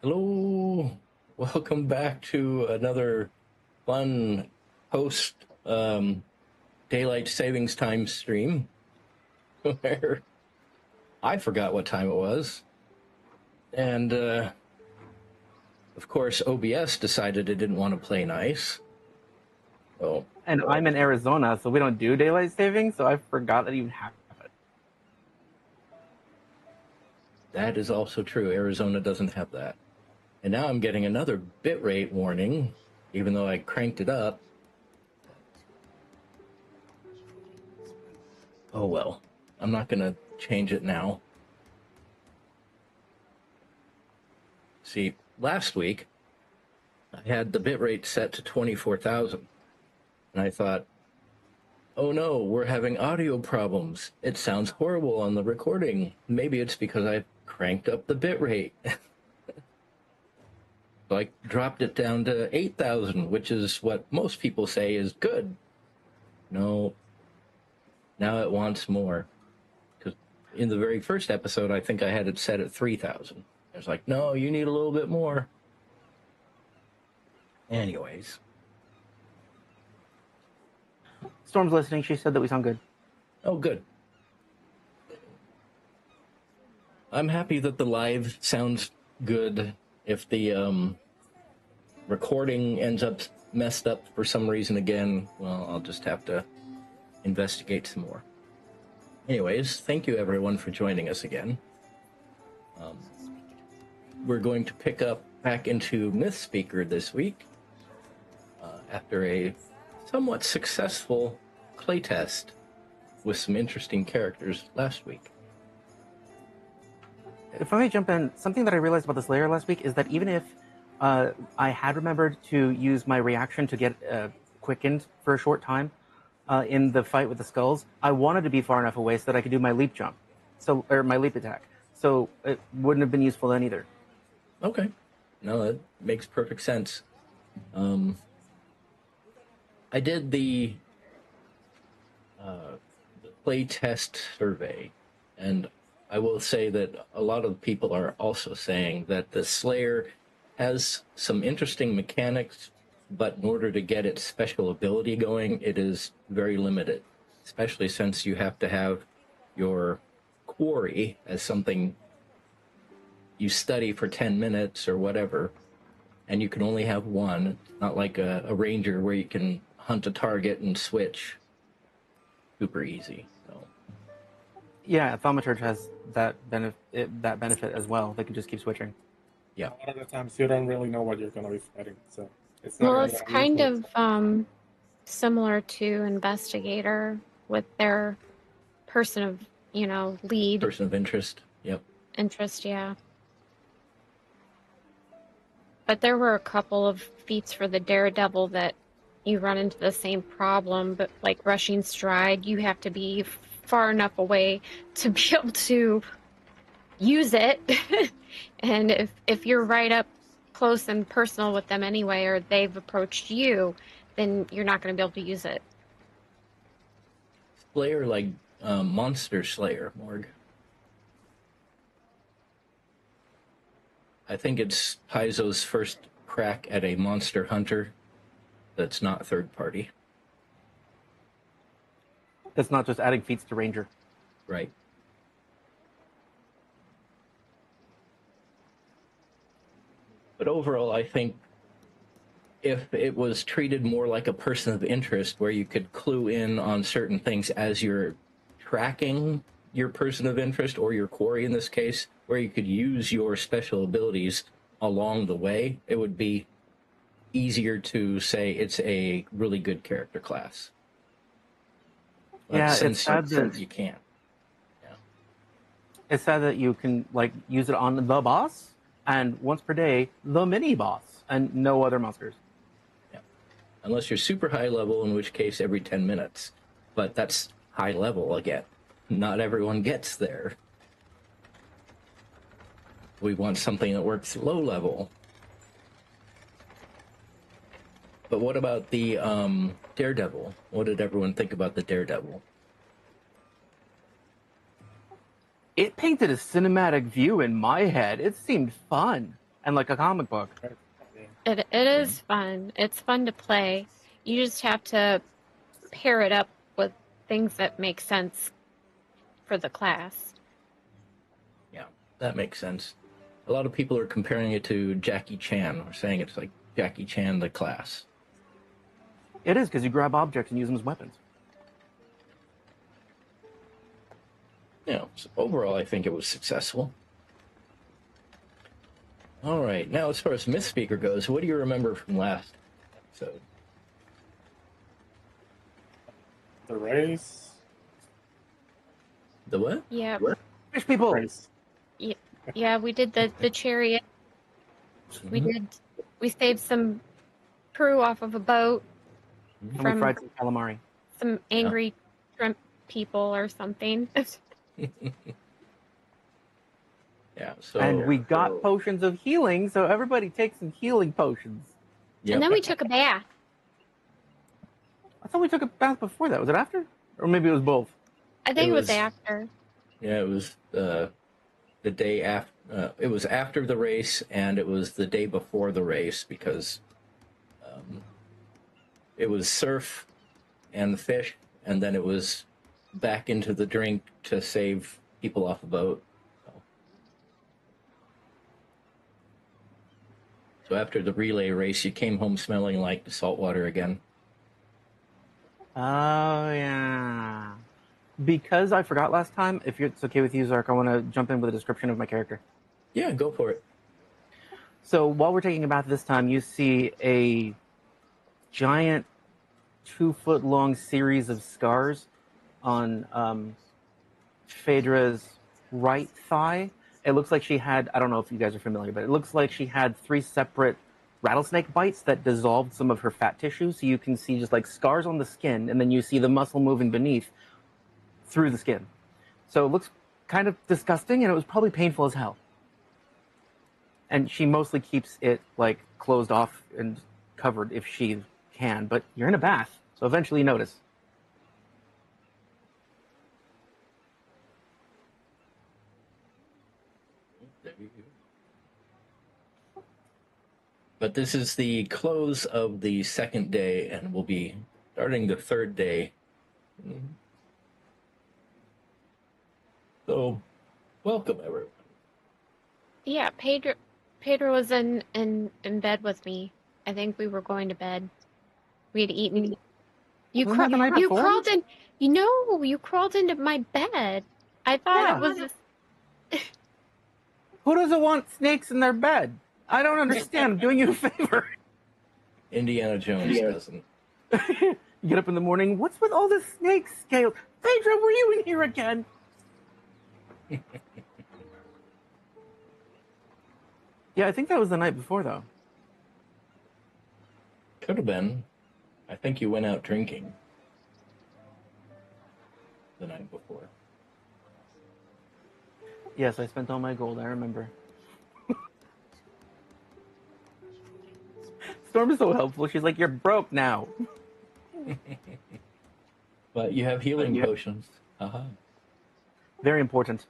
Hello, welcome back to another fun post daylight savings time stream where I forgot what time it was, and of course OBS decided it didn't want to play nice. Oh, and I'm in Arizona, so we don't do daylight savings, so I forgot that even have it. that is also true. Arizona doesn't have that. And now I'm getting another bitrate warning, even though I cranked it up. Oh well, I'm not going to change it now. See, last week, I had the bitrate set to 24,000. And I thought, oh no, we're having audio problems. It sounds horrible on the recording. Maybe it's because I cranked up the bitrate. So I dropped it down to 8,000, which is what most people say is good. No, now it wants more. Because in the very first episode, I think I had it set at 3,000. I was like, no, you need a little bit more. Anyways. Storm's listening. She said that we sound good. Oh, good. I'm happy that the live sounds good. If the recording ends up messed up for some reason again, well, I'll just have to investigate some more. Anyways, thank you everyone for joining us again. We're going to pick up back into Mythspeaker this week after a somewhat successful playtest with some interesting characters last week. If I may jump in, something that I realized about this layer last week is that even if I had remembered to use my reaction to get quickened for a short time in the fight with the skulls, I wanted to be far enough away so that I could do my leap jump, or my leap attack. So it wouldn't have been useful then either. Okay. No, that makes perfect sense. I did the play test survey, and I will say that a lot of people are also saying that the Slayer has some interesting mechanics, but in order to get its special ability going, it is very limited, especially since you have to have your quarry as something you study for 10 minutes or whatever, and you can only have one. It's not like a ranger where you can hunt a target and switch super easy. So. Yeah, Thaumaturge has that benefit as well. They can just keep switching. Yeah. A lot of the times you don't really know what you're going to be fighting, so it's not. Well, really it's kind unusual. of similar to Investigator with their person of, lead Person of interest. Yep. interest, yeah. But there were a couple of feats for the Daredevil that you run into the same problem, but like rushing stride, you have to be far enough away to be able to use it. And if you're right up close and personal with them anyway, or they've approached you, then you're not going to be able to use it. Slayer like Monster Slayer, Morg. I think it's Paizo's first crack at a monster hunter that's not third party. That's not just adding feats to Ranger. Right. But overall, I think if it was treated more like a person of interest, where you could clue in on certain things as you're tracking your person of interest, or your quarry in this case, where you could use your special abilities along the way, it would be easier to say it's a really good character class. But Yeah, since it's sad that you can't. It's sad that you can use it on the boss and once per day the mini boss and no other monsters. Yeah. Unless you're super high level, in which case every 10 minutes. But that's high level again. Not everyone gets there. We want something that works low level. But what about the Daredevil? What did everyone think about the Daredevil? It painted a cinematic view in my head. It seemed fun. and like a comic book. It is fun. It's fun to play. You just have to pair it up with things that make sense for the class. Yeah, that makes sense. A lot of people are comparing it to Jackie Chan, or saying it's like Jackie Chan the class. It is, because you grab objects and use them as weapons. Yeah, so overall, I think it was successful. All right, now as far as Myth Speaker goes, what do you remember from last episode? The race. The what? Yeah. Fish people! Race. Yeah, we did the chariot. We saved some crew off of a boat And we from fried some calamari. some angry shrimp people or something. Yeah, so... And we got potions of healing, so everybody take some healing potions. Yep. And then we took a bath. I thought we took a bath before that. Was it after? Or maybe it was both. I think It it was was- after. Yeah, it was the day after. It was after the race, and it was the day before the race, because it was surf and fish, and then it was back into the drink to save people off the boat. So after the relay race, you came home smelling like the salt water again. Oh, yeah. Because I forgot last time, if it's okay with you, Zark, I want to jump in with a description of my character. Yeah, go for it. So while we're taking a bath this time, you see a giant 2-foot-long series of scars on Phaedre's right thigh. It looks like she had, I don't know if you guys are familiar, but it looks like she had 3 separate rattlesnake bites that dissolved some of her fat tissue. So you can see just like scars on the skin, and then you see the muscle moving beneath through the skin. So it looks kind of disgusting, and it was probably painful as hell. And she mostly keeps it like closed off and covered if she can, but you're in a bath, so eventually you notice. But this is the close of the second day, and we'll be starting the third day. So, welcome everyone. Yeah, Phaedre was in bed with me. I think we were going to bed. We had eaten. You Wasn't that the night you before? crawled in. You crawled into my bed. I thought it was. Who doesn't want snakes in their bed? I don't understand. I'm doing you a favor. Indiana Jones doesn't. You get up in the morning. What's with all the snake scales? Phaedre, were you in here again? Yeah, I think that was the night before, though. Could have been. I think you went out drinking the night before. Yes, I spent all my gold. I remember. Storm is so helpful. She's like, "You're broke now." But you have healing Yeah. potions. Very important.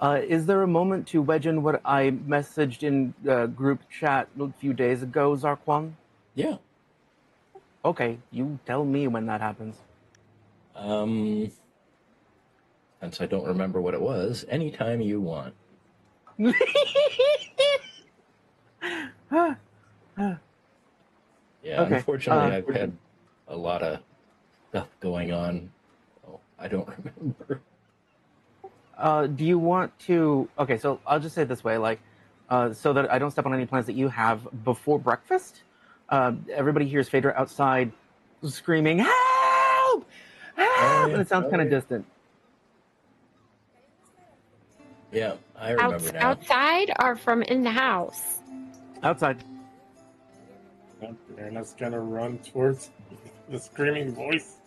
Is there a moment to wedge in what I messaged in group chat a few days ago, Zarkwon? Yeah. Okay, you tell me when that happens. Since I don't remember what it was, anytime you want. Yeah, Okay, unfortunately, I've had a lot of stuff going on. So I don't remember. Do you want to? Okay, so I'll just say it this way, like, so that I don't step on any plans that you have before breakfast. Everybody hears Phaedre outside screaming, "Help! Help!" And it sounds kind of distant. Yeah, I remember now. Outside or from in the house? Outside. Marianette's gonna run towards the screaming voice.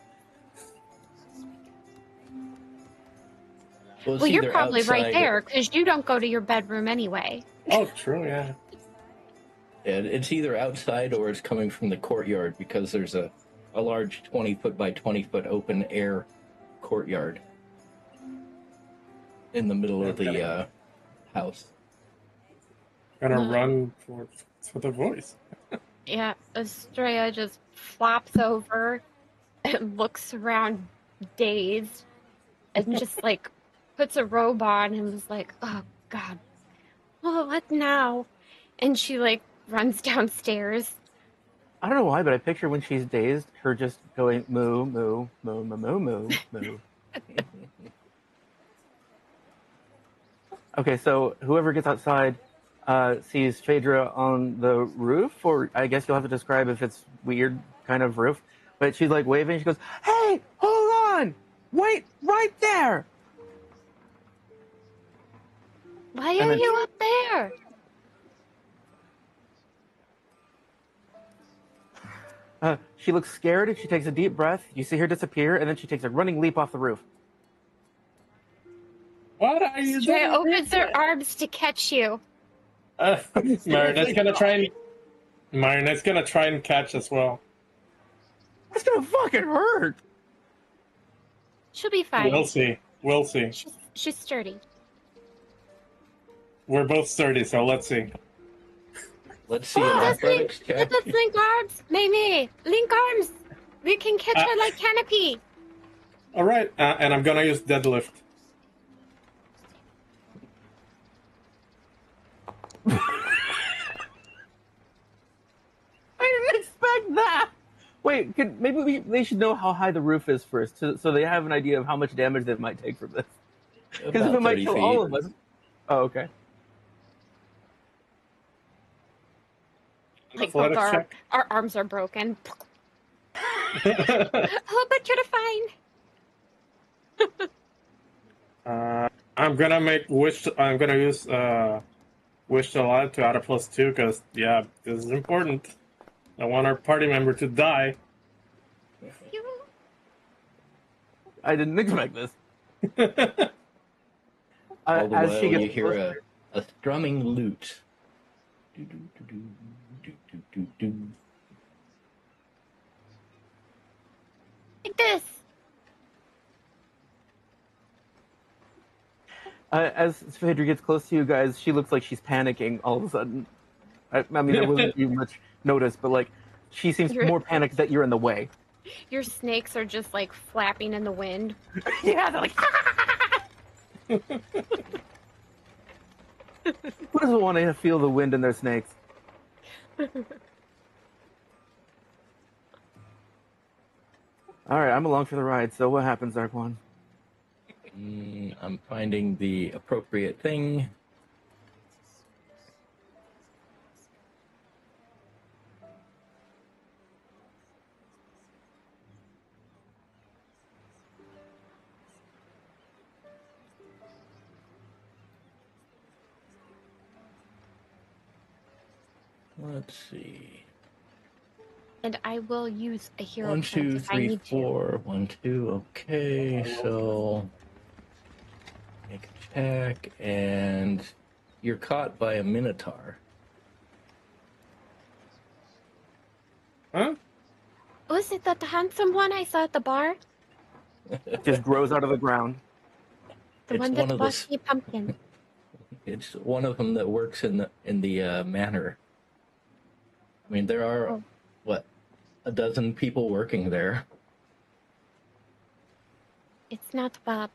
Well, it's Well, you're either probably right outside- there because you don't go to your bedroom anyway. Oh, true, yeah. Yeah, it's either outside or it's coming from the courtyard, because there's a large 20-foot by 20-foot open air courtyard in the middle of the house. gonna run for the voice. Yeah, Estrella just flops over and looks around dazed and just like puts a robe on and was like, oh God, well, what now? And she like runs downstairs. I don't know why, but I picture when she's dazed, her just going moo, moo, moo, moo, moo, moo, moo. Okay, so whoever gets outside sees Phaedre on the roof, or I guess you'll have to describe if it's weird kind of roof. But she's like waving. She goes, "Hey, hold on! Wait, right there!" Why are you up there? She looks scared and she takes a deep breath. You see her disappear, and then she takes a running leap off the roof. What are you Estrella doing? opens her arms to catch you. Marionette's gonna try and catch as well. That's gonna fucking hurt. She'll be fine. We'll see. We'll see. She's sturdy. We're both sturdy, so let's see. Let's see an athletics check. Let's link arms. May. Link arms. We can catch her like canopy. All right, and I'm gonna use deadlift. I didn't expect that. Wait, maybe they should know how high the roof is first, so they have an idea of how much damage they might take from this. Because if it might kill all of us. Oh, okay. Like Athletics both check. our arms are broken. Oh, but you're fine. I'm gonna make wish. I'm gonna use wish to alive to add a +2 because this is important. I want our party member to die. I didn't expect this. All the as while she gets you hear closer, a strumming lute. Do, do, do, do, do, do, do, do. Like this. as Phaedre gets close to you guys, she looks like she's panicking all of a sudden. I mean, there wasn't you much notice, but like, she seems more panicked that you're in the way. Your snakes are just like flapping in the wind. Yeah, they're like. Who doesn't want to feel the wind in their snakes? All right, I'm along for the ride. So what happens, Zarkwon? I'm finding the appropriate thing. Let's see. And I will use a hero 1, point 2, if I 3, need 4. 1, 2. Okay, so make a check, and you're caught by a minotaur. Huh? to. Was it that the handsome one I saw at the bar? Just grows out of the ground. The one that bought me pumpkin. It's one of them that works in the manor. I mean, there are a dozen people working there. It's not Bob.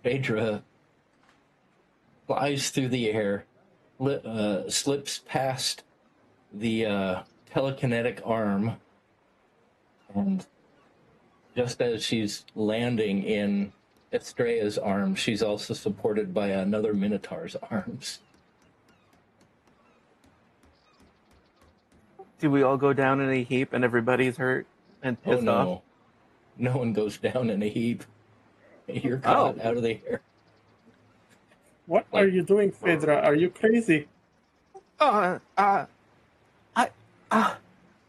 Phaedre flies through the air, slips past the telekinetic arm, and just as she's landing in Estrella's arms, she's also supported by another Minotaur's arms. Do we all go down in a heap and everybody's hurt and pissed off? No one goes down in a heap. You're caught out of the air. What are you doing, Phaedre? Are you crazy? Someone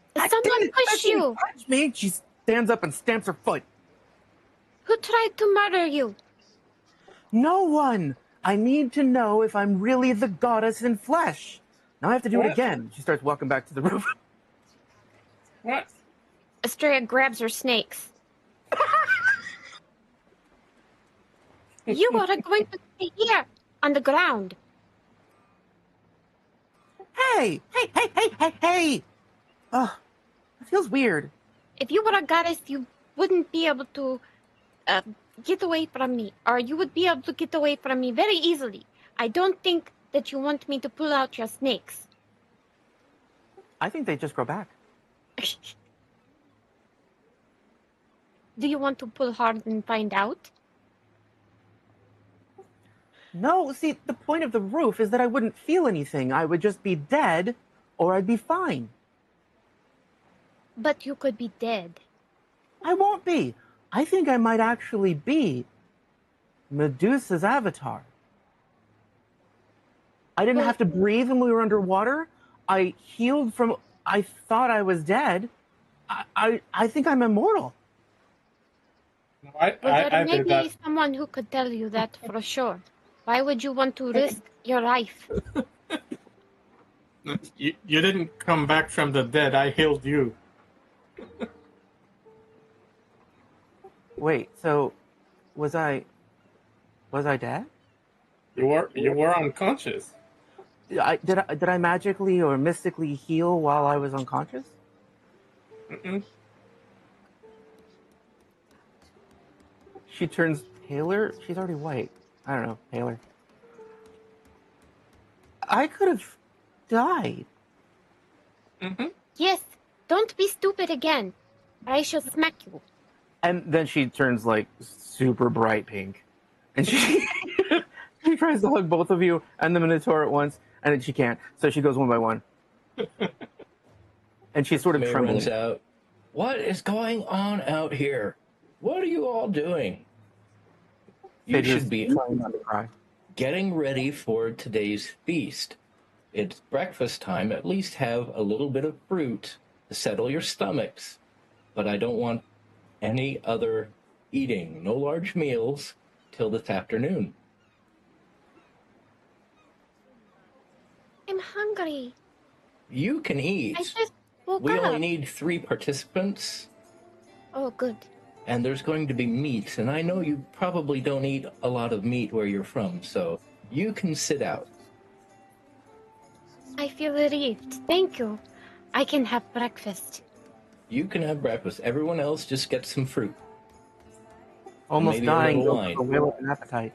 push you! Punch me. She stands up and stamps her foot. Who tried to murder you? No one. I need to know if I'm really the goddess in flesh. Now I have to do it again. She starts walking back to the roof. What? Estrella grabs her snakes. You are going to stay here on the ground. Hey! Hey! Hey! Hey! Hey! Hey! Ugh, it feels weird. If you were a goddess, you wouldn't be able to get away from me, or you would be able to get away from me very easily. I don't think that you want me to pull out your snakes. I think they just grow back. Do you want to pull hard and find out? No, see, the point of the roof is that I wouldn't feel anything. I would just be dead, or I'd be fine. But you could be dead. I won't be. I think I might actually be Medusa's avatar. I didn't have to breathe when we were underwater. I healed from. I thought I was dead. I think I'm immortal. There may did be that. someone who could tell you that for sure. Why would you want to risk your life? You didn't come back from the dead. I healed you. Wait, so was I dead? You were unconscious. Did I magically or mystically heal while I was unconscious? Mm-mm. She turns paler. She's already white. I don't know, paler. I could have died. Mm-hmm. Yes, don't be stupid again. I shall smack you. And then she turns like super bright pink, and she she tries to hug both of you and the Minotaur at once, and then she can't. So she goes one by one, and she's sort of May trembling. runs out. What is going on out here? What are you all doing? You Phaedre's should be trying not to cry. getting ready for today's feast. It's breakfast time. At least have a little bit of fruit to settle your stomachs. But I don't want any other eating. No large meals till this afternoon. I'm hungry. You can I eat. just woke We up. only need 3 participants, Oh, good. and there's going to be meat. And I know you probably don't eat a lot of meat where you're from, so you can sit out. I feel relieved. Thank you. I can have breakfast. You can have breakfast. Everyone else just get some fruit. Almost maybe a dying. little Goes wine. for will of an appetite.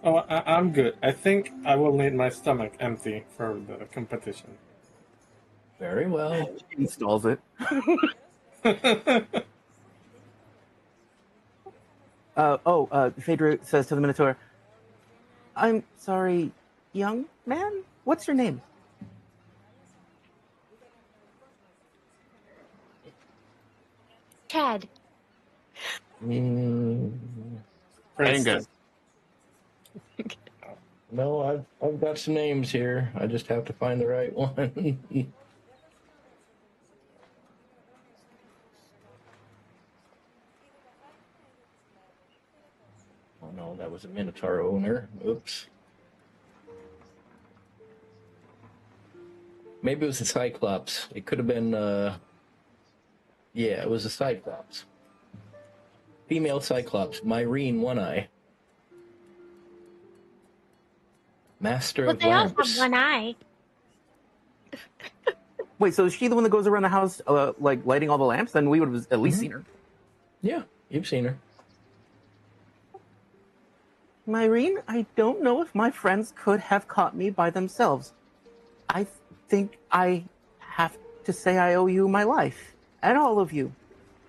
Oh, I'm good. I think I will need my stomach empty for the competition. Very well. She installs it. Phaedre says to the Minotaur, "I'm sorry, young man. What's your name?" Chad. Princess. No, I've got some names here. I just have to find the right one. Oh no, that was a Minotaur owner. Oops. Maybe it was a Cyclops. It could have been, yeah, it was a Cyclops. Female Cyclops, Myrene One Eye. Master But of they all Lamps. have one eye. Wait, so is she the one that goes around the house, like lighting all the lamps? Then we would have at least seen her. Yeah, you've seen her. Myrene, I don't know if my friends could have caught me by themselves. I think I have to say I owe you my life, and all of you.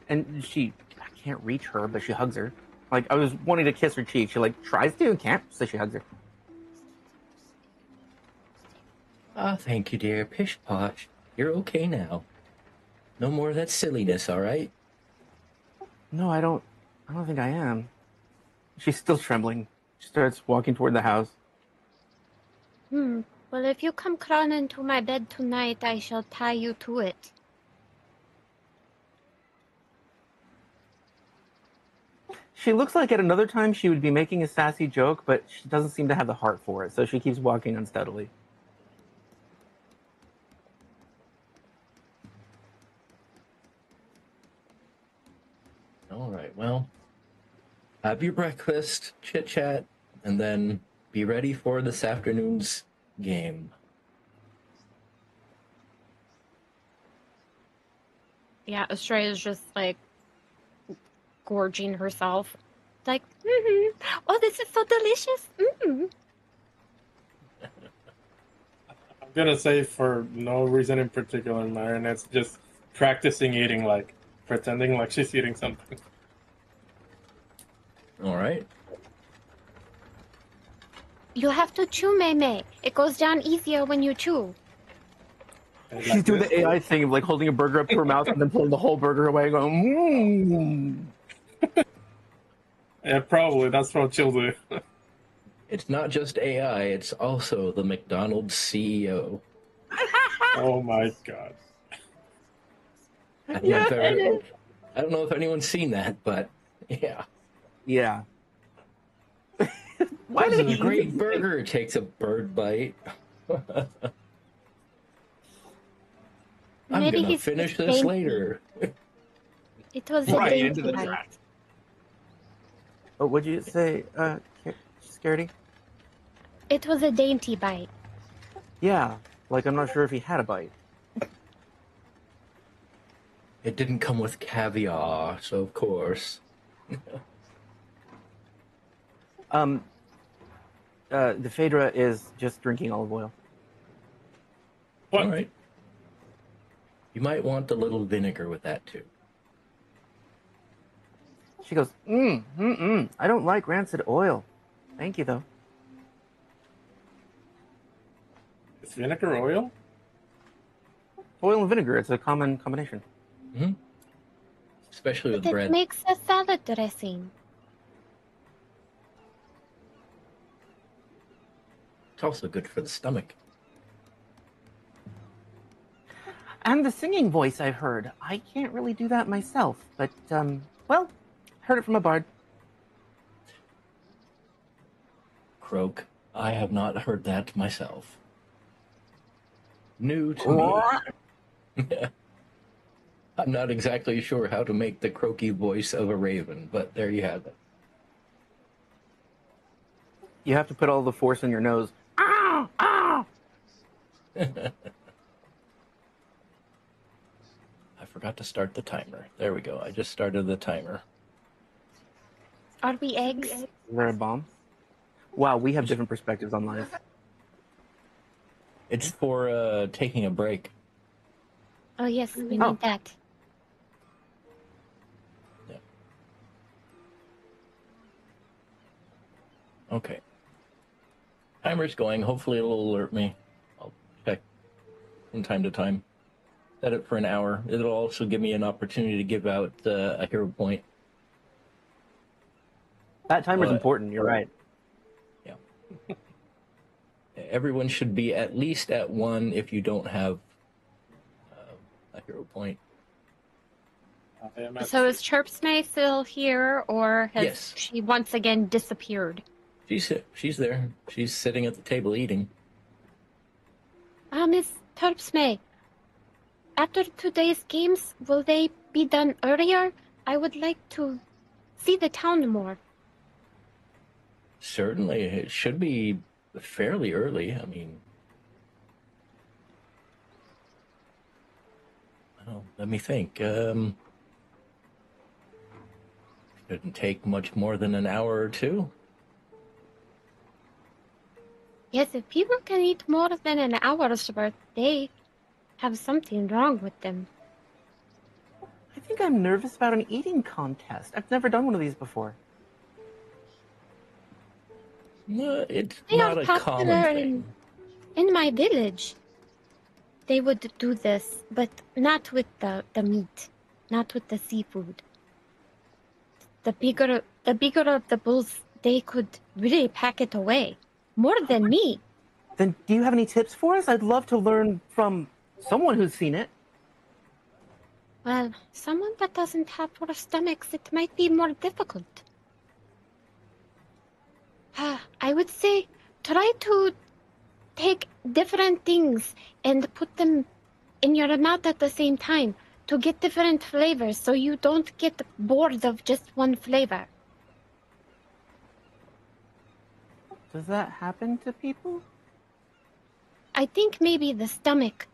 And I can't reach her, but she hugs her. Like, I was wanting to kiss her cheek. She, like, tries to and can't, so she hugs her. Ah, thank you, dear. Pish posh. You're okay now. No more of that silliness, all right? No, I don't think I am. She's still trembling. She starts walking toward the house. Well, if you come crawling into my bed tonight, I shall tie you to it. She looks like at another time she would be making a sassy joke, but she doesn't seem to have the heart for it, so she keeps walking unsteadily. All right, well, have your breakfast, chit-chat, and then be ready for this afternoon's game. Yeah, Estrella's just like gorging herself. Like, oh, this is so delicious. I'm gonna say for no reason in particular, Marianette's just practicing eating, like pretending like she's eating something. All right. You have to chew, Mei. It goes down easier when you chew. And She's doing the AI thing of like holding a burger up to her mouth and then pulling the whole burger away, going, Yeah, probably that's what she'll do. It's not just AI, it's also the McDonald's CEO. Oh my god. I don't know if anyone's seen that, but yeah. Yeah. Why did a great burger takes a bird bite? I'm Maybe gonna he's finish just this dainty. later. It was Right a into dainty the bite. track. Oh, what'd you say, Scaredy? It was a dainty bite. Yeah, like I'm not sure if he had a bite. It didn't come with caviar, so of course. The Phaedre is just drinking olive oil. What? All right. You might want a little vinegar with that too. She goes, I don't like rancid oil. Thank you, though. Is vinegar oil? Oil and vinegar, it's a common combination. Mm-hmm. Especially with But it bread. makes a salad dressing. It's also good for the stomach. And the singing voice I've heard. I can't really do that myself, but, well, heard it from a bard. Croak. I have not heard that myself. New to me. I'm not exactly sure how to make the croaky voice of a raven, but there you have it. You have to put all the force in your nose. Ah! Ah! I forgot to start the timer. There we go. I just started the timer. Are we eggs? Is there a bomb? Wow, we have different perspectives on life. It's for taking a break. Oh, yes, we Oh. need that. Yeah. Okay. Timer's going. Hopefully it'll alert me. I'll check from time to time. Set it for an hour. It'll also give me an opportunity to give out a hero point. That timer's But- important, you're right. Yeah. Everyone should be at least at 1 if you don't have a hero point. I am at So is Chirpsmay still here, or has Yes. she once again disappeared? She's there. She's sitting at the table eating. Miss Chirpsmay, after today's games, will they be done earlier? I would like to see the town more. Certainly, it should be fairly early. I mean, well, let me think. Shouldn't take much more than an hour or two. Yes, if people can eat more than an hour's worth, they have something wrong with them. I think I'm nervous about an eating contest. I've never done one of these before. No, it's They not are a common popular thing. in my village. They would do this, but not with the meat, not with the seafood. The bigger of the bulls, they could really pack it away. More than me. Then do you have any tips for us? I'd love to learn from someone who's seen it. Well, someone that doesn't have four stomachs, it might be more difficult. I would say try to take different things and put them in your mouth at the same time to get different flavors so you don't get bored of just one flavor. Does that happen to people? I think maybe the stomach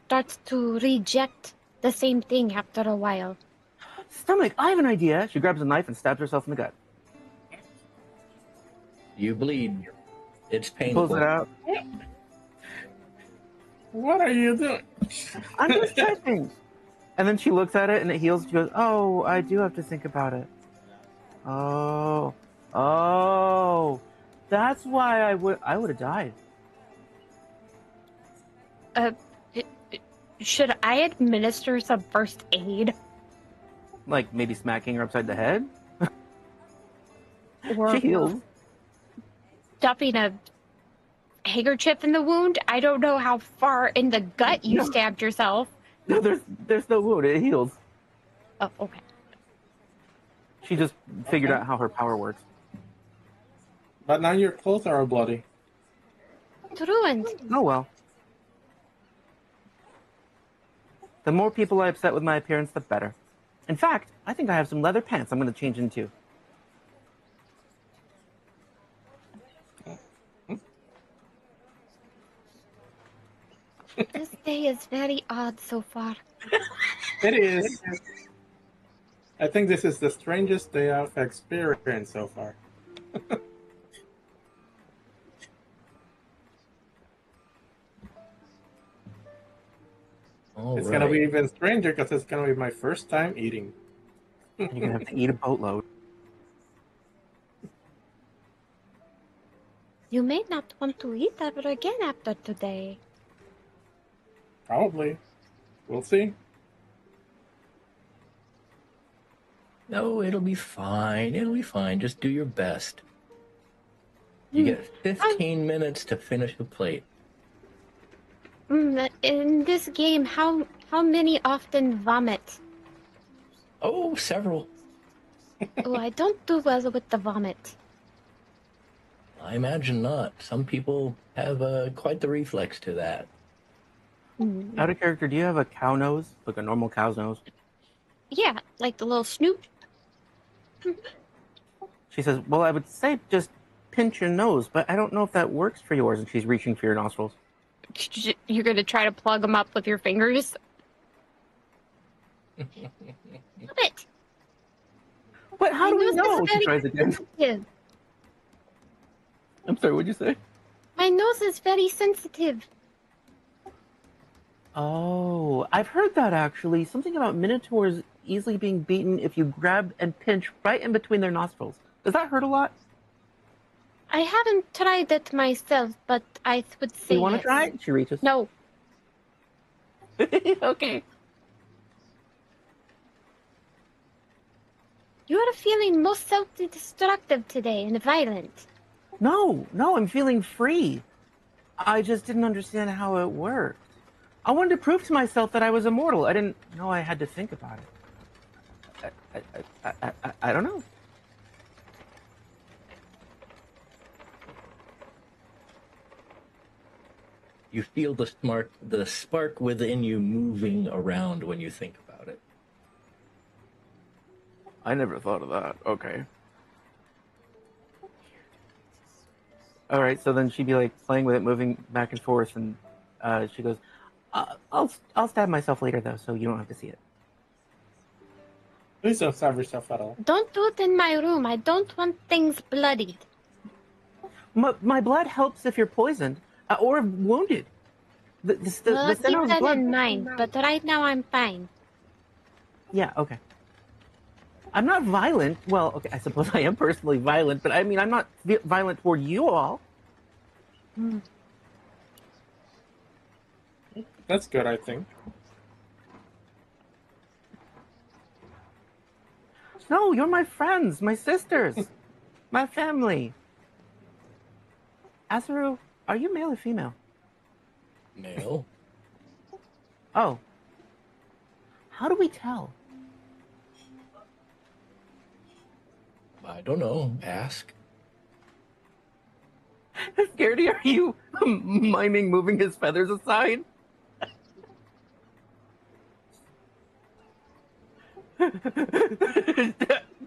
starts to reject the same thing after a while. Stomach, I have an idea. She grabs a knife and stabs herself in the gut. You bleed. It's She pulls painful. it out. What are you doing? I'm just checking. And then she looks at it and it heals. She goes, "Oh, I do have to think about it. Oh, that's why I would have died." Should I administer some first aid? Like maybe smacking her upside the head. Or She heals. stuffing a handkerchief in the wound? I don't know how far in the gut you No. stabbed yourself. No, there's no wound. It heals. Oh, okay. She just figured out how her power works. But now your clothes are all bloody. It's ruined. Oh well. The more people I upset with my appearance, the better. In fact, I think I have some leather pants I'm going to change into. This day is very odd so far. It is. I think this is the strangest day I've experienced so far. It's going to be even stranger because it's going to be my first time eating. You're going to have to eat a boatload. You may not want to eat ever again after today. Probably. We'll see. No, it'll be fine. It'll be fine. Just do your best. You get 15 minutes to finish a plate. In this game, how many often vomit? Oh, several. Oh, I don't do well with the vomit. I imagine not. Some people have quite the reflex to that. Out of character, do you have a cow nose? Like a normal cow's nose? Yeah, like the little snoot. She says, "Well, I would say just pinch your nose, but I don't know if that works for yours." And she's reaching for your nostrils. You're going to try to plug them up with your fingers? Stop it! But how do we nose is know? She very tries again. sensitive. I'm sorry, what'd you say? My nose is very sensitive. Oh, I've heard that actually. Something about minotaurs easily being beaten if you grab and pinch right in between their nostrils. Does that hurt a lot? I haven't tried it myself, but I would say You want to yes. try it? She reaches. No. Okay. You are feeling most self-destructive today and violent. No, I'm feeling free. I just didn't understand how it worked. I wanted to prove to myself that I was immortal. I didn't know I had to think about it. I don't know. You feel the spark within you moving around when you think about it. I never thought of that. Okay. All right, so then she'd be like playing with it, moving back and forth, and she goes, "I'll stab myself later though, so you don't have to see it." Please don't stab yourself at all. Don't do it in my room. I don't want things bloodied. My blood helps if you're poisoned or wounded. The Well, keep Stheno's that blood. in mind, but right now I'm fine. Yeah, okay. I'm not violent. Well, okay, I suppose I am personally violent, but I mean, I'm not violent toward you all. That's good, I think. No, you're my friends, my sisters, my family. Aseru, are you male or female? Male? Oh. How do we tell? I don't know. Ask. Scaredy, are you miming moving his feathers aside?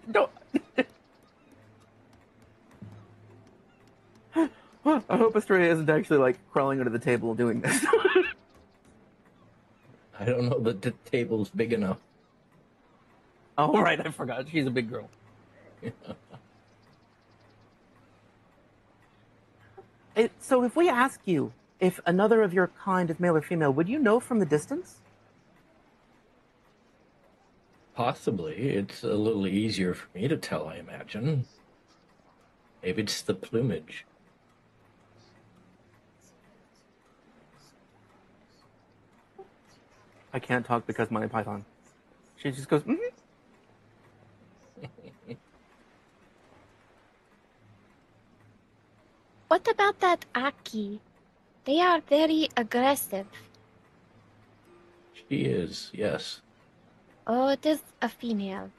No. I hope Estrella isn't actually like crawling under the table doing this. I don't know that the table's big enough. Oh, right, I forgot. She's a big girl. So if we ask you if another of your kind is male or female, would you know from the distance? Possibly. It's a little easier for me to tell, I imagine. Maybe it's the plumage. I can't talk because my python. She just goes, mm-hmm. What about that Aki? They are very aggressive. She is, yes. Oh, it is a female.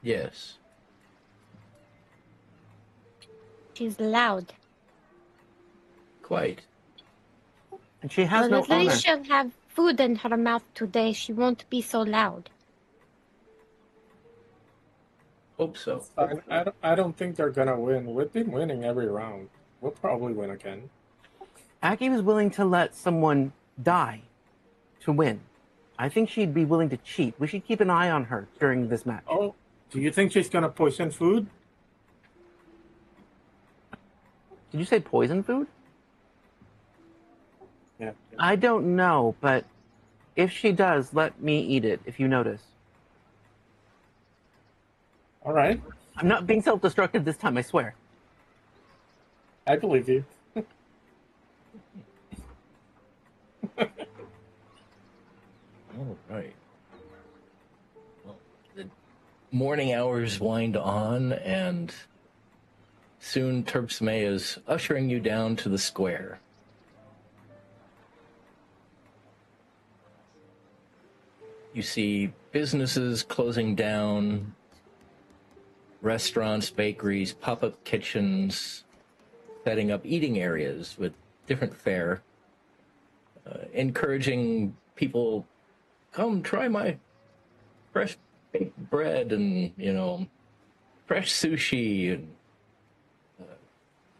Yes. She's loud. Quite. And she has Well, no at least honor. she'll have food in her mouth today. She won't be so loud. Hope so. I don't think they're gonna win. We've been winning every round. We'll probably win again. Aki was willing to let someone die to win. I think she'd be willing to cheat. We should keep an eye on her during this match. Oh, do you think she's gonna poison food? Did you say poison food? Yeah. I don't know, but if she does, let me eat it, if you notice. All right. I'm not being self-destructive this time, I swear. I believe you. All right. Well, the morning hours wind on, and soon Terpsme is ushering you down to the square. You see businesses closing down, restaurants, bakeries, pop-up kitchens, setting up eating areas with different fare, encouraging people, come try my fresh baked bread and, fresh sushi and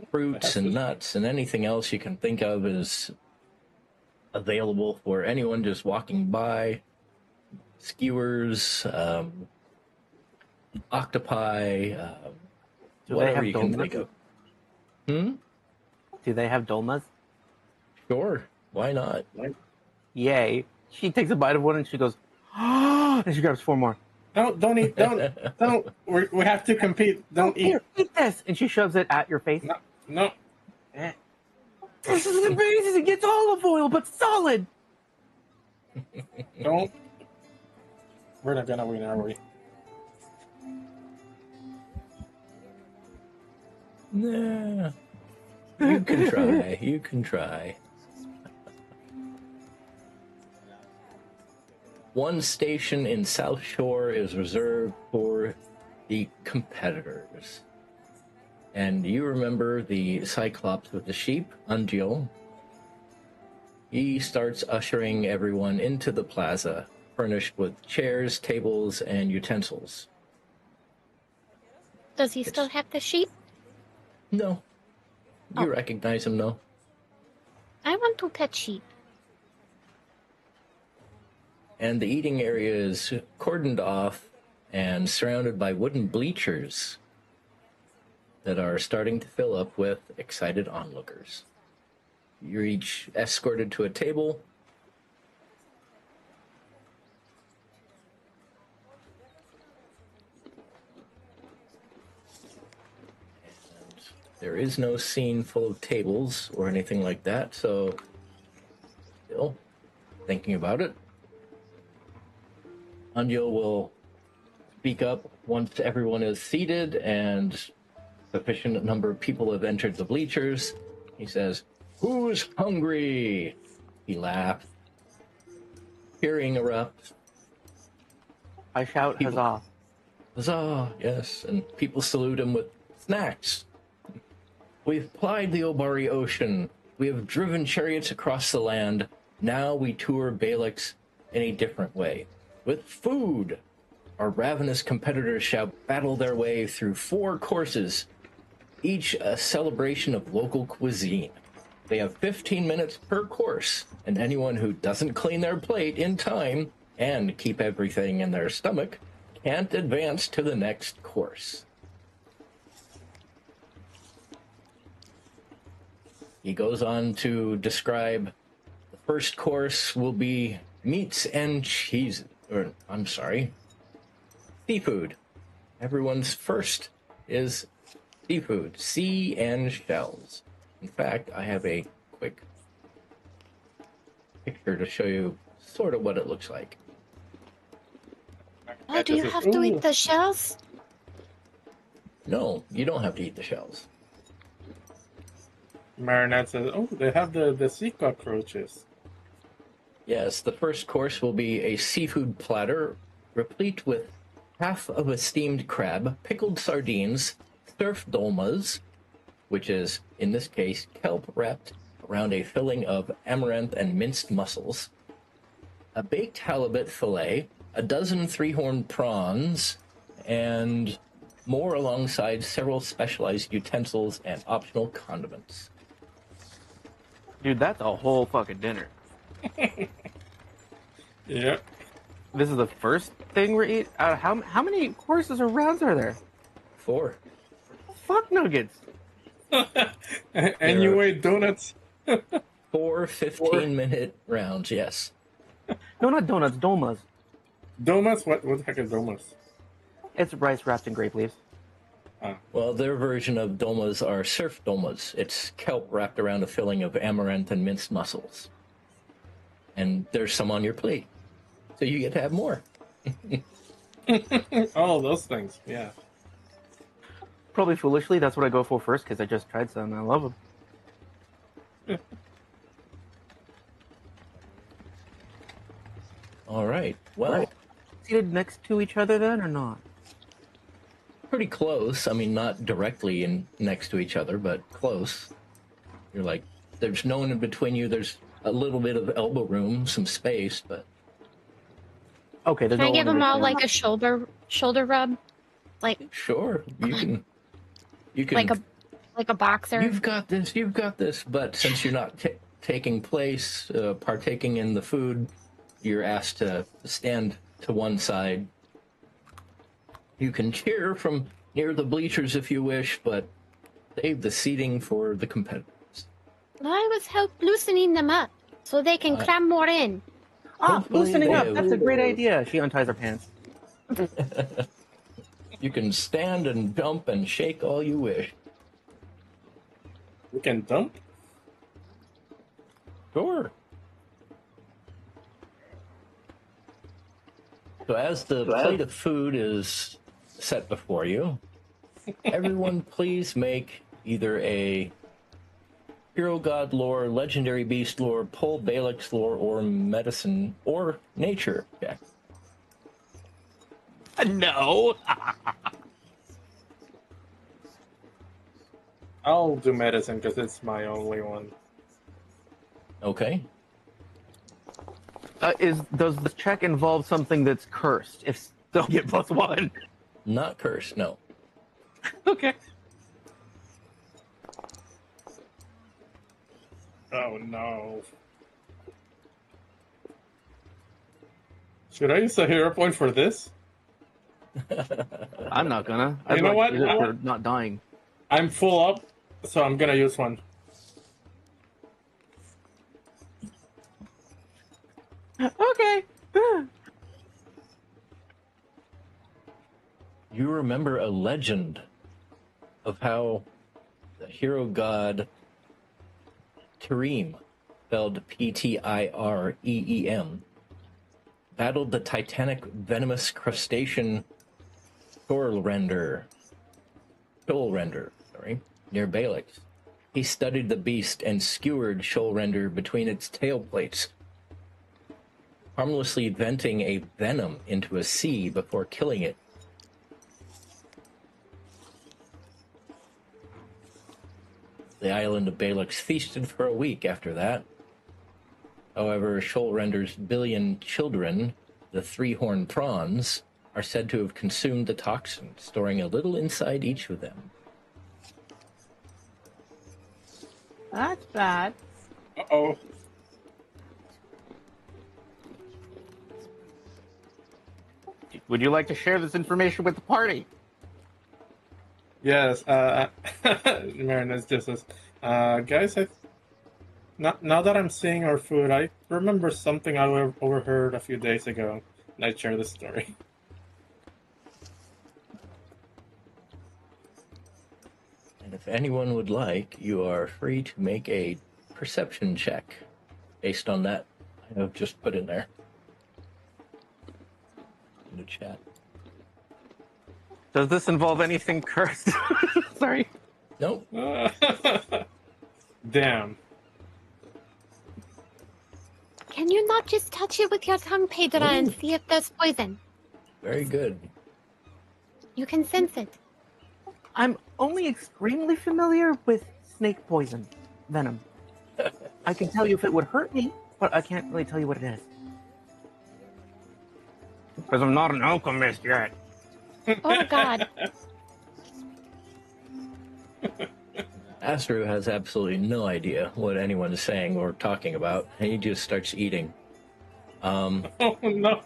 fruits and nuts and anything else you can think of is available for anyone just walking by. Skewers, octopi, Do they whatever have you can dolmas? think of. Do they have dolmas? Sure, why not? Yay. She takes a bite of one and she goes, and she grabs 4 more. Don't eat. Don't. We have to compete. Don't eat. Here, eat this. And she shoves it at your face. No. Eh. This is amazing. It gets olive oil, but solid. Don't. We're not gonna win, are we? Nah. You can try. You can try. One station in South Shore is reserved for the competitors. And you remember the Cyclops with the sheep, Ungeal. He starts ushering everyone into the plaza, furnished with chairs, tables, and utensils. Does he still have the sheep? No. You recognize him, no? I want to pet sheep. And the eating area is cordoned off and surrounded by wooden bleachers that are starting to fill up with excited onlookers. You're each escorted to a table. And there is no scene full of tables or anything like that, so still thinking about it. Anjo will speak up once everyone is seated and sufficient number of people have entered the bleachers. He says, "Who's hungry?" He laughs. Cheering erupts. I shout, People- huzzah. Huzzah, yes, and people salute him with snacks. We've plied the Obari Ocean. We have driven chariots across the land. Now we tour Balix in a different way. With food, our ravenous competitors shall battle their way through 4 courses each a celebration of local cuisine. They have 15 minutes per course, and anyone who doesn't clean their plate in time and keep everything in their stomach can't advance to the next course. He goes on to describe the first course will be meats and cheese, or I'm sorry, seafood. Everyone's first is seafood, sea and shells. In fact, I have a quick picture to show you sort of what it looks like. Oh, do you have to eat the shells? No, you don't have to eat the shells. Marianette says, "Oh, they have the sea cockroaches." Yes, the first course will be a seafood platter replete with half of a steamed crab, pickled sardines, surf dolmas, which is, in this case, kelp wrapped around a filling of amaranth and minced mussels, a baked halibut fillet, a dozen three-horned prawns, and more alongside several specialized utensils and optional condiments. Dude, that's a whole fucking dinner. Yep. This is the first thing we're eating. How many courses or rounds are there? 4. Fuck nuggets. And you ate donuts. 4 15-minute rounds, yes. No, not donuts, dolmas. Donuts? What the heck is donuts? It's rice wrapped in grape leaves. Well, their version of dolmas are surf dolmas. It's kelp wrapped around a filling of amaranth and minced mussels. And there's some on your plate. So you get to have more. Oh, those things. Yeah. Probably foolishly, that's what I go for first because I just tried some and I love them. All right. Well, Seated next to each other then or not? pretty close. I mean, not directly next to each other, but close. You're like, there's no one in between you. There's a little bit of elbow room, some space, but Okay, there's Can I no give one them all between. like a shoulder rub, like sure, you can. like a boxer? You've got this. But since you're not taking place, partaking in the food, you're asked to stand to one side. You can cheer from near the bleachers if you wish, but save the seating for the competitors. I was loosening them up so they can cram more in. Hopefully Loosening up. they That's a great will. idea. She unties her pants. You can stand and jump and shake all you wish. We can dump? Sure. So as the plate of food is set before you, everyone please make either a Hero God lore, Legendary Beast lore, Pol Balix lore, or Medicine, or Nature check. No. I'll do medicine because it's my only one. Okay. Does the check involve something that's cursed? If so, get +1. Not cursed, no. Okay. Oh no. Should I use a hero point for this? I'm not gonna. You know what? Use it for not dying. I'm full up, so I'm gonna use one. Okay. You remember a legend of how the hero god Tyreem, spelled Ptireem, battled the titanic venomous crustacean Shoalrender, near Balix. He studied the beast and skewered Shoalrender between its tail plates, harmlessly venting a venom into a sea before killing it. The island of Balix feasted for a week after that. However, Shoalrender's billion children, the three-horned prawns, are said to have consumed the toxin, storing a little inside each of them. That's bad. Uh-oh. Would you like to share this information with the party? Yes, Marinette's just says, guys, now that I'm seeing our food, I remember something I overheard a few days ago, and I share the story. And if anyone would like, you are free to make a perception check based on that I have just put in there. In the chat. Does this involve anything cursed? Sorry. Nope. Damn. Can you not just touch it with your tongue, Phaedre, and see if there's poison? Very good. You can sense it. I'm only extremely familiar with snake poison, venom. I can tell you if it would hurt me, but I can't really tell you what it is. Because I'm not an alchemist yet. Oh, God. Aseru has absolutely no idea what anyone is saying or talking about, and he just starts eating. Oh no.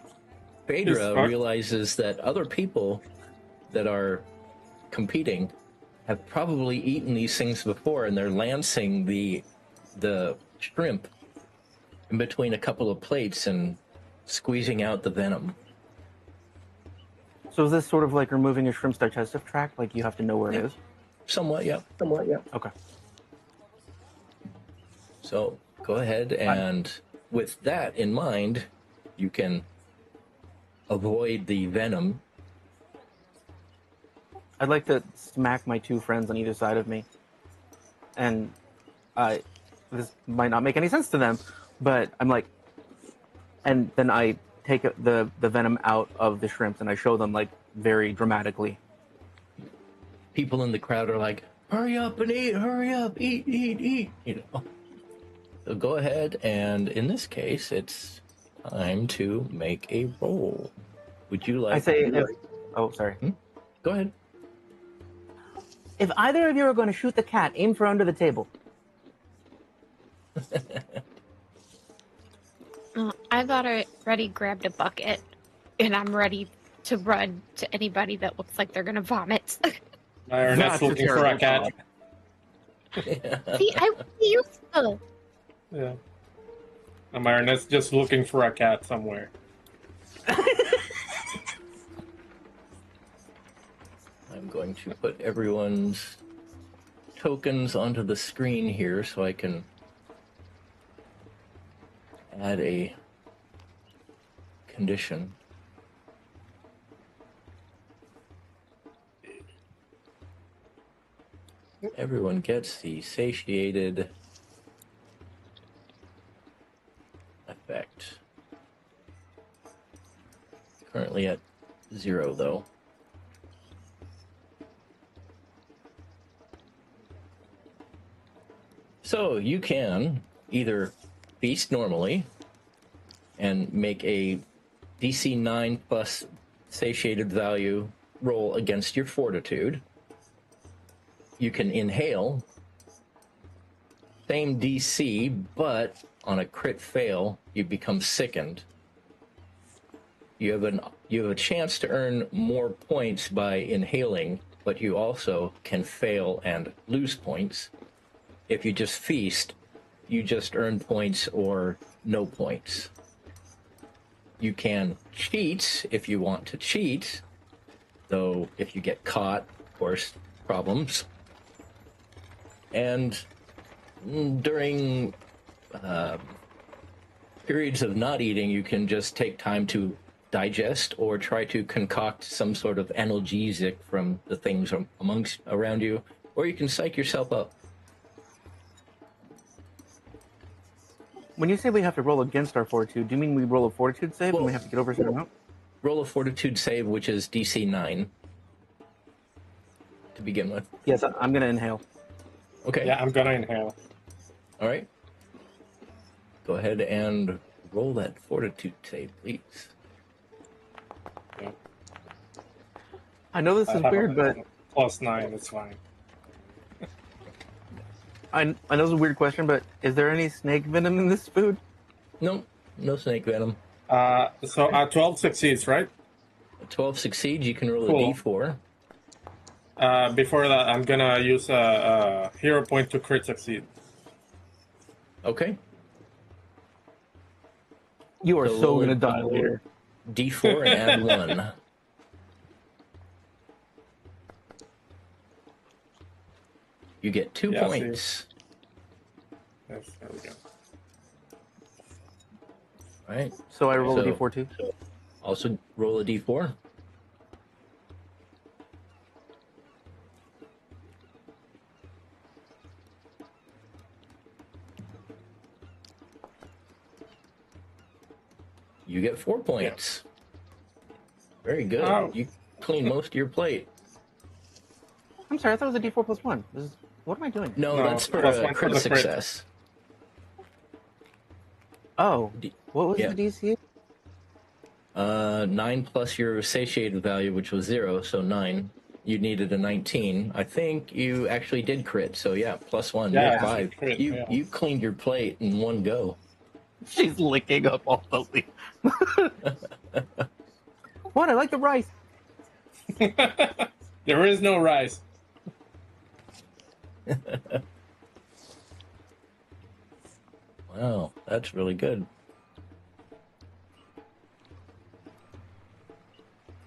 Phaedre realizes that other people that are competing have probably eaten these things before, and they're lancing the shrimp in between a couple of plates and squeezing out the venom. So is this sort of like removing a shrimp's digestive tract? Like you have to know where it is? Somewhat, yeah. Okay. So go ahead, and with that in mind, you can avoid the venom. I'd like to smack my two friends on either side of me. And this might not make any sense to them, but I'm like, and then I take the venom out of the shrimps and I show them like very dramatically. People in the crowd are like, hurry up and eat, hurry up, eat, you know. So go ahead, and in this case, it's time to make a roll. Would you like... I say, oh, sorry. Go ahead. If either of you are going to shoot the cat, aim for under the table. I've already grabbed a bucket, and I'm ready to run to anybody that looks like they're going to vomit. Marianette's looking for a cat. See, I would be useful. Yeah. And Marianette's just looking for a cat somewhere. I'm going to put everyone's tokens onto the screen here so I can add a condition. Everyone gets the satiated effect. Currently at 0 though. So you can either feast normally and make a DC 9 plus satiated value roll against your fortitude. You can inhale, same DC, but on a crit fail, you become sickened. You have a chance to earn more points by inhaling, but you also can fail and lose points. If you just feast, you just earn points or no points. You can cheat if you want to cheat, though if you get caught, of course, problems. And during periods of not eating, you can just take time to digest or try to concoct some sort of analgesic from the things around you, or you can psych yourself up. When you say we have to roll against our fortitude, do you mean we roll a fortitude save and we have to get over a certain amount? Roll a fortitude save, which is DC 9 to begin with. Yes, I'm going to inhale. Okay. Yeah, I'm gonna inhale. All right. Go ahead and roll that fortitude save, please. Yeah. I know this is weird, but +9, it's fine. I know it's a weird question, but is there any snake venom in this food? Nope, no snake venom. So 12 succeeds, right? 12 succeeds, you can roll Cool. a d4. Before that, I'm gonna use a hero point to crit succeed. Okay. You are So so roll gonna a die later. d4 and add 1. You get 2 Yeah, points. Yes, there we go. Right. So I roll a So- d4 too. Also roll a d4. You get 4 points. Very good. Oh. You clean most of your plate. I'm sorry, I thought it was a d4 plus 1. What am I doing? No, No, that's for plus a one for crit the crit. success. Oh, D- what was yeah. the DC? 9 plus your satiated value, which was 0, so 9. You needed a 19. I think you actually did crit, so yeah, plus 1. Yeah, you I have 5. did crit, you yeah. you cleaned your plate in one go. She's licking up all the leaves. What? I like the rice. There is no rice. Wow, that's really good.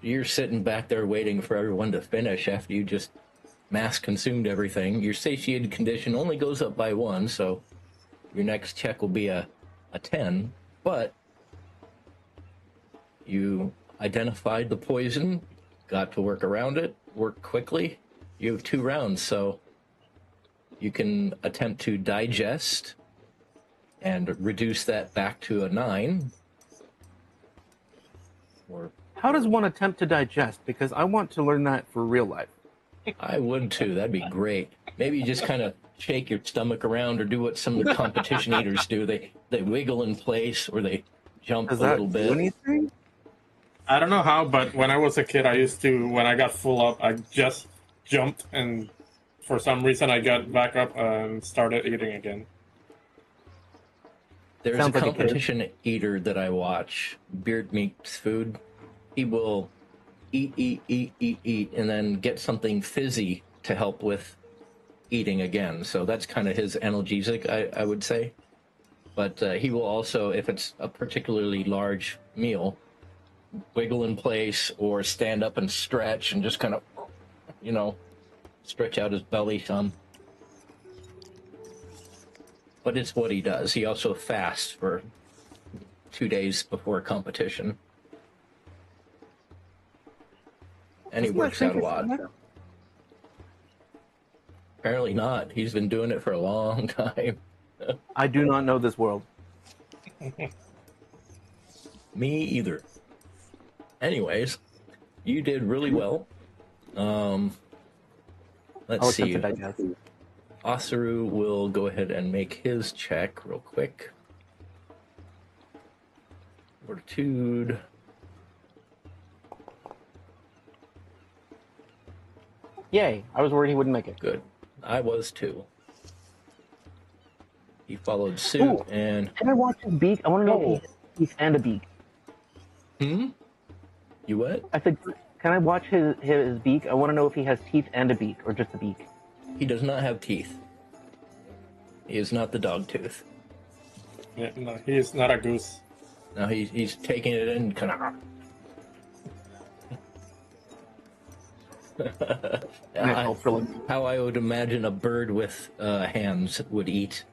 You're sitting back there waiting for everyone to finish after you just mass consumed everything. Your satiated condition only goes up by 1, so your next check will be a 10, but you identified the poison, got to work around it, worked quickly. You have 2 rounds, so you can attempt to digest and reduce that back to a 9. Or How does one attempt to digest? Because I want to learn that for real life. I would too. That'd be great. Maybe you just kind of shake your stomach around or do what some of the competition eaters do. They wiggle in place or they jump Does a that little do bit. anything? I don't know how, but when I was a kid, I used to, when I got full up, I just jumped, and for some reason I got back up and started eating again. There's Sounds a like a kid. competition eater that I watch, Beard Meats Food. He will eat, and then get something fizzy to help with eating again. So that's kind of his analgesic, I would say. But he will also, if it's a particularly large meal, wiggle in place or stand up and stretch and just kind of, stretch out his belly some. But it's what he does. He also fasts for 2 days before a competition. And he Isn't that works out a lot. interesting? Apparently not. He's been doing it for a long time. I do not know this world. Me either. Anyways, you did really well. I'll Let's attempt see. to digest. Aseru will go ahead and make his check real quick. Fortitude. Yay! I was worried he wouldn't make it. Good. I was too. He followed suit Ooh. and... Can I watch his beak? I want to know if he has teeth and a beak. You what? I said, can I watch his beak? I want to know if he has teeth and a beak, or just a beak. He does not have teeth. He is not the dog tooth. Yeah, no, he is not a goose. Now he's taking it in kind of... how I would imagine a bird with hands would eat.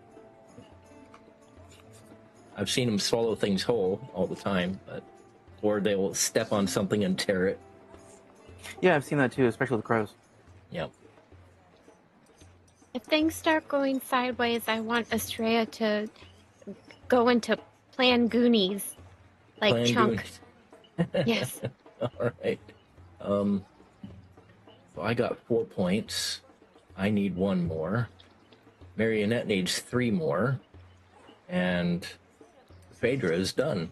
I've seen them swallow things whole all the time, or they will step on something and tear it. Yeah, I've seen that too, especially with crows. Yep. If things start going sideways, I want Estrella to go into Plan Goonies, like Plan Chunk. Goonies. Yes. All right. So I got 4 points. I need 1 more. Marianette needs 3 more. And Phaedre is done.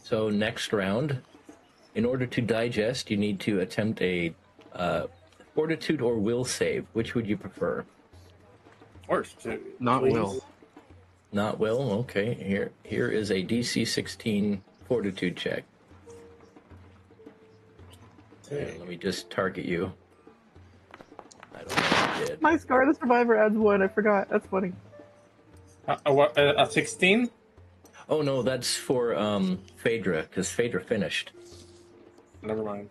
So next round, in order to digest, you need to attempt a fortitude or will save. Which would you prefer? course. Not Please. will. Not will. Okay. Here is a DC 16 Fortitude check. And let me just target you. I don't know if you did. My Scar the Survivor adds 1. I forgot. That's funny. A 16? Oh no, that's for Phaedre, because Phaedre finished. Never mind.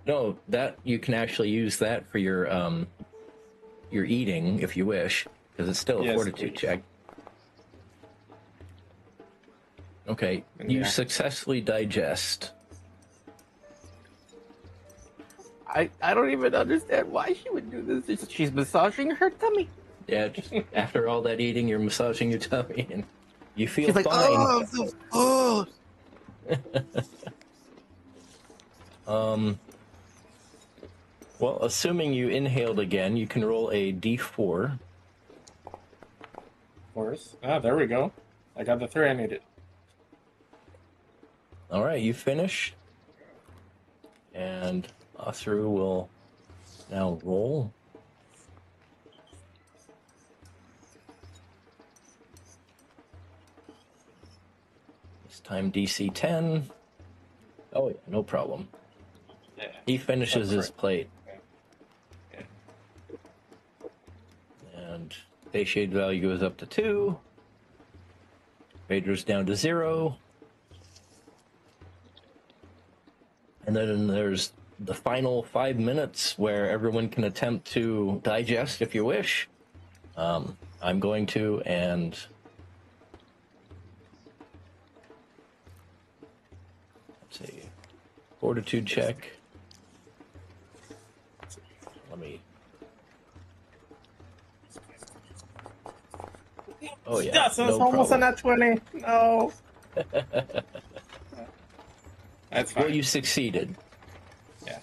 No, that you can actually use that for your eating if you wish, because it's still a Yes, Fortitude please. check. Okay, you Yeah. successfully digest. I don't even understand why she would do this. She's massaging her tummy. Yeah, just after all that eating, you're massaging your tummy, and you feel She's like, fine. oh, I'm so Well, assuming you inhaled again, you can roll a D4. Of course. Ah, there we go. I got the 3 I needed. All right, you finish, and Aseru will now roll. This time DC 10. Oh yeah, no problem. Yeah. He finishes That's his right. plate. Yeah. And base shade value goes up to 2. Phaedre's down to 0. And then there's the final 5 minutes where everyone can attempt to digest if you wish. I'm going to, and let's see, Fortitude check. Let me. Oh yeah, Yes, it's no almost problem. a nat 20. No. That's fine. Well, you succeeded. Yeah.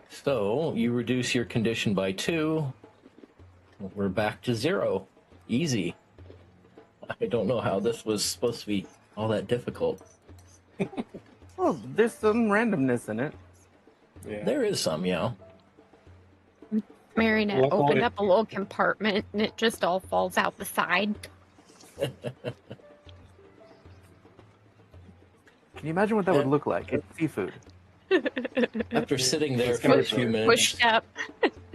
So you reduce your condition by 2. We're back to 0. Easy. I don't know how this was supposed to be all that difficult. Well, there's some randomness in it. Yeah. There is some, yeah. Marianette Luckily- opened up a little compartment and it just all falls out the side. Can you imagine what that would look like? It's seafood. After sitting there It's for gonna a few be minutes, Pushed up.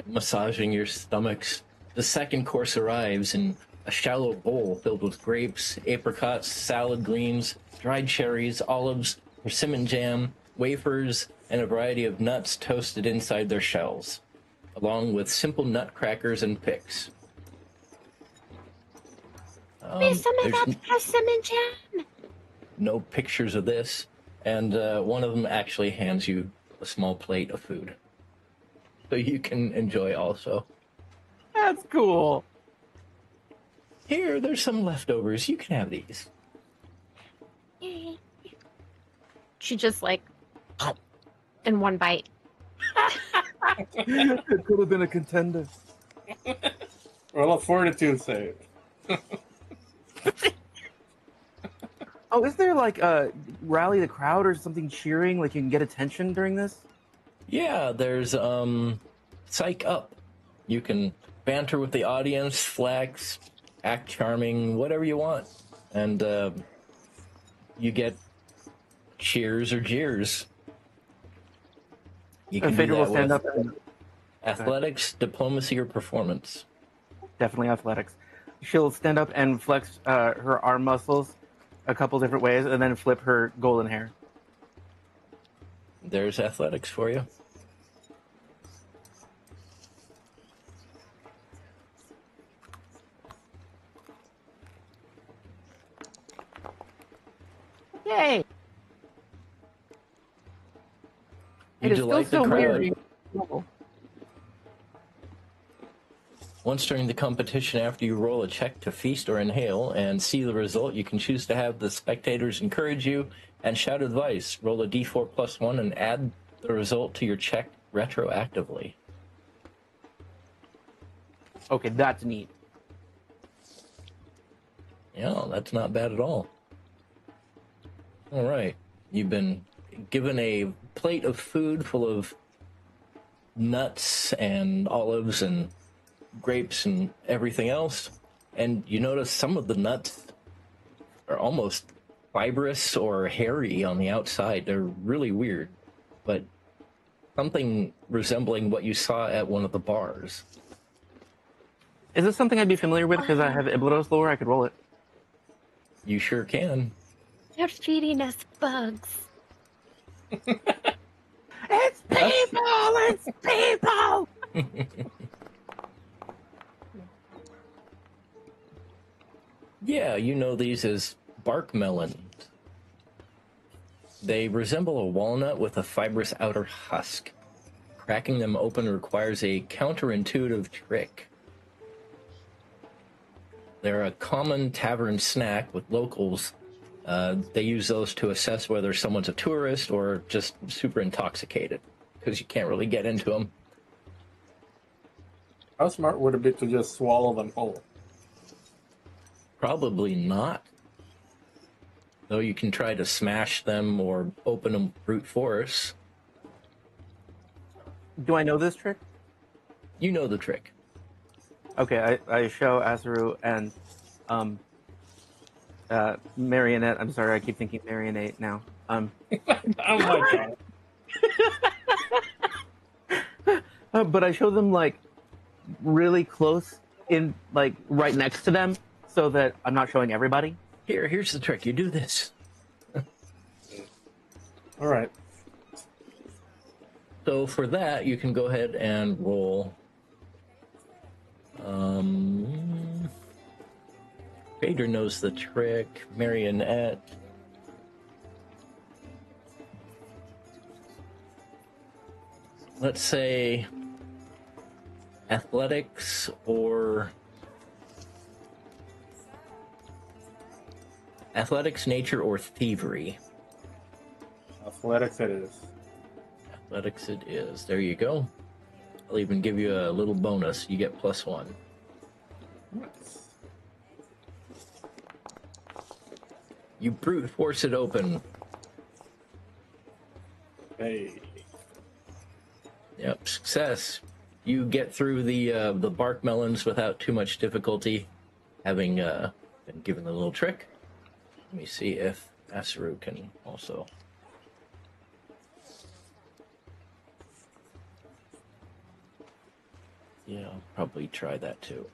massaging your stomachs, the second course arrives in a shallow bowl filled with grapes, apricots, salad greens, dried cherries, olives, persimmon jam, wafers, and a variety of nuts toasted inside their shells, along with simple nutcrackers and picks. Some of There's that persimmon jam. no pictures of this, and one of them actually hands you a small plate of food, so you can enjoy also. That's cool. Here, there's some leftovers. You can have these. She just like in one bite. It could have been a contender. Well, a Fortitude save. Oh, is there like a rally the crowd or something cheering? Like you can get attention during this? Yeah, there's psych up. You can banter with the audience, flex, act charming, whatever you want, and you get cheers or jeers. You can And do Phaedre will that stand with up and athletics, diplomacy, or performance. definitely athletics. She'll stand up and flex her arm muscles a couple different ways and then flip her golden hair. There's athletics for you. Yay! You It is still delight the so crowd. weird. Once during the competition, after you roll a check to feast or inhale and see the result, you can choose to have the spectators encourage you and shout advice. Roll a d4 plus 1 and add the result to your check retroactively. Okay, that's neat. Yeah, that's not bad at all. All right. You've been given a plate of food full of nuts and olives and grapes and everything else. And you notice some of the nuts are almost fibrous or hairy on the outside. They're really weird, but something resembling what you saw at one of the bars. Is this something I'd be familiar with because I have Iblados lore? I could roll it. You sure can. They're feeding us bugs. It's people! It's people! Yeah, you know these as bark melons. They resemble a walnut with a fibrous outer husk. Cracking them open requires a counterintuitive trick. They're a common tavern snack with locals. They use those to assess whether someone's a tourist or just super intoxicated, because you can't really get into them. How smart would it be to just swallow them whole? Probably not. Though you can try to smash them or open them brute force. Do I know this trick? You know the trick. Okay, I show Aseru and Marianette. I'm sorry, I keep thinking Marianette now. Oh my god. But I show them like really close in, like right next to them, so that I'm not showing everybody. Here's the trick. You do this. All right. So for that, you can go ahead and roll. Phaedre knows the trick. Marianette. Let's say athletics or athletics, nature, or thievery. Athletics it is. Athletics it is. There you go. I'll even give you a little bonus. You get +1. Nice. You brute force it open. Hey. Yep, success. You get through the bark melons without too much difficulty, having been given the little trick. Let me see if Aseru can also. Yeah, I'll probably try that too.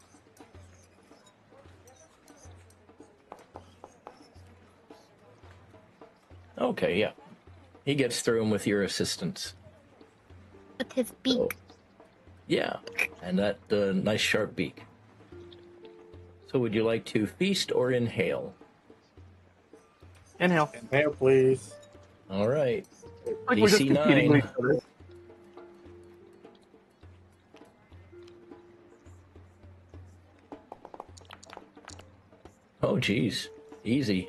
Okay, yeah. He gets through him with your assistance. With his beak. So, yeah, and that nice sharp beak. So would you like to feast or inhale? Inhale. Inhale, please. All right. Like we're just DC competing 9. with each other. Oh, geez. Easy.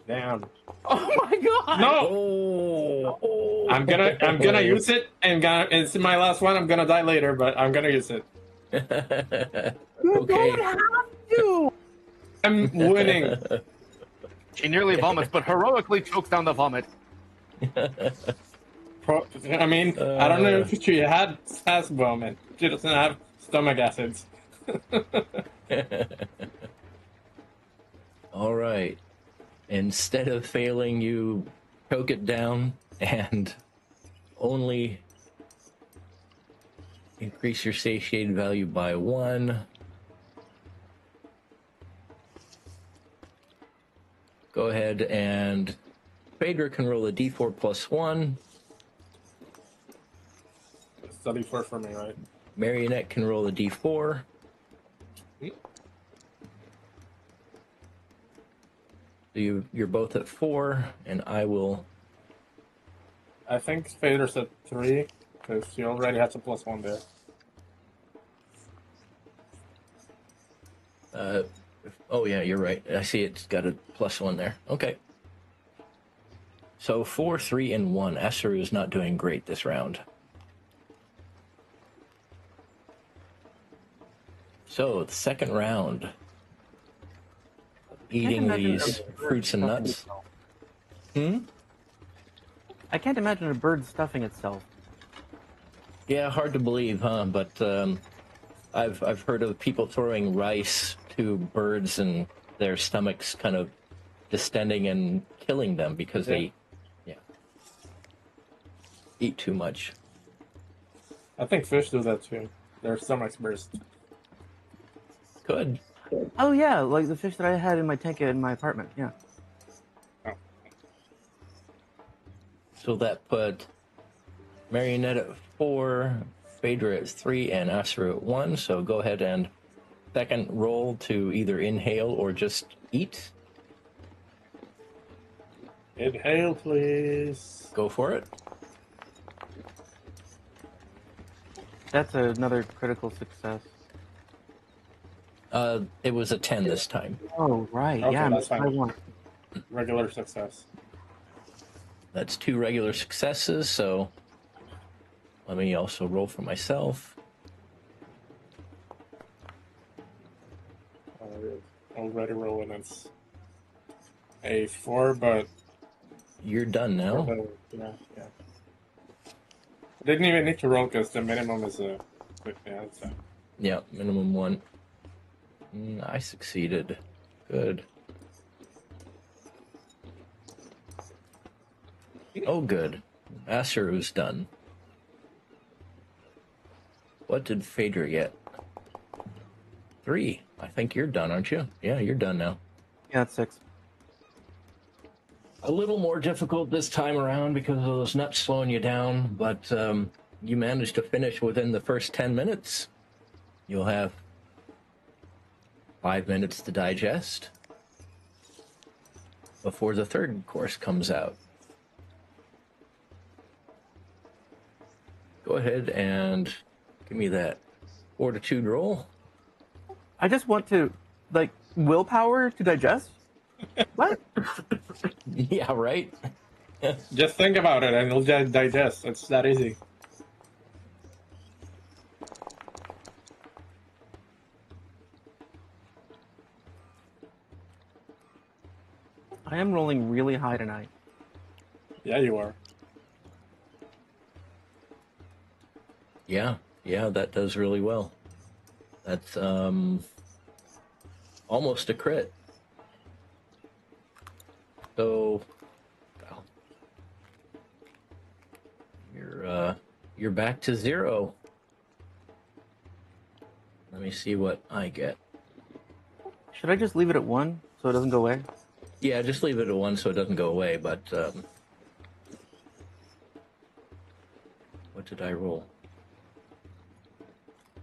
Damn. Oh my god! No! Oh. I'm gonna use it, and it's my last one. I'm gonna die later, but I'm gonna use it. You Okay. don't have to! I'm winning. She nearly vomits, but heroically chokes down the vomit. I mean, I don't know if she has vomit. She doesn't have stomach acids. All right. Instead of failing, you choke it down and only increase your satiated value by 1. Go ahead and Phaedre can roll a d4 +1. Study for me, right? Marianette can roll a d4. So you're both at 4, and I will. I think Phaedre's at 3, because she already has a +1 there. Oh yeah, you're right. I see it's got a +1 there. Okay. So 4, 3, and 1. Aseru is not doing great this round. So the second round. Eating these fruits and nuts. I can't imagine a bird stuffing itself. Yeah, hard to believe, huh? But I've heard of people throwing rice to birds and their stomachs kind of distending and killing them because they eat too much. I think fish do that too. Their stomachs burst. Good. Oh yeah, like the fish that I had in my tank in my apartment. Yeah. Oh. So that put Marianette at 4, Phaedre at 3, and Aseru at 1. So go ahead and second roll to either inhale or just eat. Inhale, please. Go for it. That's another critical success. It was a 10 this time. Oh right, Okay, yeah, that's fine. I won. Regular success. That's 2 regular successes, so let me also roll for myself. Already rolling. It's a 4, but You're done now. yeah. Didn't even need to roll because the minimum is a. Yeah, it's a. Yeah, minimum 1. I succeeded. Good. Oh, good. Aseru's done. What did Phaedre get? 3. I think you're done, aren't you? Yeah, you're done now. Yeah, that's 6. A little more difficult this time around because of those nuts slowing you down, but you managed to finish within the first 10 minutes. You'll have 5 minutes to digest before the third course comes out. Go ahead and give me that fortitude roll. I just want to, like, willpower to digest? What? Yeah, right? Just think about it and it'll digest. It's that easy. I am rolling really high tonight. Yeah, you are. Yeah, that does really well. That's almost a crit. So, well, you're back to 0. Let me see what I get. Should I just leave it at 1 so it doesn't go away? Yeah, just leave it at 1 so it doesn't go away, but what did I roll?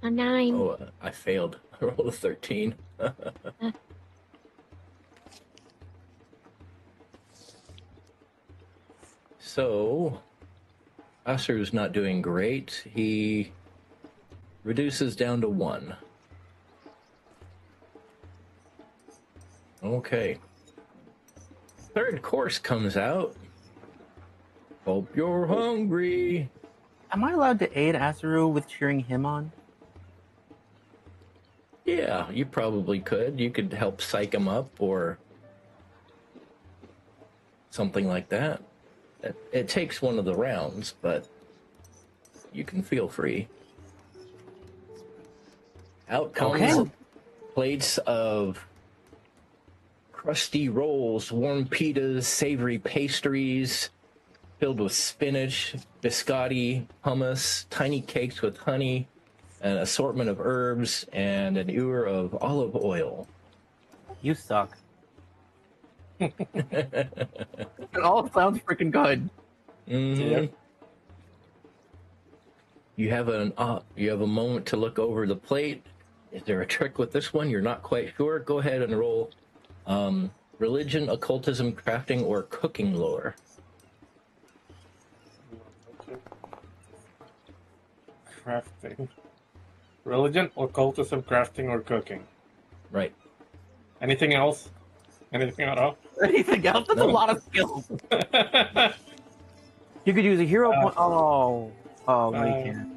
A 9. Oh, I failed. I rolled a 13. So, Aseru's not doing great. He reduces down to 1. Okay. Third course comes out. Hope you're hungry. Am I allowed to aid Aseru with cheering him on? Yeah, you probably could. You could help psych him up or something like that. It takes one of the rounds, but you can feel free. Out comes plates of crusty rolls, warm pitas, savory pastries filled with spinach, biscotti, hummus, tiny cakes with honey, an assortment of herbs, and an ewer of olive oil. You suck. It all sounds freaking good. Mm-hmm. Yep. You have a moment to look over the plate. Is there a trick with this one? You're not quite sure. Go ahead and roll religion, occultism, crafting, or cooking lore. Crafting. Religion, occultism, crafting, or cooking. Right. Anything else? Anything at all? Anything else? That's a lot of skills. You could use a hero point. Oh, no, you can't.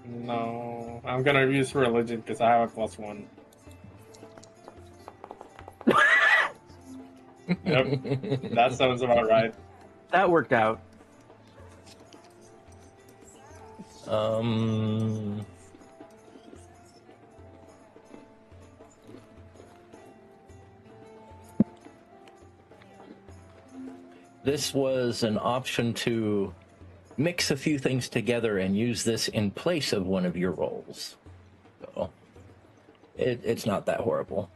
No, I'm gonna use religion because I have a +1. Yep, that sounds about right. That worked out. Um, this was an option to mix a few things together and use this in place of one of your rolls. So it's not that horrible.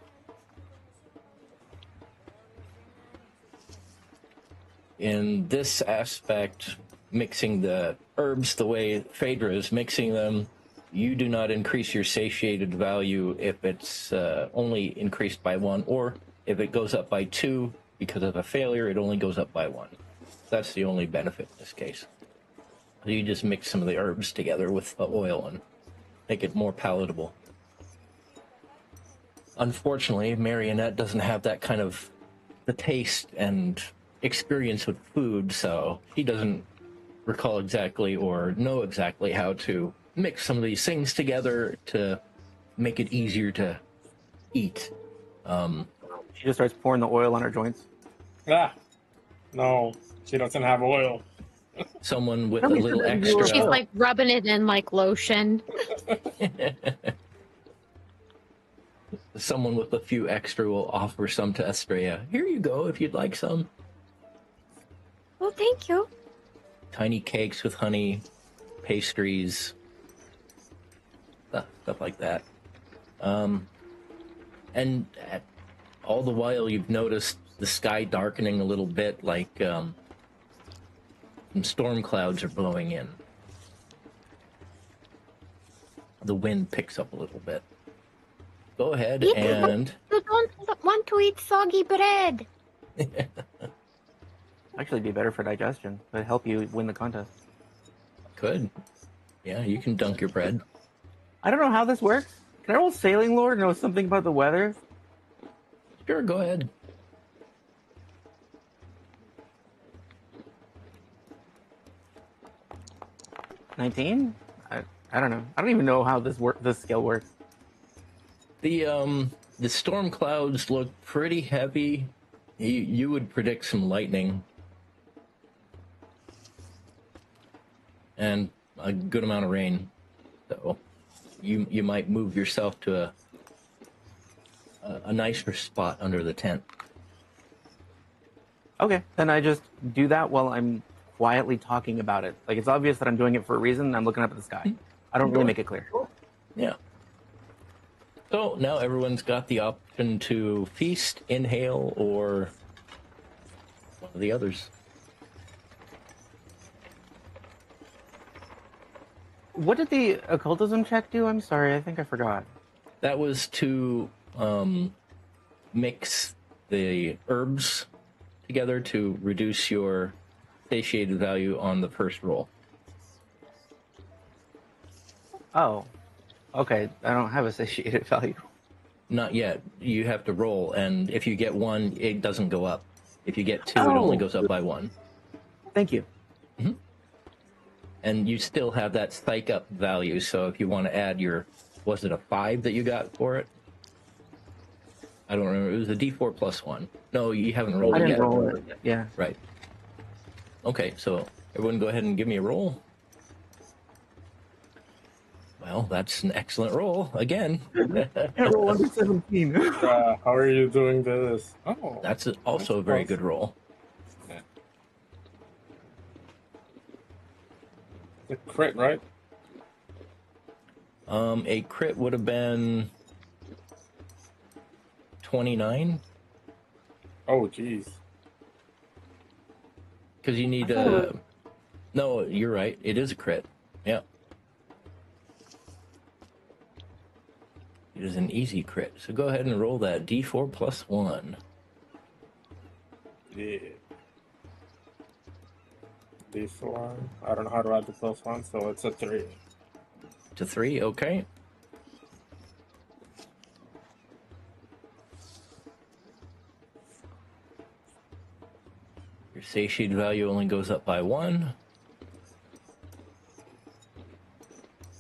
In this aspect, mixing the herbs the way Phaedre is mixing them, you do not increase your satiated value if it's only increased by 1, or if it goes up by 2 because of a failure, it only goes up by 1. That's the only benefit in this case. You just mix some of the herbs together with the oil and make it more palatable. Unfortunately, Marianette doesn't have that kind of the taste and experience with food, so he doesn't recall exactly or know exactly how to mix some of these things together to make it easier to eat. She just starts pouring the oil on her joints. Ah, no, she doesn't have oil. Someone with Tell a me little that you were- She's extra... like rubbing it in like lotion. Someone with a few extra will offer some to Estrella. Here you go, if you'd like some. Oh, thank you. Tiny cakes with honey, pastries, stuff like that. And all the while you've noticed the sky darkening a little bit, like some storm clouds are blowing in. The wind picks up a little bit. Go ahead and... You don't want to eat soggy bread. Actually, be better for digestion. It'd help you win the contest. Could. Yeah, you can dunk your bread. I don't know how this works. Can I roll Sailing Lord know something about the weather? Sure, go ahead. 19? I don't know. I don't even know how this skill works. The storm clouds look pretty heavy. You would predict some lightning. And a good amount of rain. So you might move yourself to a nicer spot under the tent. Okay, then I just do that while I'm quietly talking about it. Like, it's obvious that I'm doing it for a reason, and I'm looking up at the sky. I don't really make it clear. Yeah. So now everyone's got the option to feast, inhale, or one of the others. What did the occultism check do? I'm sorry, I think I forgot. That was to mix the herbs together to reduce your satiated value on the first roll. Oh, okay. I don't have a satiated value. Not yet. You have to roll, and if you get 1, it doesn't go up. If you get 2, it only goes up by 1. Thank you. Mm-hmm. And you still have that psych up value, so if you want to add your, was it a 5 that you got for it? I don't remember. It was a D4 plus 1. No, you haven't rolled I it didn't yet. roll it. Yeah. Right. Okay, so everyone go ahead and give me a roll. Well, that's an excellent roll, again. I roll under 17. How are you doing this? Oh, That's also a very good roll. Yeah. The crit, right? A crit would have been 29. Oh, jeez. Because you need no, you're right. It is a crit. Yeah. It is an easy crit. So go ahead and roll that D4 plus 1. Yeah. D4. I don't know how to add the plus 1, so it's a 3. To 3, okay. Your satiated value only goes up by 1.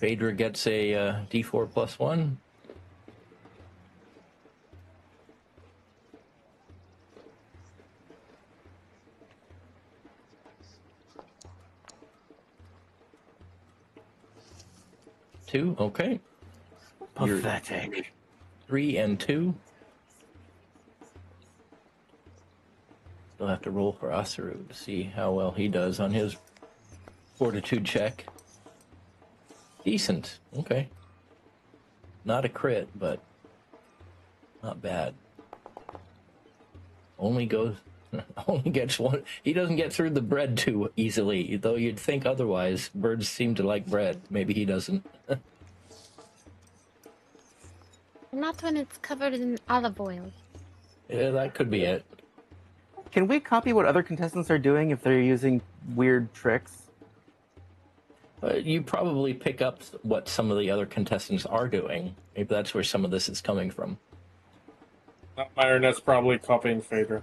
Phaedre gets a D4 plus 1. 2. Okay. You're Pathetic. 3 and 2. Still have to roll for Aseru to see how well he does on his fortitude check. Decent. Okay. Not a crit, but not bad. Only gets one. He doesn't get through the bread too easily, though you'd think otherwise. Birds seem to like bread. Maybe he doesn't. Not when it's covered in olive oil. Yeah, that could be it. Can we copy what other contestants are doing if they're using weird tricks? You probably pick up what some of the other contestants are doing. Maybe that's where some of this is coming from. Marianette's probably copying Phaedre.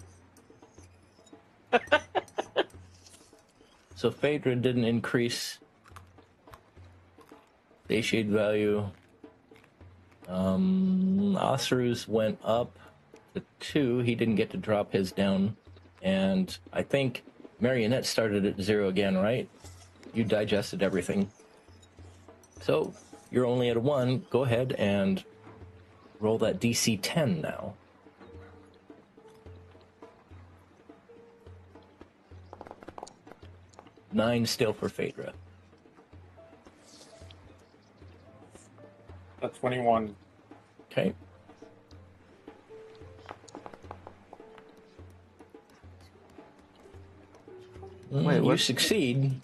So Phaedre didn't increase satiate value. Aseru's went up to 2. He didn't get to drop his down. And I think Marianette started at 0 again, right? You digested everything. So you're only at a 1. Go ahead and roll that DC 10 now. Nine still for Phaedre. That's 21. Okay. Wait, you what? succeed.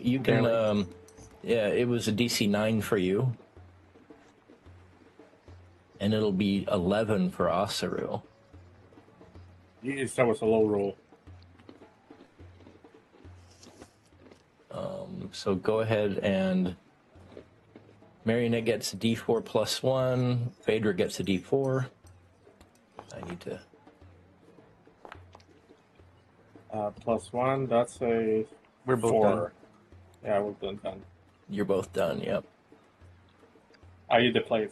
You can, yeah, it was a DC 9 for you. And it'll be 11 for Aseru. Yes, that was a low roll. So go ahead and Marianette gets a D4 plus 1. Phaedre gets a D4. I need to... +1, that's a We're both 4. done. Yeah, we're both done. You're both done, yep. I either play.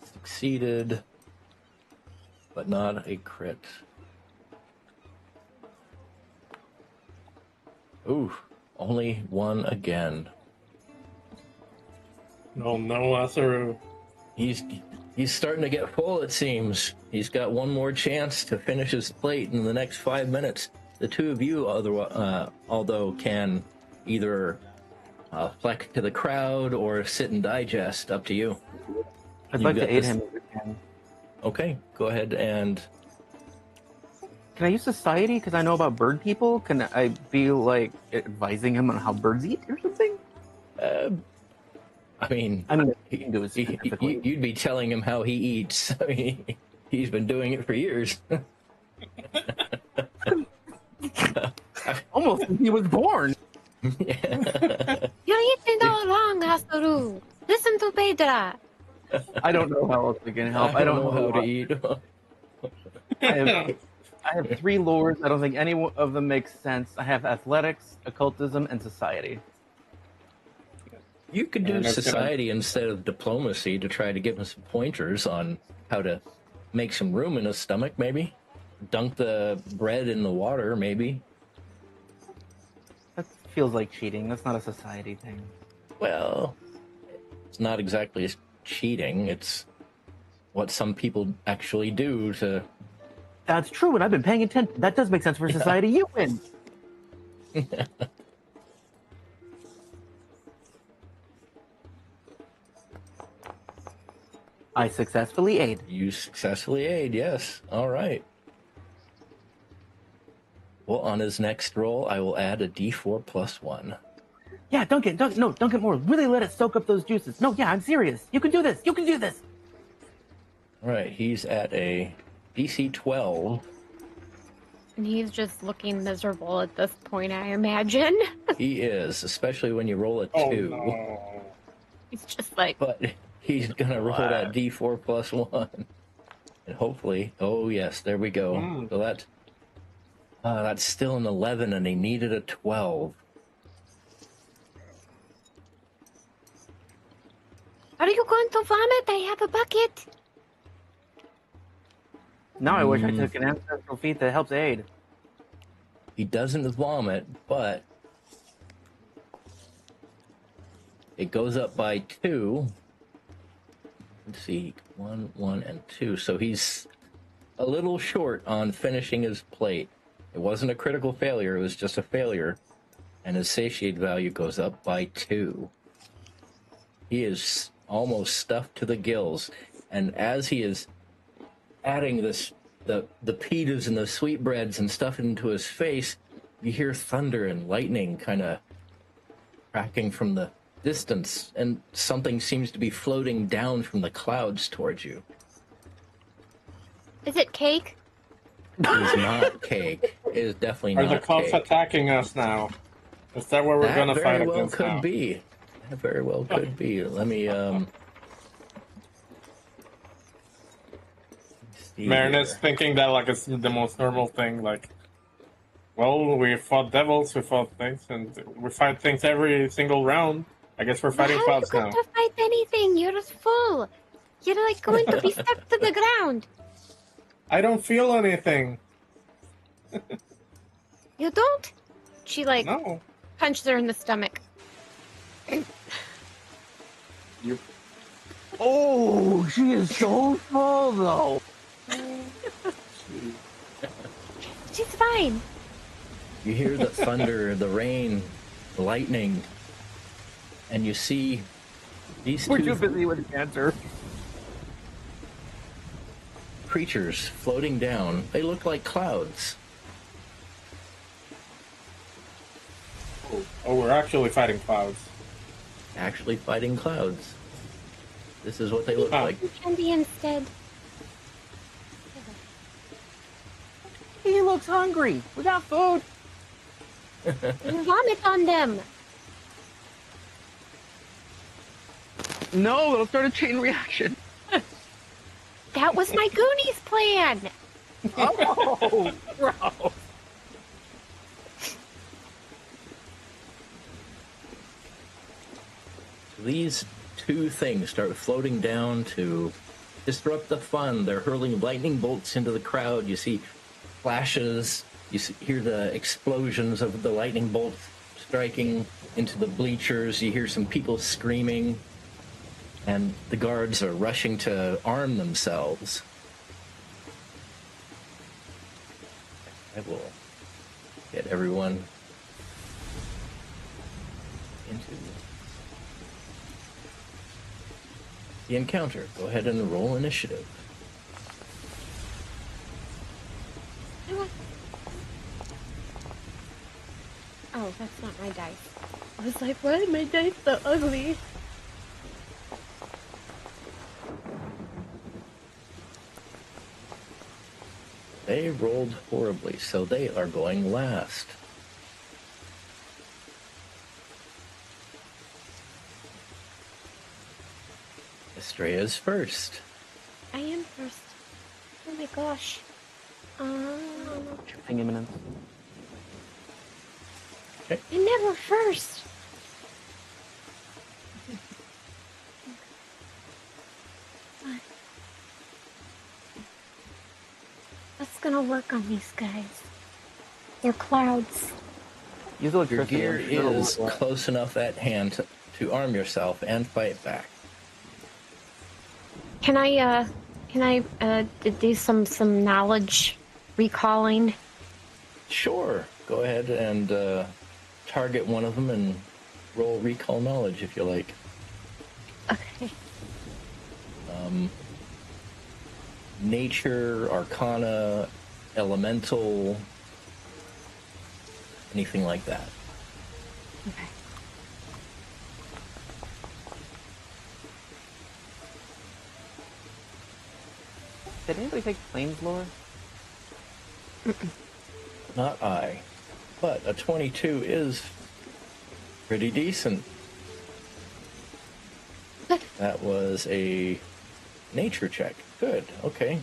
Succeeded, but not a crit. Ooh, only 1 again. No, Aseru. He's starting to get full, it seems. He's got one more chance to finish his plate in the next 5 minutes. The two of you, although, can either flex to the crowd or sit and digest. Up to you. I'd You've like to got aid this- him if we can. Okay, go ahead and... Can I use society because I know about bird people? Can I be like advising him on how birds eat or something? I mean, he can do it specifically. you'd be telling him how he eats. I mean, he's been doing it for years. Almost since he was born. Yeah. You're eating all wrong, Aseru. Listen to Phaedre. I don't know how else we can help. I don't know how to eat. I have 3 lures. I don't think any of them makes sense. I have athletics, occultism, and society. You could do And that's society instead of diplomacy to try to give him some pointers on how to make some room in his stomach, maybe. Dunk the bread in the water, maybe. That feels like cheating. That's not a society thing. Well, it's not exactly cheating. It's what some people actually do to... That's true, and I've been paying attention. That does make sense for society. You win. I successfully aid. You successfully aid, yes. All right. Well, on his next roll, I will add a D4 plus 1. Yeah, dunk it more. Really let it soak up those juices. No, yeah, I'm serious. You can do this. You can do this. All right, he's at a DC 12. And he's just looking miserable at this point, I imagine. He is, especially when you roll a 2. Oh, no. He's just like, But he's going to roll that D4 plus 1. And hopefully, oh yes, there we go. So that's still an 11, and he needed a 12. are you going to vomit? I have a bucket. Now I wish I took an ancestral feat that helps aid. He doesn't vomit, but it goes up by 2. Let's see, 1, 1, and 2. So he's a little short on finishing his plate. It wasn't a critical failure, it was just a failure. And his satiate value goes up by 2. He is almost stuffed to the gills. And as he is adding this, the pitas and the sweetbreads and stuff into his face, you hear thunder and lightning kind of cracking from the distance, and something seems to be floating down from the clouds towards you. Is it cake? It is not cake. It is definitely Are not the cops cake. attacking us now? Is that what we're gonna fight That very well against could now? be. That very well could be. Let me see Marinette's here. thinking that like it's the most normal thing. Like, well, we fought devils, we fought things, and we fight things every single round. I guess we're fighting How are you clouds going now. to fight anything? You're just full. You're like going to be stuck to the ground. I don't feel anything. You don't? She like No. punched her in the stomach. You. Oh, she is so full though. She's fine. You hear the thunder, the rain, the lightning, and you see these We're two too busy with cancer. creatures floating down. They look like clouds. Oh, we're actually fighting clouds. Actually fighting clouds. This is what they look Ah. like. Candy instead. He looks hungry. We got food. Vomit on them. No, it'll start a chain reaction. That was my Goonies plan. Oh, gross. These two things start floating down to disrupt the fun. They're hurling lightning bolts into the crowd. You see flashes. You hear the explosions of the lightning bolts striking into the bleachers. You hear some people screaming. And the guards are rushing to arm themselves. I will get everyone into the encounter. Go ahead and roll initiative. Oh, that's not my dice. I was like, why are my dice so ugly? They rolled horribly, so they are going last. Estrella's first. I am first. Oh my gosh. Thing imminent. I'm never first. What's gonna work on these guys? They're clouds. Use Your electricity. gear I'm sure it'll is work well. close enough at hand to arm yourself and fight back. Can I do some knowledge recalling? Sure. Go ahead and target one of them and roll recall knowledge if you like. Okay. Nature, Arcana, Elemental, anything like that. Okay. Did anybody take Flames lore? Not I. But a 22 is pretty decent. That was a nature check. Good. Okay.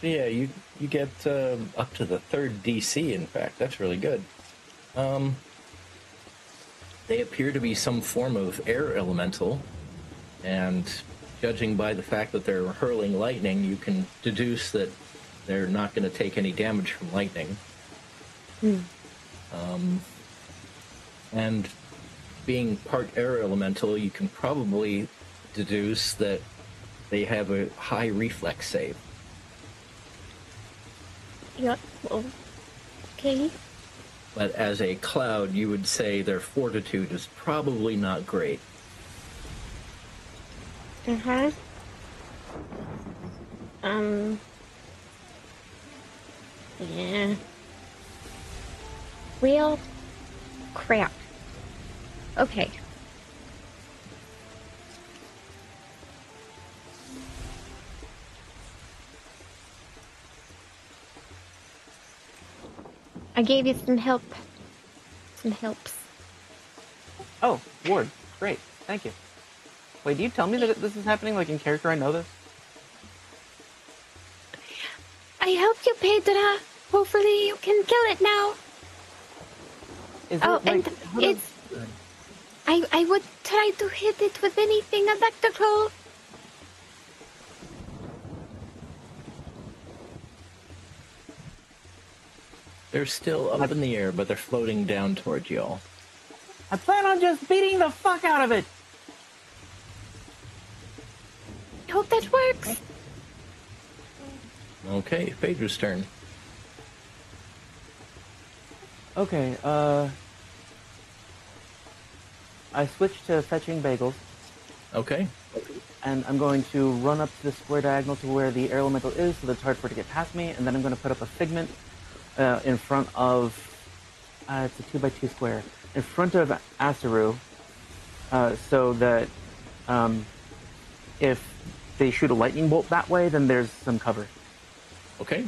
So yeah, you get up to the 3rd DC, in fact. That's really good. They appear to be some form of air elemental, and judging by the fact that they're hurling lightning, you can deduce that they're not going to take any damage from lightning. And being part air elemental, you can probably deduce that they have a high reflex save. Yep. Well, okay. But as a cloud, you would say their fortitude is probably not great. Uh-huh. Yeah. Well, crap. Okay. I gave you some help. Some helps. Oh, Ward. Great. Thank you. Wait, do you tell me that this is happening, like, in character? I know this? I helped you, Phaedre. Hopefully you can kill it now. Is Oh, it, like, and how does- it's... I would try to hit it with anything electrical. They're still up in the air, but they're floating down towards y'all. I plan on just beating the fuck out of it! I hope that works. Okay, Phaedre's turn. Okay, I switched to fetching bagels, Okay. and I'm going to run up to the square diagonal to where the air elemental is, so that it's hard for it to get past me, and then I'm going to put up a figment in front of... it's a 2x2 square. In front of Aseru, so that if they shoot a lightning bolt that way, then there's some cover. Okay.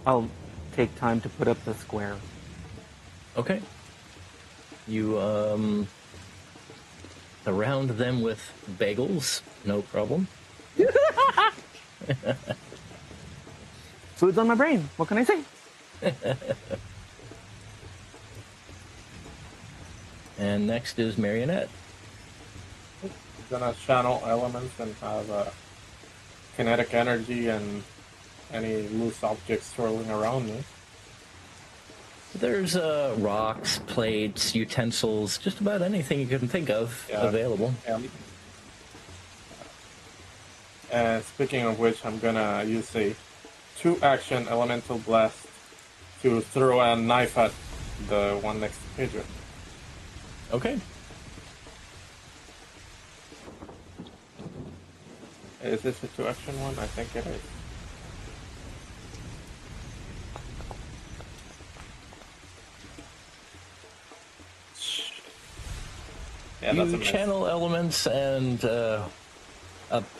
I'll take time to put up the square. Okay. You, surround them with bagels, no problem. Food's on my brain. What can I say? And next is Marianette. Gonna channel elements and have kinetic energy and any loose objects swirling around me. There's rocks, plates, utensils, just about anything you can think of available. And speaking of which, I'm gonna use a 2-action elemental blast to throw a knife at the one next to Phaedre. Okay. Is this a 2-action one? I think it is. Yeah, that's a You miss. channel elements, and a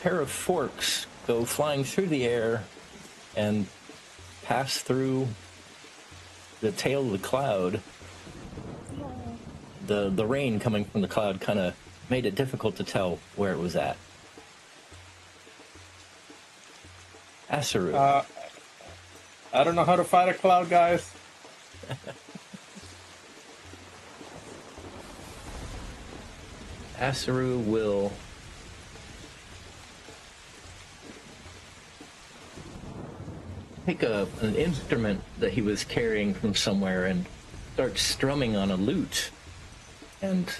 pair of forks go flying through the air and pass through the tail of the cloud. The rain coming from the cloud kind of made it difficult to tell where it was at. Aseru. I don't know how to fight a cloud, guys. Aseru will take an instrument that he was carrying from somewhere and start strumming on a lute, and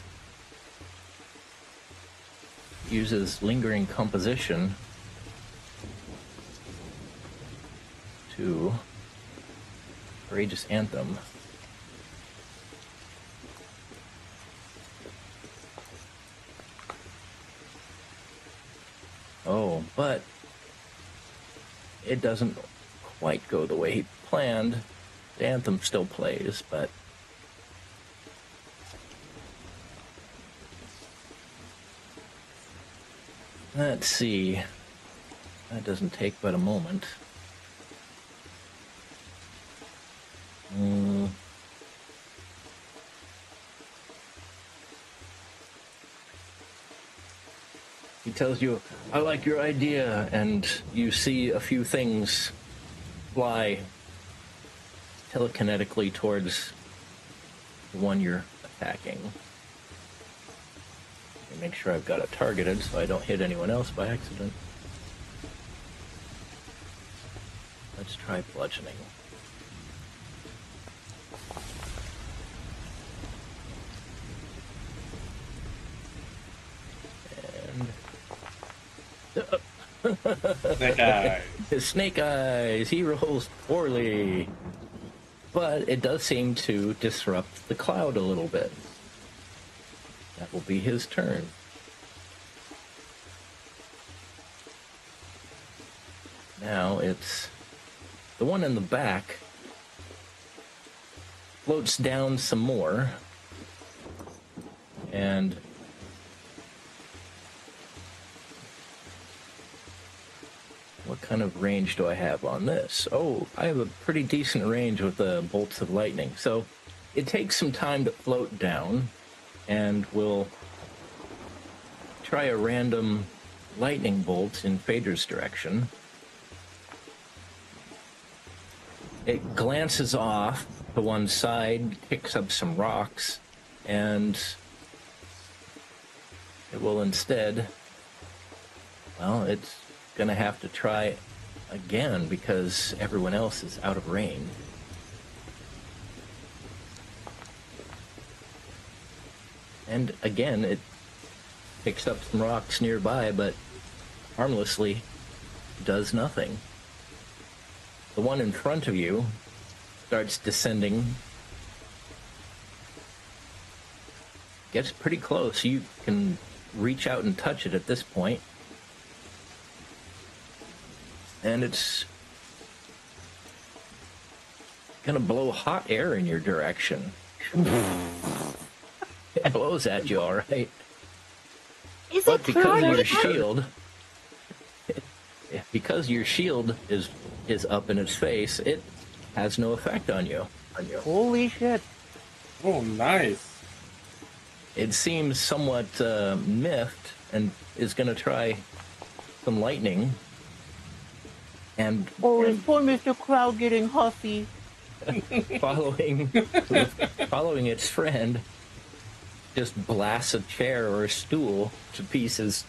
uses lingering composition to Courageous Anthem. Oh, but it doesn't quite go the way he planned. The anthem still plays, but let's see. That doesn't take but a moment. He tells you, I like your idea, and you see a few things fly telekinetically towards the one you're attacking. Make sure I've got it targeted so I don't hit anyone else by accident. Let's try bludgeoning. Snake eyes. Snake eyes. He rolls poorly. But it does seem to disrupt the cloud a little bit. That will be his turn. Now it's the one in the back floats down some more, and what kind of range do I have on this? Oh, I have a pretty decent range with the bolts of lightning. So it takes some time to float down, and we'll try a random lightning bolt in Phaedre's direction. It glances off to one side, picks up some rocks, and it will instead, well, it's going to have to try again because everyone else is out of range. And again, it picks up some rocks nearby, but harmlessly does nothing. The one in front of you starts descending, gets pretty close. You can reach out and touch it at this point. And it's gonna blow hot air in your direction. It blows at you, all right. But because your shield, because your shield is up in its face, it has no effect on you. Holy shit! Oh, nice. It seems somewhat miffed and is going to try some lightning. And is poor Mr. Cloud getting huffy? following its friend, just blasts a chair or a stool to pieces.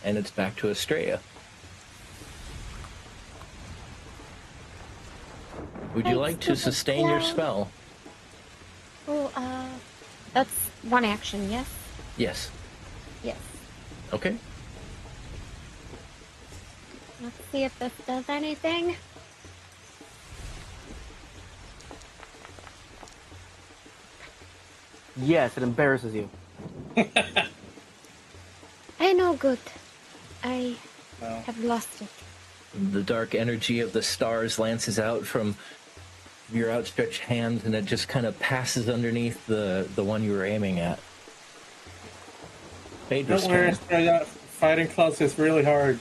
And it's back to Estrella. Would you like to sustain your spell? Oh, that's one action, yes? Yes. Yes. Okay. Let's see if this does anything. Yes, it embarrasses you. I know good. I No. have lost it. The dark energy of the stars lances out from your outstretched hand, and it just kind of passes underneath the one you were aiming at. Phaedre's Don't worry, turn. Estrella. Fighting clouds is really hard.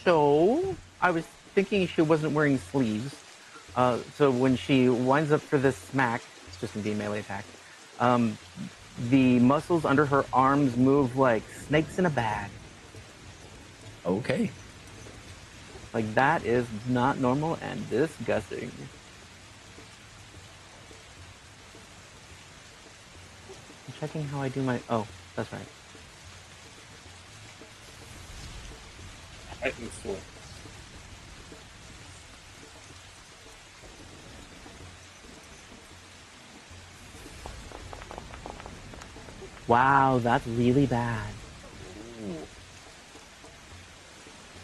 So I was thinking she wasn't wearing sleeves. So when she winds up for this smack, it's just gonna be a melee attack. The muscles under her arms move like snakes in a bag. Okay. Like that is not normal and disgusting. I'm checking how I do my. Oh, that's right. Lightning sword. Wow, that's really bad.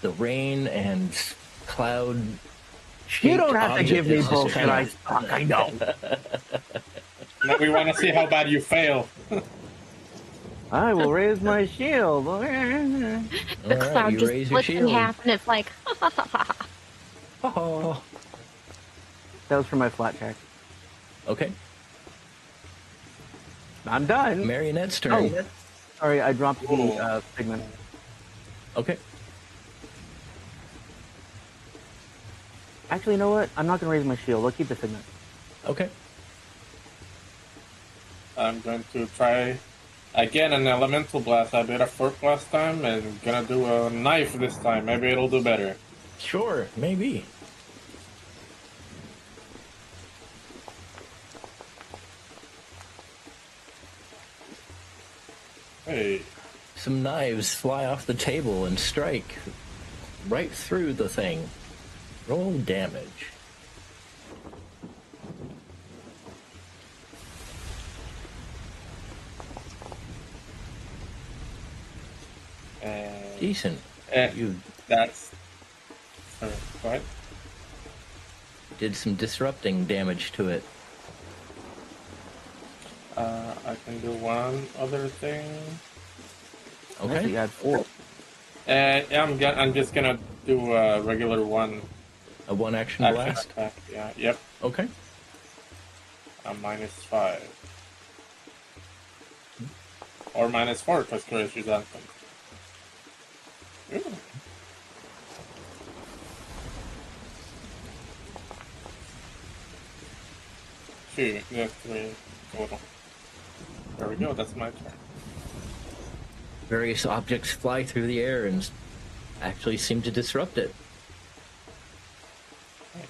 The rain and cloud. You don't have to give me bullshit. I suck. I know. Now we want to see how bad you fail. I will raise my shield. The All cloud right, you just raise your splits in shield. half, and it's like, Oh. That was for my flat check. Okay. I'm done. Marianette's turn. Oh, sorry, I dropped the figment. Okay. Actually, you know what? I'm not going to raise my shield. I'll keep the figment. Okay. I'm going to try Again, an elemental blast. I did a fork last time, and gonna do a knife this time. Maybe it'll do better. Sure, maybe. Hey. Some knives fly off the table and strike right through the thing. Roll damage. Decent. You That's... What? did some disrupting damage to it. I can do one other thing. Actually, Okay. add 4. Yeah, I'm just gonna do a regular one. A one action Action blast. attack. Yeah, yep. Okay. -5. Or -4, because Curious Anthem. Ooh. Two, yeah, 3 total. There we go, that's my turn. Various objects fly through the air and actually seem to disrupt it. Nice.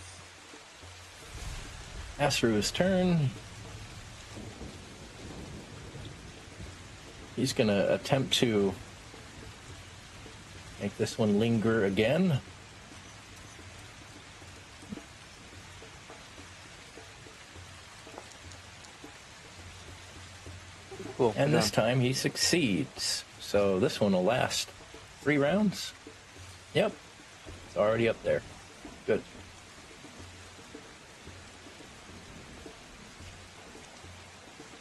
Aseru's turn. He's going to attempt to make this one linger again. Cool. And good this job. time he succeeds. So this one will last 3 rounds. Yep. It's already up there. Good.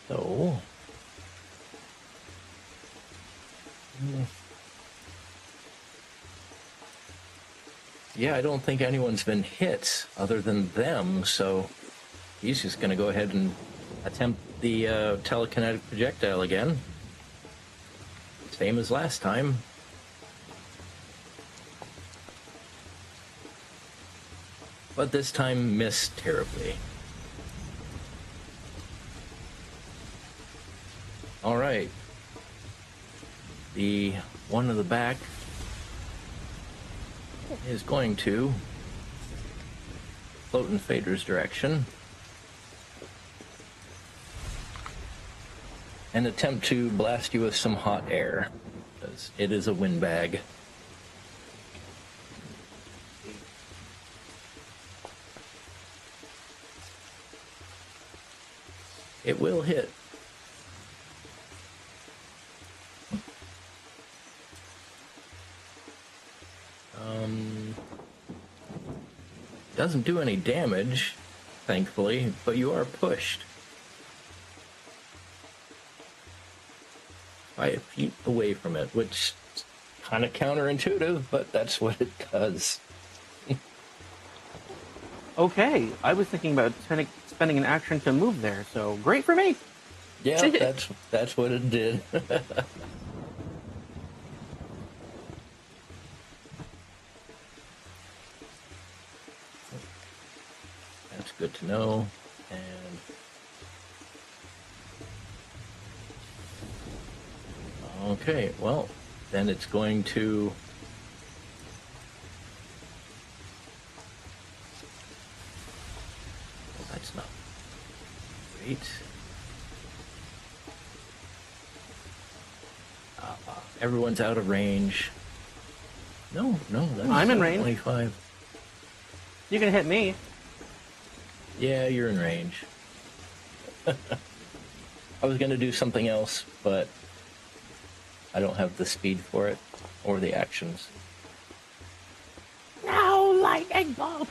So... yeah, I don't think anyone's been hit other than them, so he's just going to go ahead and attempt the telekinetic projectile again. Same as last time. But this time missed terribly. Alright. The one in the back is going to float in Phaedre's direction and attempt to blast you with some hot air, because it is a windbag. It will hit. Doesn't do any damage, thankfully, but you are pushed 5 feet away from it, which is kind of counterintuitive, but that's what it does. Okay, I was thinking about spending an action to move there, so great for me. Yeah, that's what it did. That's good to know. And okay, well, then it's going to well, that's not great. Everyone's out of range. No, that's I'm in range. 25. You can hit me. Yeah, you're in range. I was going to do something else, but I don't have the speed for it or the actions. No, lightning bolt!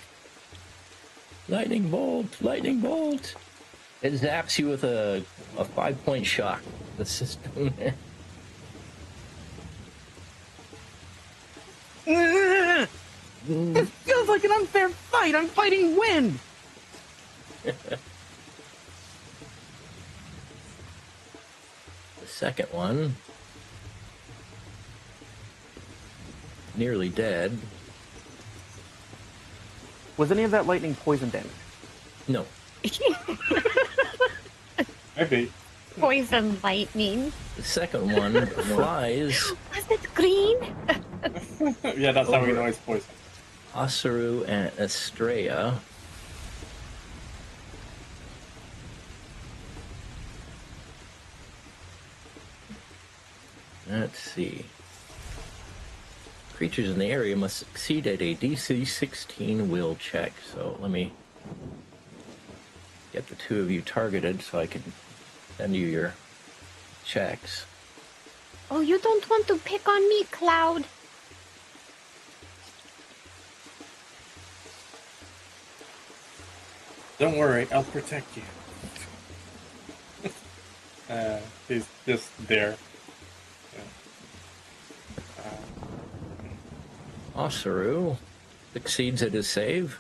Lightning bolt! Lightning bolt! It zaps you with a 5-point shock. The system there. This feels like an unfair fight. I'm fighting wind. The second one. Nearly dead. Was any of that lightning poison damage? No. Maybe. Poison lightning. The second one flies Was it green? Yeah, that's how we Over. know it's poison. Aseru and Estrella. Let's see. Creatures in the area must succeed at a DC 16 will check. So let me get the two of you targeted so I can send you your checks. Oh, you don't want to pick on me, Cloud. Don't worry, I'll protect you. He's just there. Aseru succeeds at his save.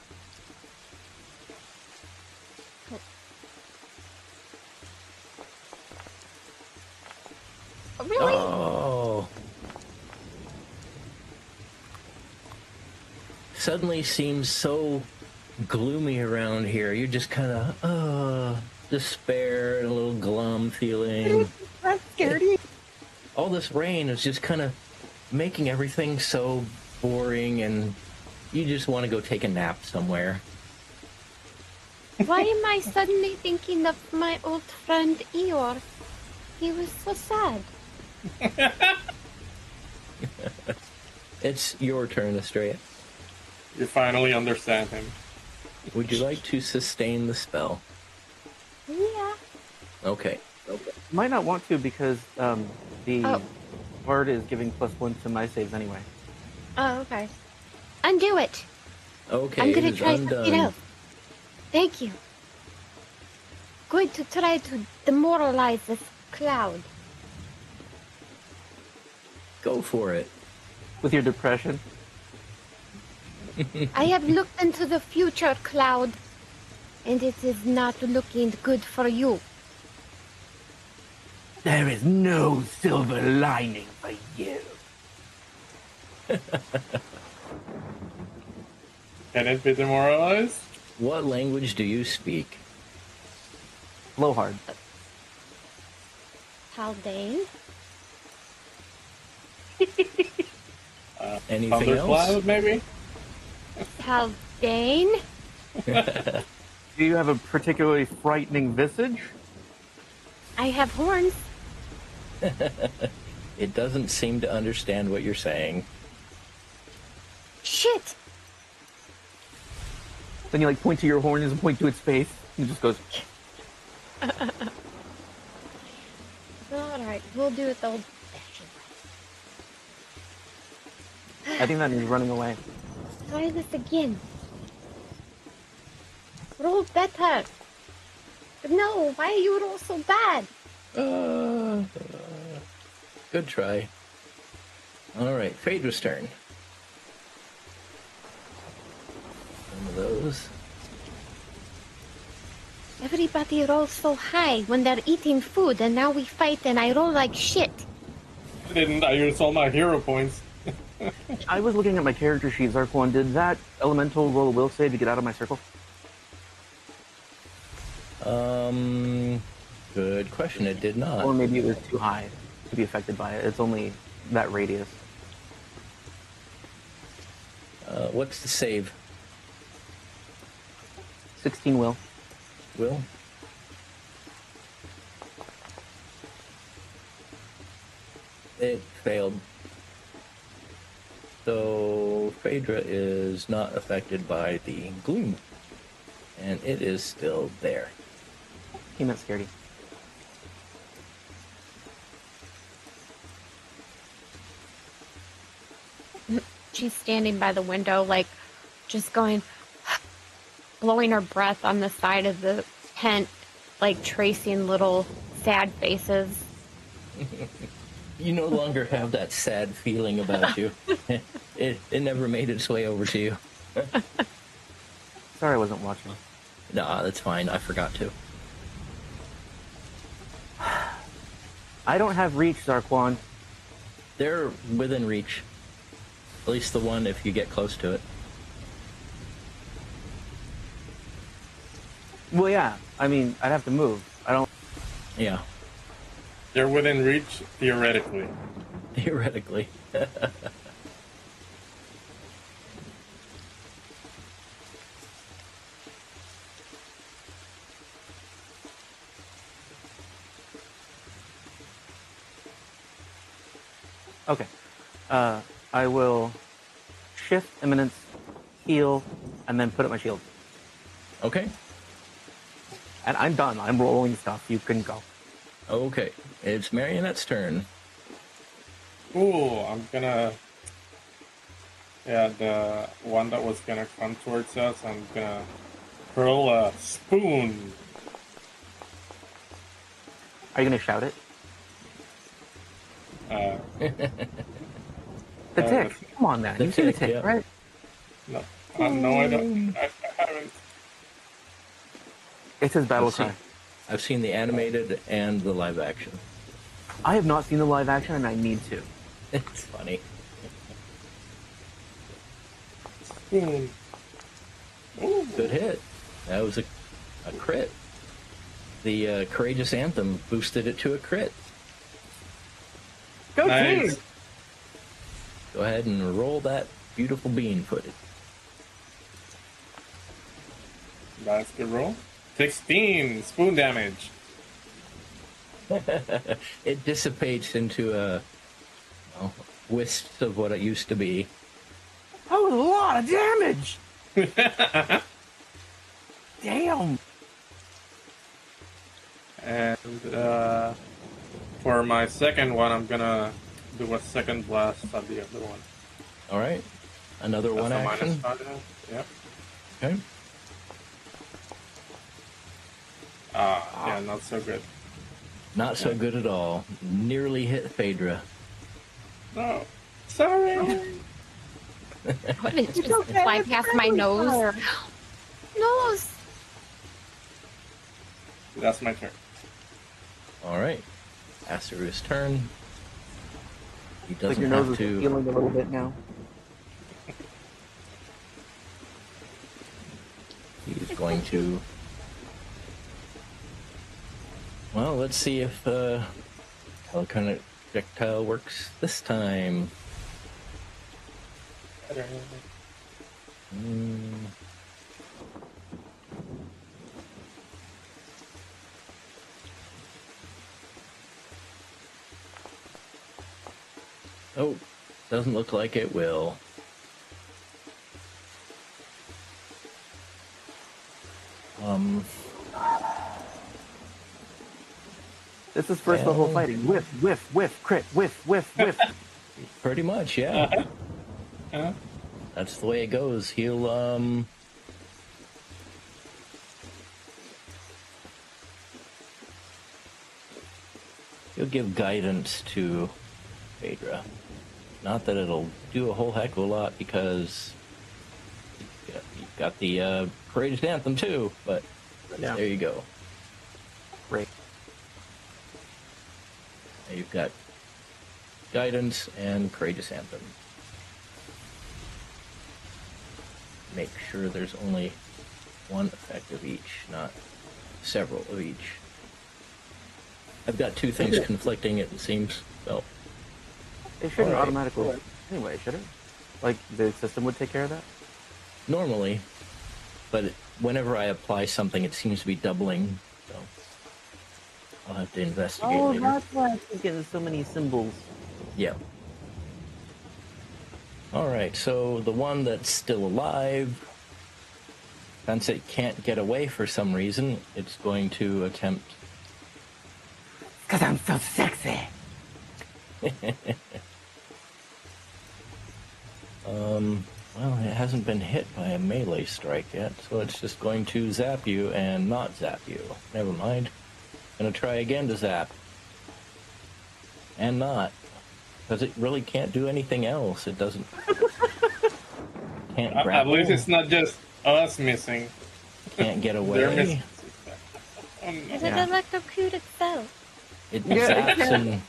Really? Oh. Suddenly seems so gloomy around here. You're just kind of, despair and a little glum feeling. That's scary. All this rain is just kind of making everything so boring, and you just want to go take a nap somewhere. Why am I suddenly thinking of my old friend Eeyore? He was so sad. It's your turn, Estrella. You finally understand him. Would you like to sustain the spell? Yeah. Okay. Might not want to because the Oh. Bard is giving +1 to my saves anyway. Oh, okay. Undo it. Okay, I'm it gonna is try something undone. else. Thank you. Going to try to demoralize this cloud. Go for it. With your depression. I have looked into the future, Cloud, and it is not looking good for you. There is no silver lining for you. Can it be demoralized? What language do you speak? Blowhard. Haldane? Anything Thundercloud, else? maybe? Haldane? Do you have a particularly frightening visage? I have horns. It doesn't seem to understand what you're saying. Shit! Then you like point to your horns and point to its face. And it just goes. Alright, we'll do it the old fashioned way. I think that means running away. Try this again. Roll better. No, why you roll so bad? Good try. Alright, Phaedre's turn. One of those. Everybody rolls so high when they're eating food, and now we fight and I roll like shit. I used all my hero points. I was looking at my character sheet, Zarkwon. Did that elemental roll a will save to get out of my circle? Good question. It did not. Or maybe it was too high to be affected by it. It's only that radius. What's the save? 16 will. Will? It failed. So Phaedre is not affected by the gloom. And it is still there. He meant Scaredy. She's standing by the window, like, just going, blowing her breath on the side of the tent, like tracing little sad faces. You no longer have that sad feeling about you. It never made its way over to you. Sorry I wasn't watching. Nah, that's fine. I forgot to. I don't have reach, Zarkwon. They're within reach. At least the one if you get close to it. Well, yeah. I mean, I'd have to move. I don't... Yeah. They're within reach, theoretically. Theoretically. Okay. I will shift, imminence, heal, and then put up my shield. Okay. And I'm done. I'm rolling stuff. You can go. Okay. It's Marianette's turn. Ooh, I'm gonna... Yeah, the one that was gonna come towards us, I'm gonna hurl a spoon. Are you going to shout it? Uh, The tick. Come on, man. You've seen the tick, yeah. right? no, no, I don't. I haven't. It's his battle I've seen- cry. I've seen the animated and the live action. I have not seen the live action, and I need to. It's funny. Spoon. Ooh. Good hit. That was a crit. The Courageous Anthem boosted it to a crit. Go Nice. team! Go ahead and roll that beautiful bean footage. That's good roll. 16 spoon damage. It dissipates into wisps of what it used to be. That was a lot of damage! Damn! And for my second one, I'm gonna do a second blast at the other one. All right. Another That's one a action. -5. Yep. Okay. Yeah, not so good. Not so good at all. Nearly hit Phaedre. No. Sorry. What did it just fly past my nose? Nose! That's my turn. All right. Aseru's turn. He Like doesn't your nose have is to. healing a little bit now. He's going to. Well, let's see if telekinetic projectile works this time. Oh, doesn't look like it will. This is first level fighting. Whiff, whiff, whiff, crit, whiff, whiff, whiff. Pretty much, yeah. Uh, That's the way it goes. He'll give guidance to Phaedre. Not that it'll do a whole heck of a lot because you've got the Courageous Anthem too, but Yeah. there you go. Great. You've got guidance and Courageous Anthem. Make sure there's only one effect of each, not several of each. I've got two things conflicting, it seems. So, It shouldn't Alright. automatically. Anyway, should it? Like, the system would take care of that? normally, but whenever I apply something, it seems to be doubling. So, I'll have to investigate later. that's why I keep getting so many symbols. Yeah. Alright, so the one that's still alive, since it can't get away for some reason, it's going to attempt. Because I'm so sexy. Well, it hasn't been hit by a melee strike yet, so it's just going to zap you and not zap you. Never mind. Gonna try again to zap. And not. Because it really can't do anything else. It doesn't. Can't at grapple. least it's not just us missing. Can't get They're away. missing. Is Yeah. it electrocute itself? It Yeah, it zaps can't. and.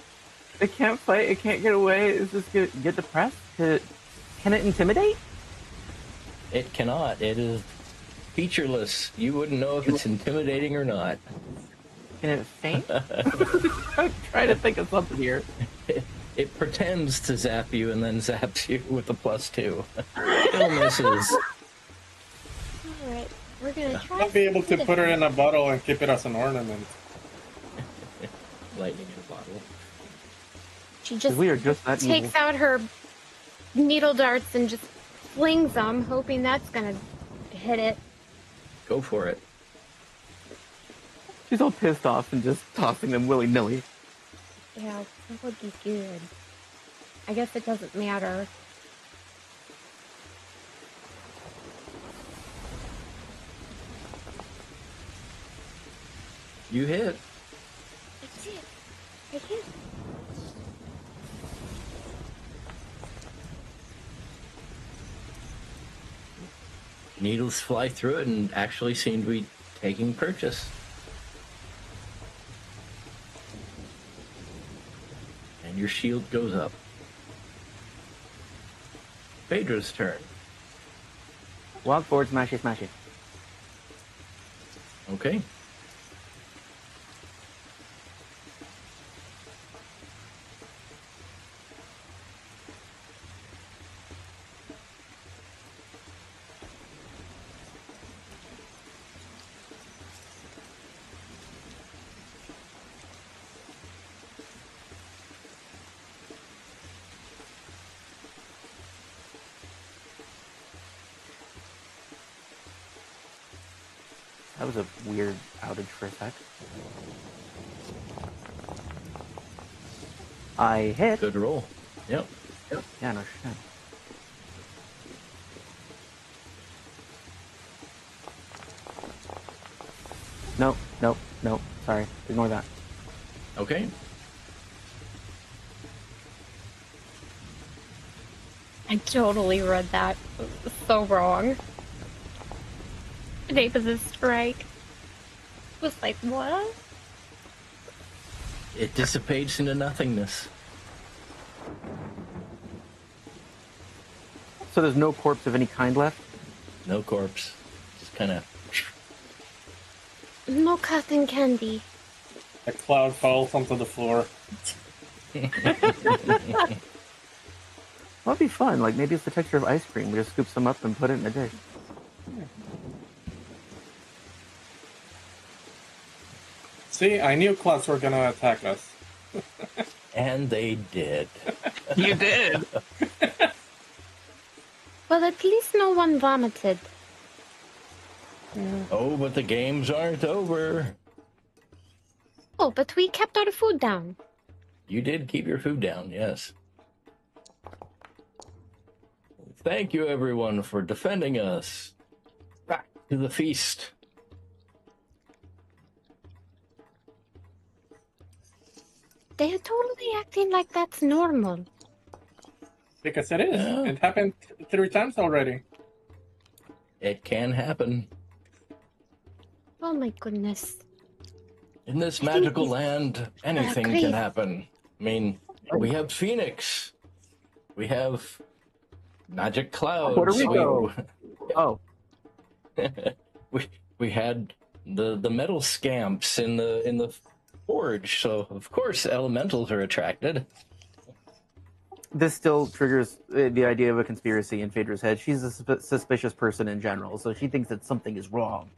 It can't fight, it can't get away, it's just get depressed? Can it intimidate? It cannot. It is featureless. You wouldn't know if it's intimidating or not. Can it faint? I'm trying to think of something here. It pretends to zap you and then zaps you with a +2. Still misses. Alright, we're gonna try. I'll be able to put her in a bottle and keep it as an ornament. Lightning in a bottle. She just We are just that takes evil. out her needle darts and just flings them, hoping that's gonna hit it. Go for it. She's all pissed off and just tossing them willy-nilly. Yeah, that would be good. I guess it doesn't matter. You hit. I did. I hit. Needles fly through it and actually seem to be taking purchase. And your shield goes up. Phaedre's turn. Walk forward, smash it, smash it. Okay. That was a weird outage for a sec. I hit. Good roll. Yep. Yeah, no shit. Nope. Sorry. Ignore that. Okay. I totally read that so wrong. The name of this strike was like, what? It dissipates into nothingness. So there's no corpse of any kind left? No corpse. Just kind of... No cotton candy. A cloud falls onto the floor. That'd be fun. Like, maybe it's the texture of ice cream. We just scoop some up and put it in a dish. See, I knew clouds were gonna attack us. And they did. You did! Well, at least no one vomited. Oh, but the games aren't over. Oh, but we kept our food down. You did keep your food down, yes. Thank you, everyone, for defending us. Back to the feast. They are totally acting like that's normal. Because it is. Yeah. It happened 3 times already. It can happen. Oh my goodness. In this I think magical these land, anything crazy. can happen. I mean, we have Phoenix. We have magic clouds. Puerto Rico. Oh, we had the metal scamps in the forge, so of course elementals are attracted. this still triggers the idea of a conspiracy in Phaedre's head. She's a suspicious person in general, so she thinks that something is wrong.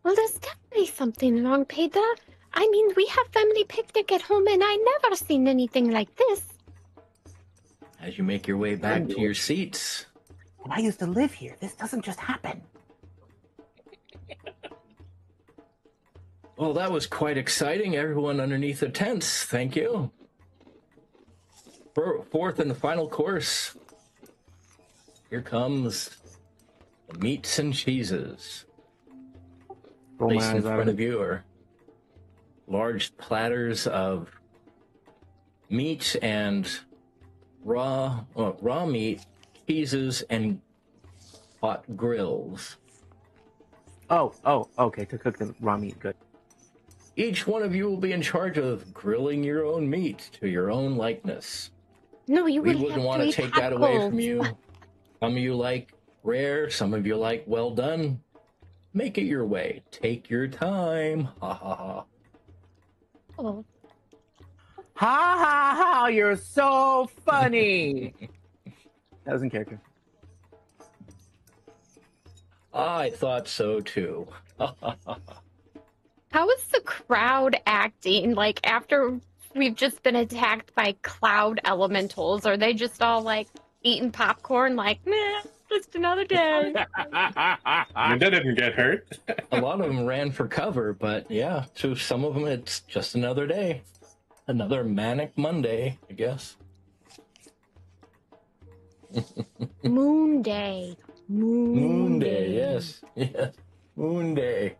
Well, there's definitely something wrong, Phaedre. I mean, we have family picnic at home, and I never seen anything like this. As you make your way back to your seats, And I used to live here. This doesn't just happen. well, that was quite exciting. Everyone underneath the tents, thank you. Fourth and the final course. Here comes the meats and cheeses. Roll my Placed in eyes out front of of it. you are large platters of meat and raw meat, cheeses, and hot grills. Oh, okay, to cook the raw meat, good. Each one of you will be in charge of grilling your own meat to your own likeness. No, you We will wouldn't have want to to eat take hot that away coals. from you. Some of you like rare, some of you like well done. Make it your way. Take your time. Ha ha ha. Oh, Ha ha ha! You're so funny. That was in character. I thought so too. how is the crowd acting? Like after we've just been attacked by cloud elementals, are they just all like eating popcorn? Like, nah, just another day. I mean, they didn't get hurt. A lot of them ran for cover, but yeah, to some of them, it's just another day. Another manic Monday, I guess. Moon day. Moon day, yes. Yes. Moon day.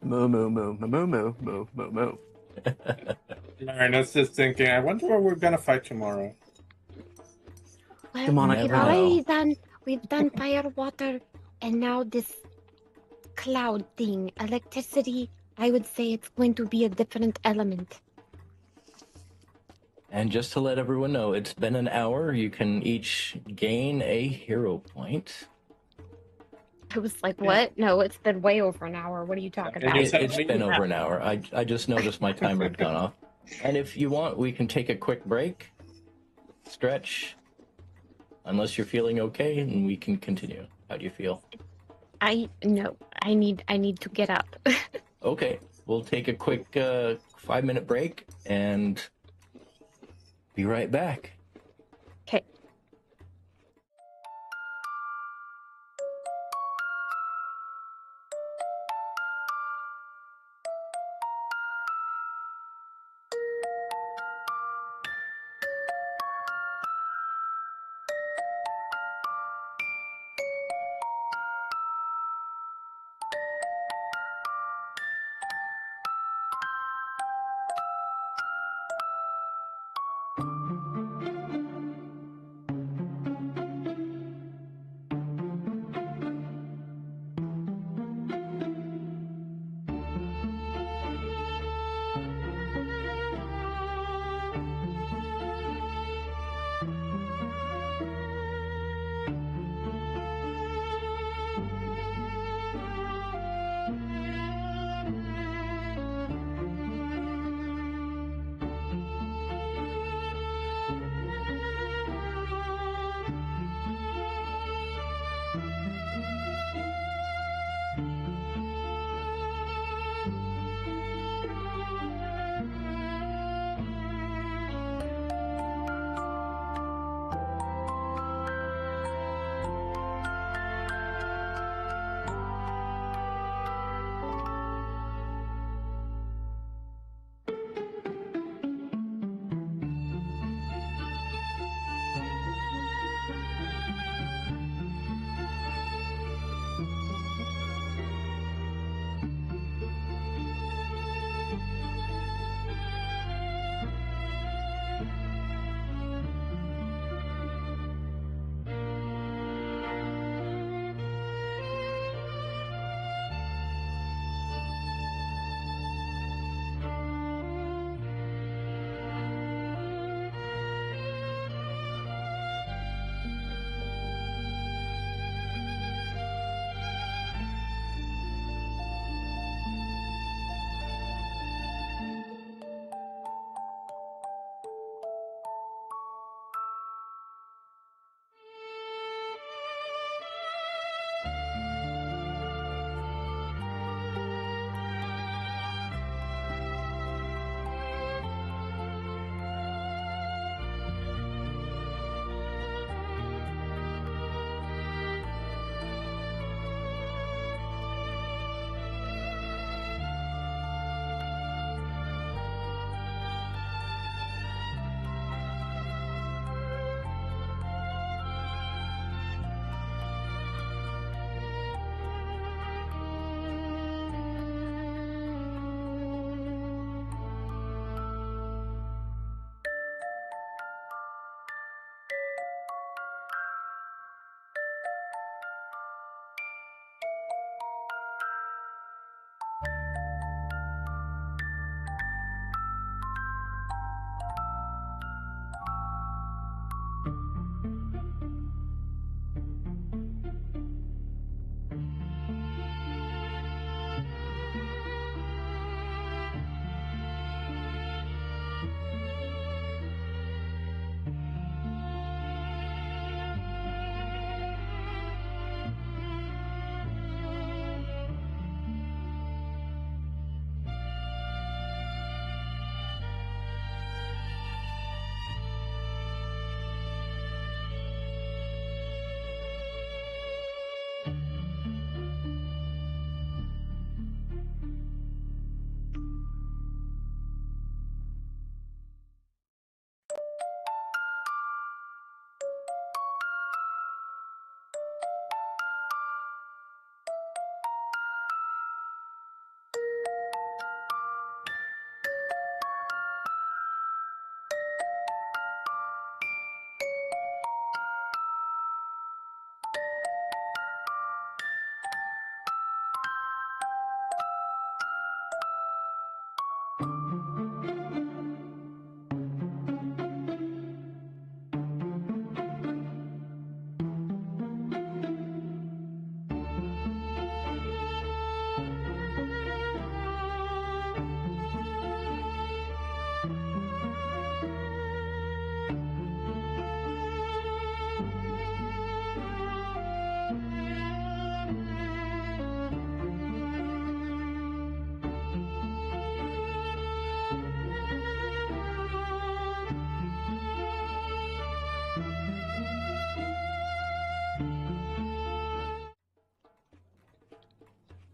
Moo moo moo moo moo moo moo moo moo. Marinette's just thinking, I wonder what we're gonna fight tomorrow. Well, Demonic we've Never already know. done. We've done fire, water, and now this cloud thing, electricity. I would say it's going to be a different element. And just to let everyone know, it's been an hour. You can each gain a hero point. I was like, what? No, it's been way over an hour. What are you talking And you about? said It's been over an hour. I just noticed my timer had gone off. And if you want, we can take a quick break, stretch, unless you're feeling okay, and we can continue. How do you feel? No, I need to get up. Okay, we'll take a quick 5-minute break and be right back. Okay.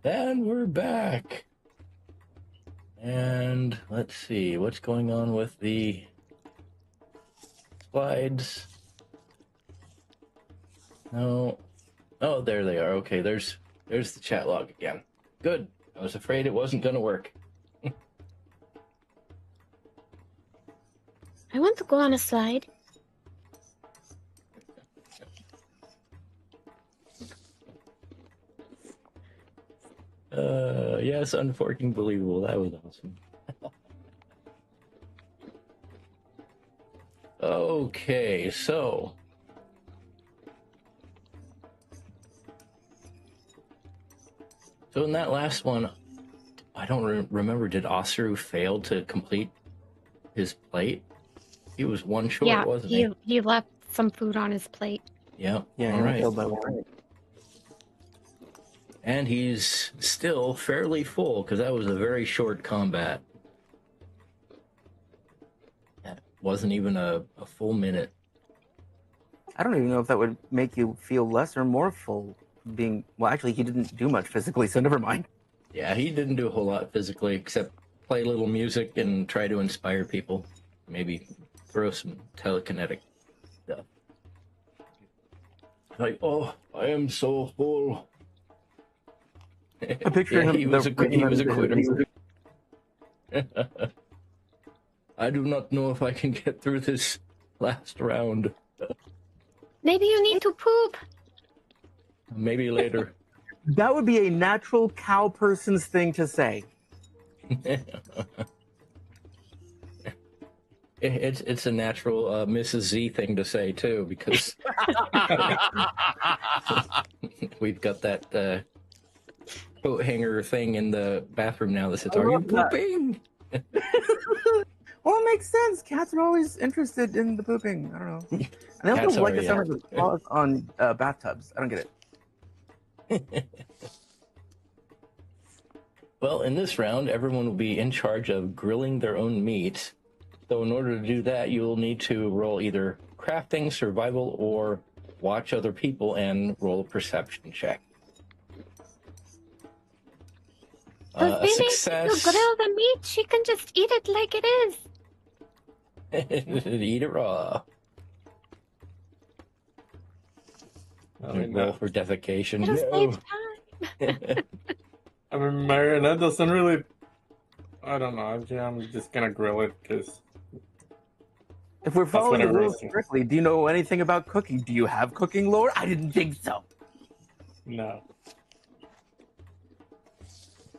And we're back. And let's see what's going on with the slides. No. Oh, there they are. Okay, there's the chat log again. Good. I was afraid it wasn't going to work. I want to go on a slide. Yes, unforking believable. That was awesome. Okay, so in that last one, I don't remember. Did Aseru fail to complete his plate? He was one short, Yeah, wasn't he? he left some food on his plate. Yeah. Yeah, All he right. failed by one. And he's still fairly full because that was a very short combat. That wasn't even a full minute. I don't even know if that would make you feel less or more full. Being well, actually, he didn't do much physically, so never mind. Yeah, he didn't do a whole lot physically except play a little music and try to inspire people. Maybe throw some telekinetic stuff. Like, oh, I am so full. I picture him. He was a quitter. I do not know if I can get through this last round. Maybe you need to poop. Maybe later. That would be a natural cow person's thing to say. It's a natural Mrs. Z thing to say too, because we've got that coat hanger thing in the bathroom now that says, "Are you pooping?" Well, it makes sense. Cats are always interested in the pooping. I don't know. And they Cats also like are, the sound of the claws on bathtubs. I don't get it. Well, in this round, everyone will be in charge of grilling their own meat. So in order to do that, you'll need to roll either crafting, survival, or watch other people and roll a perception check. Does A Billy success. to grill the meat? She can just eat it like it is. Eat it raw. Roll for defecation. It'll No. save time. I mean, Marianette doesn't really. I don't know. I'm just gonna grill it because If we're following the what I rules roasted. strictly, do you know anything about cooking? Do you have cooking lore? I didn't think so. no.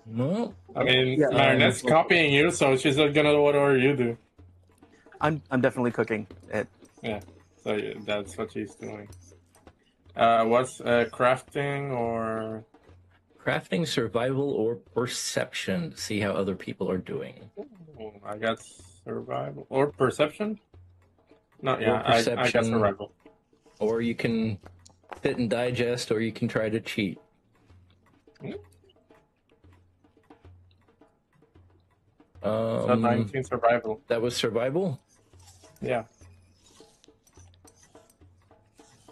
No. I mean, Yeah, Marinette's copying you, so she's not gonna do whatever you do. I'm definitely cooking it. Yeah. So that's what she's doing. What's crafting or? Crafting, survival, or perception. See how other people are doing. Oh, I got survival or perception. No, Or yeah, I got perception. survival. Or you can sit and digest, or you can try to cheat. So 19 survival. That was survival? Yeah.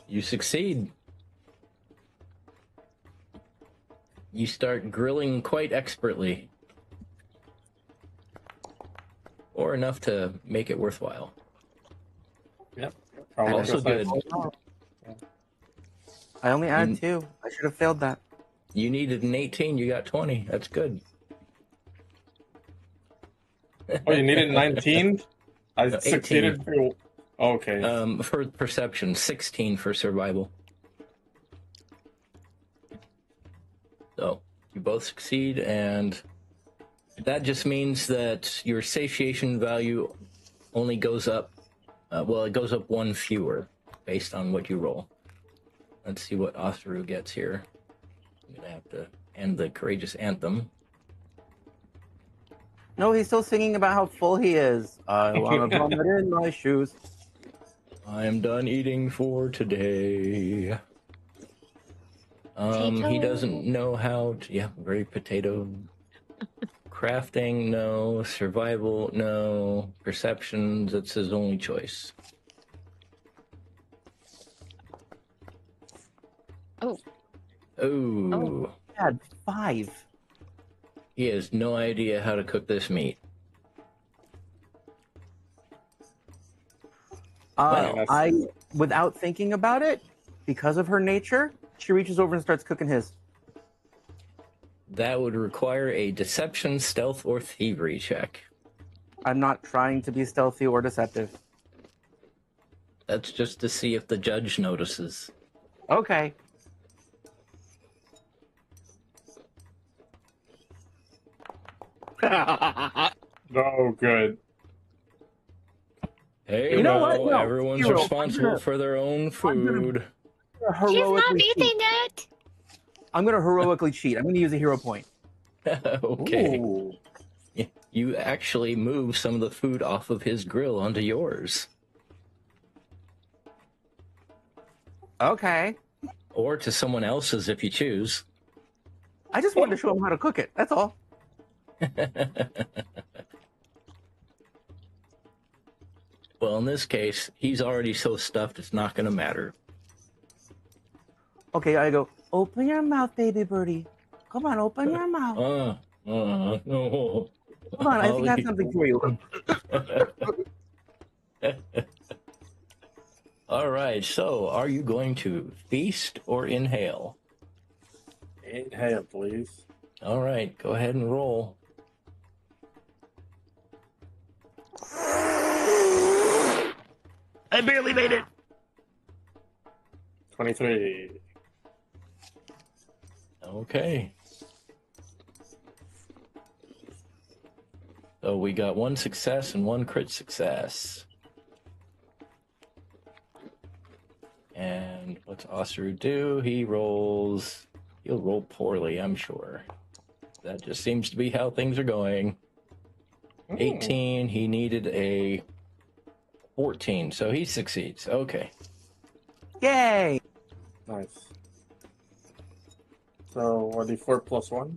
You succeed. You start grilling quite expertly. Or enough to make it worthwhile. Yep. Also good. I only added 2. I should have failed that. You needed an 18, you got 20. That's good. Oh, you needed 19? I 18. succeeded. Okay. For perception, 16 for survival. So, you both succeed, and that just means that your satiation value only goes up, it goes up 1 fewer based on what you roll. Let's see what Aseru gets here. I'm going to have to end the Courageous Anthem. No, he's still singing about how full he is. I want to vomit in my shoes. I am done eating for today. He doesn't know how to, very potato. Crafting, no. Survival, no. Perceptions, that's his only choice. Oh. Oh. I had 5. He has no idea how to cook this meat. Well, Without thinking about it, because of her nature, she reaches over and starts cooking his. That would require a deception, stealth, or thievery check. I'm not trying to be stealthy or deceptive. That's just to see if the judge notices. Okay. Oh, good. Hey, You know what? No, everyone's hero, responsible for their own food. She's not eating it. I'm going to heroically cheat. I'm going to use a hero point. Okay. Ooh. You actually move some of the food off of his grill onto yours. Okay. Or to someone else's if you choose. I just wanted to show him how to cook it. That's all. Well, in this case, he's already so stuffed it's not going to matter. Okay, I go, open your mouth, baby birdie. Come on, open your mouth. No. Come on, I think I have something for you. All right, so are you going to feast or inhale? Inhale, please. All right, go ahead and roll. I barely made it. 23. Okay. So we got one success and one crit success. And what's Aseru do? He'll roll poorly, I'm sure. That just seems to be how things are going. 18, he needed a 14, so he succeeds. Okay. Yay. Nice. So, what, D4 plus 1?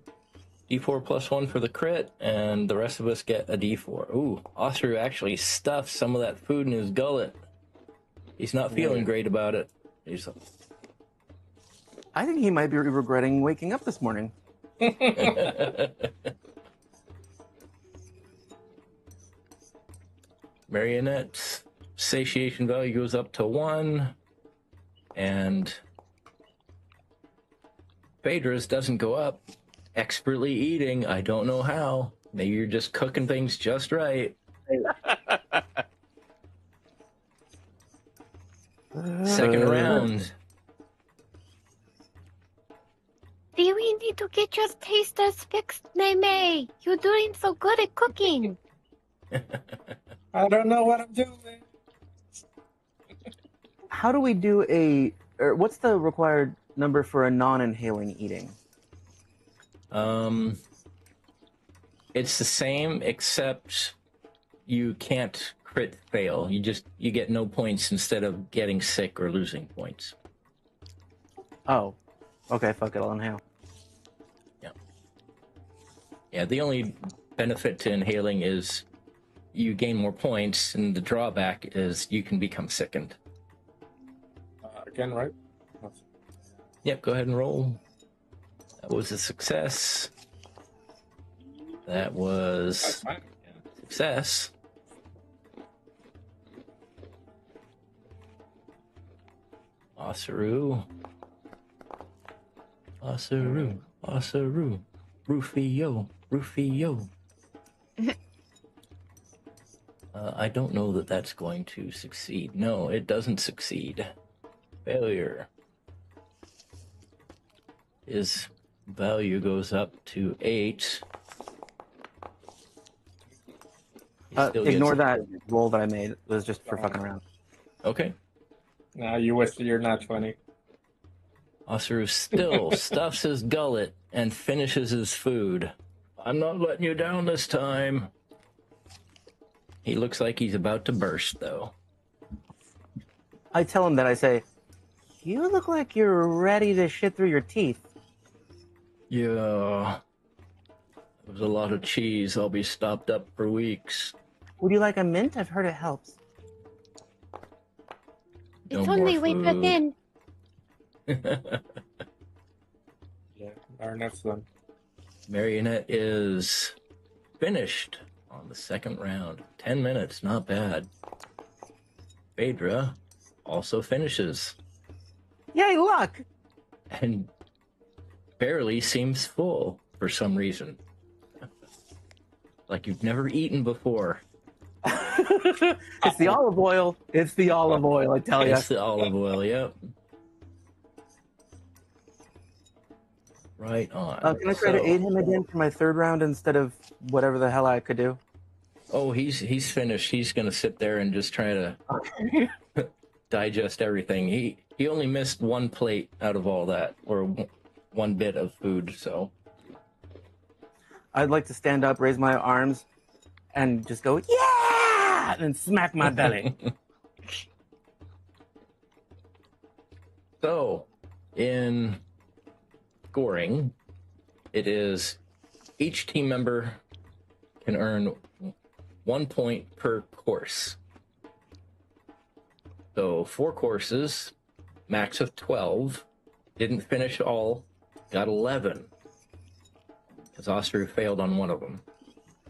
D4 plus 1 for the crit, and the rest of us get a D4. Ooh, Aseru actually stuffed some of that food in his gullet. He's not feeling great about it. I think he might be regretting waking up this morning. Marianette's satiation value goes up to 1, and Phaedre's doesn't go up. Expertly eating, I don't know how. Maybe you're just cooking things just right. Second round. Do we need to get your tasters fixed, May? You're doing so good at cooking. I don't know what I'm doing. How do we do what's the required number for a non-inhaling eating? It's the same, except you can't crit fail. You get no points instead of getting sick or losing points. Oh. Okay, fuck it, I'll inhale. Yeah, the only benefit to inhaling is you gain more points, and the drawback is you can become sickened. Again, right? Yep, go ahead and roll. That was a success. That was That's fine. success. Aseru. Rufio. I don't know that that's going to succeed. No, it doesn't succeed. Failure. His value goes up to 8. Ignore that roll that I made. It was just for fucking around. Okay. Nah, you wasted your nat 20. Aseru still stuffs his gullet and finishes his food. I'm not letting you down this time. He looks like he's about to burst, though. I tell him that, I say, you look like you're ready to shit through your teeth. Yeah. There's a lot of cheese. I'll be stopped up for weeks. Would you like a mint? I've heard it helps. No It's more only way food. in. Yeah, our next one. Marianette is finished on the second round. 10 minutes, not bad. Phaedre also finishes. Yay, luck! And barely seems full for some reason. Like you've never eaten before. It's the olive oil. It's the olive oil, I tell you. It's the olive oil, yep. Right on. Can I try to aid him again for my third round instead of whatever the hell I could do? Oh, he's finished. He's gonna sit there and just try to digest everything. He only missed one plate out of all that, or one bit of food. So I'd like to stand up, raise my arms, and just go, yeah! And then smack my belly. So, in scoring, it is each team member can earn 1 point per course. So 4 courses, max of 12. Didn't finish all, got 11. Because Aseru failed on one of them.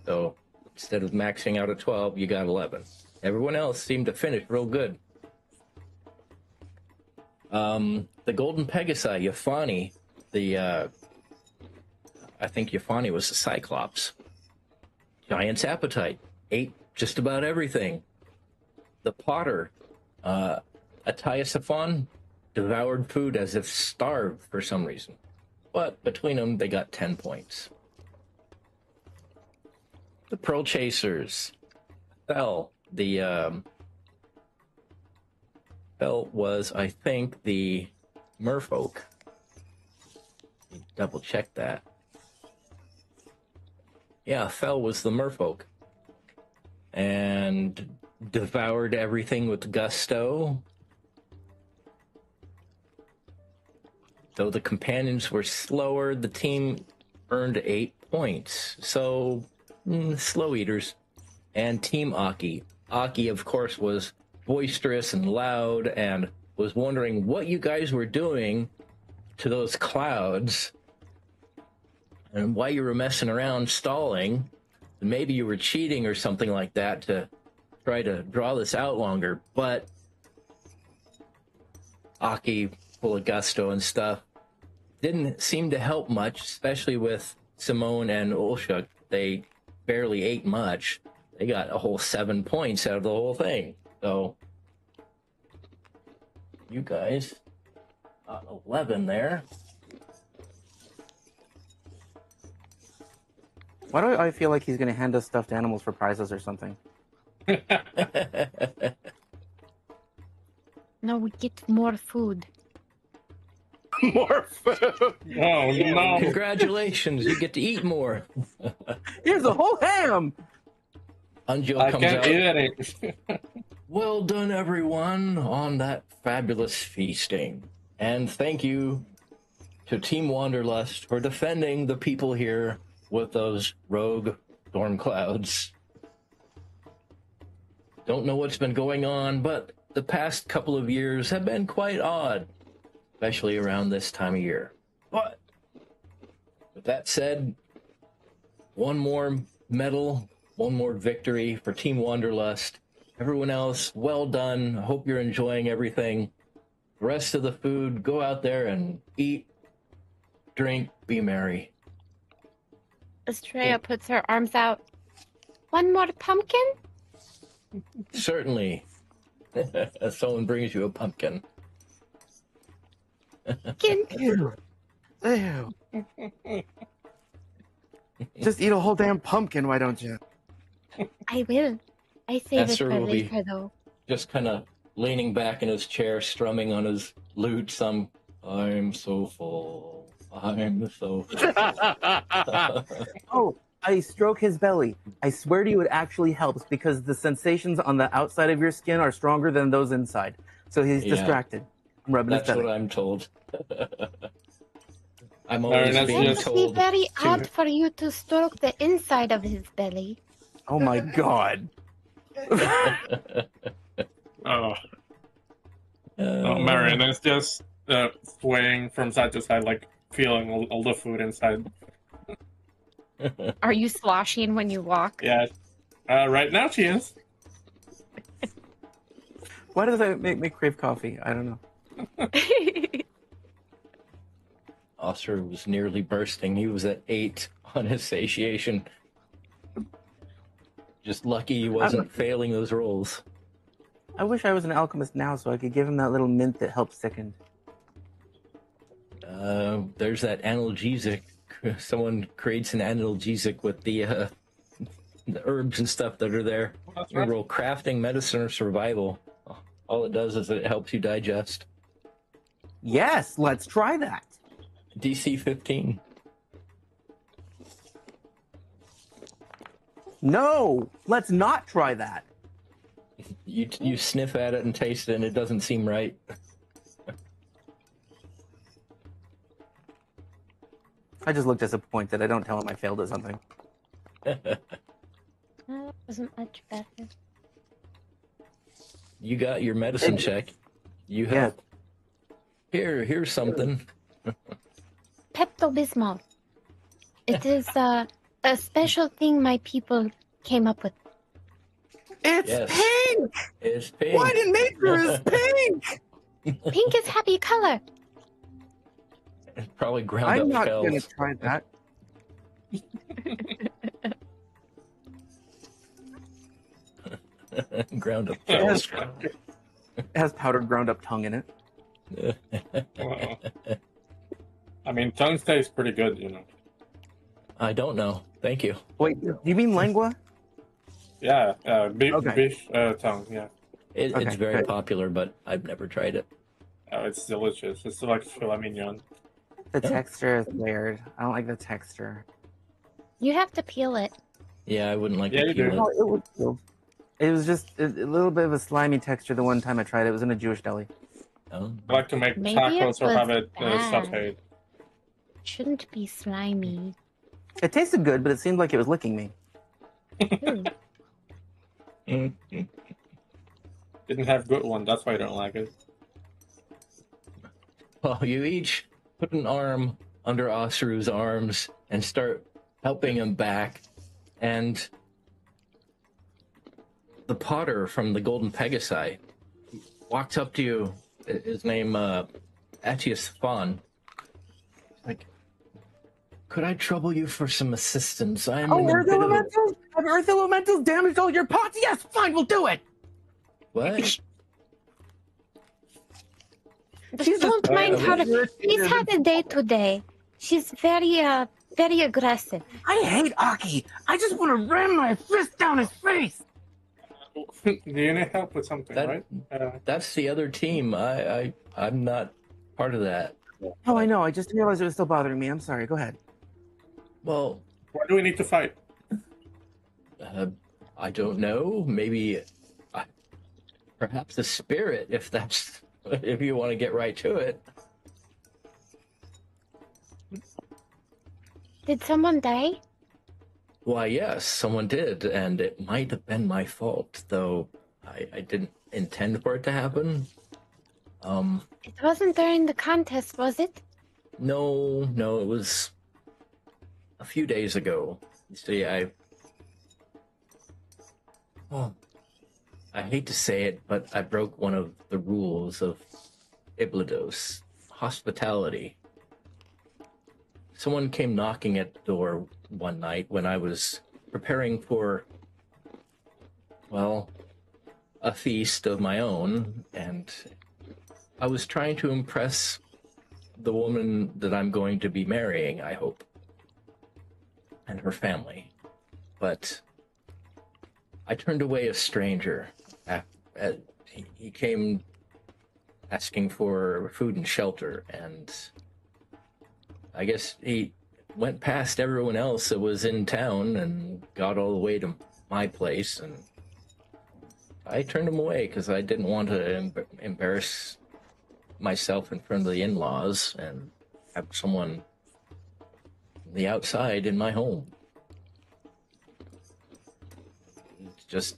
So instead of maxing out at 12, you got 11. Everyone else seemed to finish real good. The Golden Pegasi, Yafani, I think Yafani was the Cyclops. Giant's Appetite, ate just about everything. The Potter, Atayasaphon, devoured food as if starved for some reason. But between them, they got 10 points. The Pearl Chasers, Fell, Fell was, I think, the merfolk. Double check that. Yeah, Fell was the merfolk. And devoured everything with gusto. Though the companions were slower, the team earned 8 points. So, slow eaters. And Team Aki. Aki, of course, was boisterous and loud and was wondering what you guys were doing to those clouds and why you were messing around stalling. Maybe you were cheating or something like that to try to draw this out longer. But Aki, full of gusto and stuff, didn't seem to help much, especially with Simone and Ulshuk. They barely ate much. They got a whole 7 points out of the whole thing. So you guys got 11 there. Why do I feel like he's going to hand us stuffed animals for prizes or something? No, we get more food. More food! Oh, no. Congratulations, you get to eat more. Here's a whole ham! Unjo I comes can't out. eat it. Well done, everyone, on that fabulous feasting. And thank you to Team Wanderlust for defending the people here with those rogue storm clouds. Don't know what's been going on, but the past couple of years have been quite odd, especially around this time of year. But with that said, one more medal, one more victory for Team Wanderlust. Everyone else, well done. Hope you're enjoying everything. The rest of the food, go out there and eat, drink, be merry. Estrella puts her arms out. One more pumpkin? Certainly. Someone brings you a pumpkin. Ew. Ew. Just eat a whole damn pumpkin, why don't you? I will. I save it Aseru for will be- later, though. Just kind of leaning back in his chair, strumming on his lute some, I'm so full. I'm so full. Oh, I stroke his belly. I swear to you, it actually helps because the sensations on the outside of your skin are stronger than those inside. So he's Yeah. distracted. I'm rubbing his That's belly. what I'm told. I'm always that's being It just- would be told. very to- odd for you to stroke the inside of his belly. Oh my god. Oh, Marianette's just swaying from side to side, like feeling all the food inside. Are you sloshing when you walk? Yeah. Right now she is. Why does that make me crave coffee? I don't know. Aseru was nearly bursting. He was at 8 on his satiation. Just lucky he wasn't failing those rolls. I wish I was an alchemist now so I could give him that little mint that helps sicken. There's that analgesic. Someone creates an analgesic with the herbs and stuff that are there. That's Your right. roll crafting, medicine, or survival. All it does is it helps you digest. Yes, let's try that. DC 15. No, let's not try that. You sniff at it and taste it, and it doesn't seem right. I just look disappointed. I don't tell him I failed at something. That wasn't much better. You got your medicine check. You Yeah. have. Here's something. Pepto-Bismol. It is a special thing my people came up with. It's Yes. pink! It's pink. What in nature is pink? Pink is happy color. It's probably ground I'm up not shells. going to try that. Ground up Yes. shells. It has powdered ground up tongue in it. Wow. I mean, tongue tastes pretty good, you know. I don't know. Thank you. Wait, do you mean lengua? Yeah, beef, Okay. beef tongue, yeah. It's Okay, very good. popular, but I've never tried it. It's delicious. It's like filet mignon. The Yeah. texture is weird. I don't like the texture. You have to peel it. Yeah, I wouldn't like Yeah, to you do. peel Oh, it. it was cool. It was just a little bit of a slimy texture the one time I tried it. It was in a Jewish deli. Oh. I like to make Maybe it tacos or was have it bad. sauteed. It shouldn't be slimy. It tasted good, but it seemed like it was licking me. Ooh. Mm. Didn't have good one, that's why I don't like it. Well, you each put an arm under Aseru's arms and start helping him back. And the potter from the Golden Pegasi walks up to you. His name, Atius Fawn. Like, could I trouble you for some assistance? I am Oh, in a Earth bit of a... Elementals? Have Earth Elementals damaged all your pots? Yes, fine, we'll do it! What? Jesus Don't mind Christ. her. She's had a day today. She's very aggressive. I hate Aki. I just want to ram my fist down his face. Do you need help with something, That- right? That's the other team. I'm not part of that. Oh, I know. I just realized it was still bothering me. I'm sorry. Go ahead. Well, What do we need to fight? I don't know. Maybe, perhaps a spirit, if you want to get right to it. Did someone die? Why, yes, someone did, and it might have been my fault, though I didn't intend for it to happen. It wasn't during the contest, was it? No, it was a few days ago. You see, I hate to say it, but I broke one of the rules of Iblados, hospitality. Someone came knocking at the door one night when I was preparing for, well, a feast of my own, and I was trying to impress the woman that I'm going to be marrying, I hope, and her family. But I turned away a stranger. He came asking for food and shelter, and I guess he went past everyone else that was in town and got all the way to my place, and I turned him away because I didn't want to embarrass myself in front of the in-laws and have someone on the outside in my home. It's just,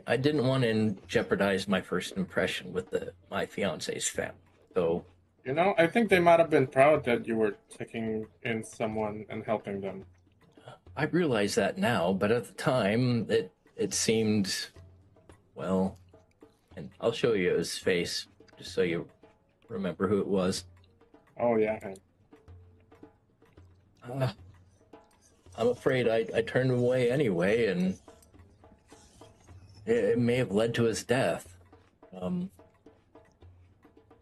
I didn't want to jeopardize my first impression with my fiance's family. So, You know, I think they might have been proud that you were taking in someone and helping them. I realize that now, but at the time, it seemed, well, and I'll show you his face, just so you remember who it was. Oh yeah. Him. I'm afraid I turned him away anyway, and it may have led to his death. So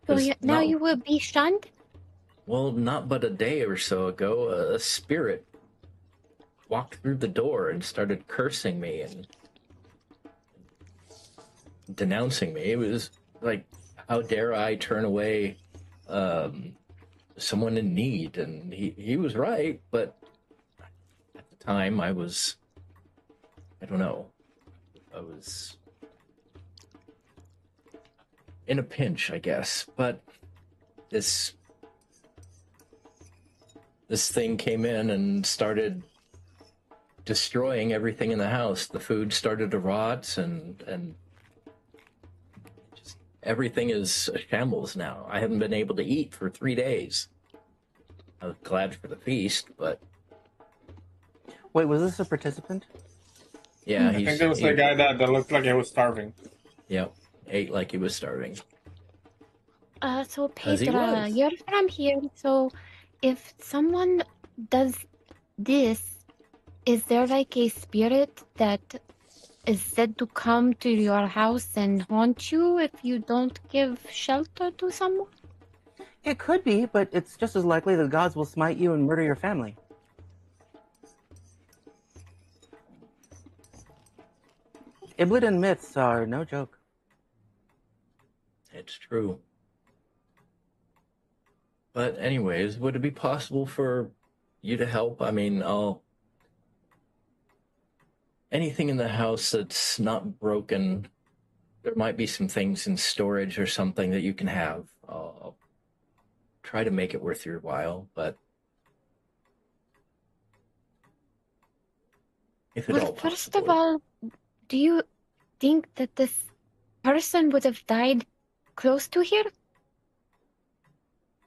'Cause now not- you will be shunned? Well, not but a day or so ago, a spirit walked through the door and started cursing me and denouncing me. It was like, how dare I turn away someone in need? And he was right, but at the time I don't know, I was in a pinch, I guess. But this thing came in and started destroying everything in the house. The food started to rot, and just everything is a shambles now. I haven't been able to eat for 3 days. I was glad for the feast, but Wait, was this a participant? yeah, I think there was a guy that looked like he was starving. Yep, ate like he was starving. So As he Phaedre, was. you're from here, so if someone does this, is there like a spirit that is said to come to your house and haunt you if you don't give shelter to someone? It could be, but it's just as likely the gods will smite you and murder your family. Iblid myths are no joke. It's true. But anyways, would it be possible for you to help? I mean, anything in the house that's not broken, there might be some things in storage or something that you can have. I'll try to make it worth your while, but if at all Well, first of possible. all, do you think that this person would have died close to here?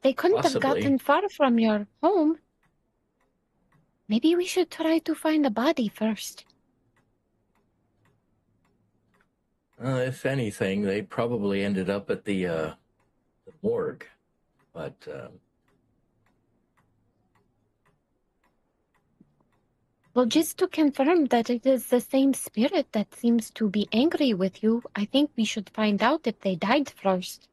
They couldn't have Possibly. gotten far from your home. Maybe we should try to find a body first. If anything, they probably ended up at the morgue, but Well, just to confirm that it is the same spirit that seems to be angry with you, I think we should find out if they died first.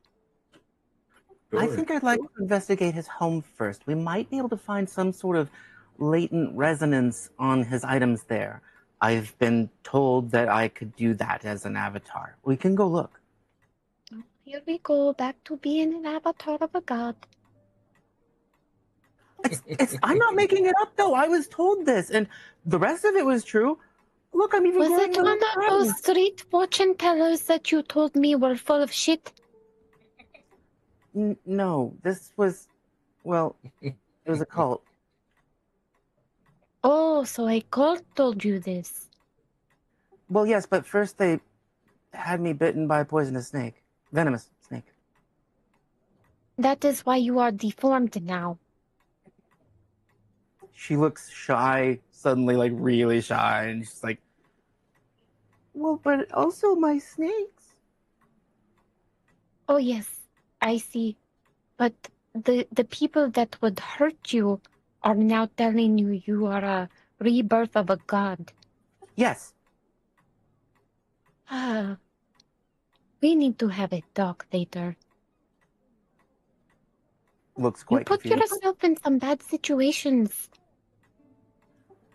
I sure. think I'd like to investigate his home first. We might be able to find some sort of latent resonance on his items there. I've been told that I could do that as an avatar. We can go look. Here we go, back to being an avatar of a god. I'm not making it up, though. I was told this, and the rest of it was true. Look, I'm even Was growing it little one of friends. those street fortune tellers that you told me were full of shit? No, this was, well, it was a cult. Oh, so a cult told you this. Well, yes, but first they had me bitten by a poisonous snake. Venomous snake. That is why you are deformed now. She looks shy, suddenly, like, really shy, and she's like, well, but also my snakes. Oh yes, I see. But the people that would hurt you are now telling you you are a rebirth of a god. Yes. Ah, we need to have a talk later. Looks You quite put confused. yourself in some bad situations.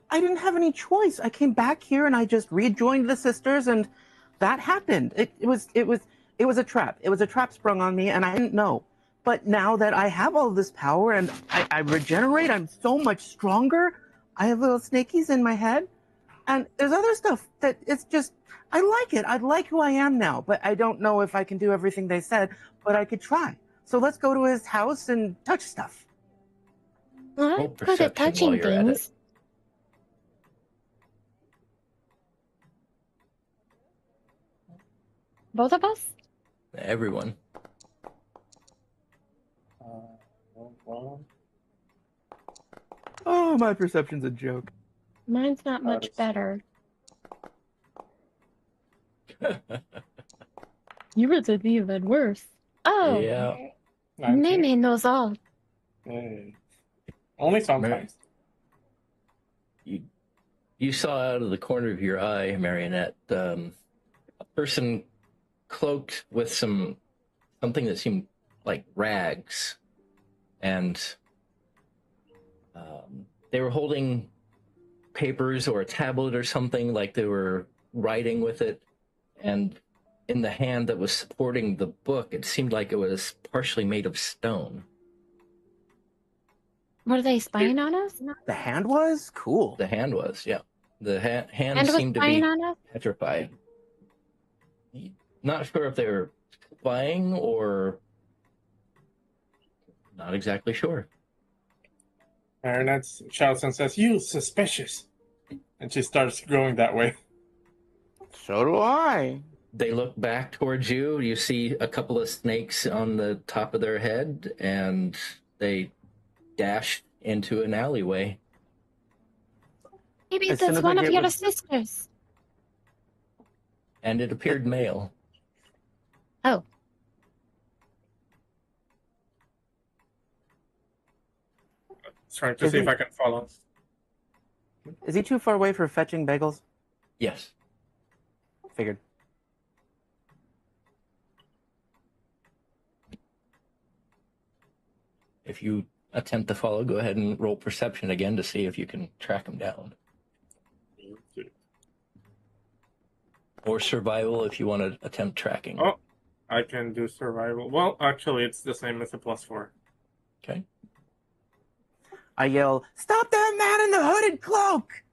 I didn't have any choice. I came back here and I just rejoined the sisters, and that happened. It was a trap. It was a trap sprung on me, and I didn't know. But now that I have all this power and I regenerate, I'm so much stronger. I have little snakies in my head, and there's other stuff that it's just I like it. I like who I am now, but I don't know if I can do everything they said, but I could try. So let's go to his house and touch stuff. Well, Roll I'm good at perception while touching you're at it. things. Both of us? Everyone. Well, Oh, my perception's a joke. Mine's not much better. Yours is even worse. Oh, Yeah. Name knows all. Only sometimes. You saw out of the corner of your eye, Marianette, a person cloaked with something that seemed like rags, and they were holding papers or a tablet or something, like they were writing with it, and in the hand that was supporting the book, it seemed like it was partially made of stone. Were they spying on us? The hand was cool. The hand was, yeah. The hand Was seemed to spying be on us? petrified. Not sure if they were spying or not exactly sure. Marianette shouts and says, "You suspicious!" And she starts going that way. So do I. They look back towards you. You see a couple of snakes on the top of their head, and they dash into an alleyway. Maybe As soon that's as I one of get your with- sisters. And it appeared male. Oh. Trying to see if I can follow. Is he too far away for fetching bagels? Yes. Figured. If you attempt to follow, go ahead and roll perception again to see if you can track him down. Or survival if you want to attempt tracking. Oh, I can do survival. Well, actually, it's the same as a +4. Okay. I yell, "Stop that man in the hooded cloak!"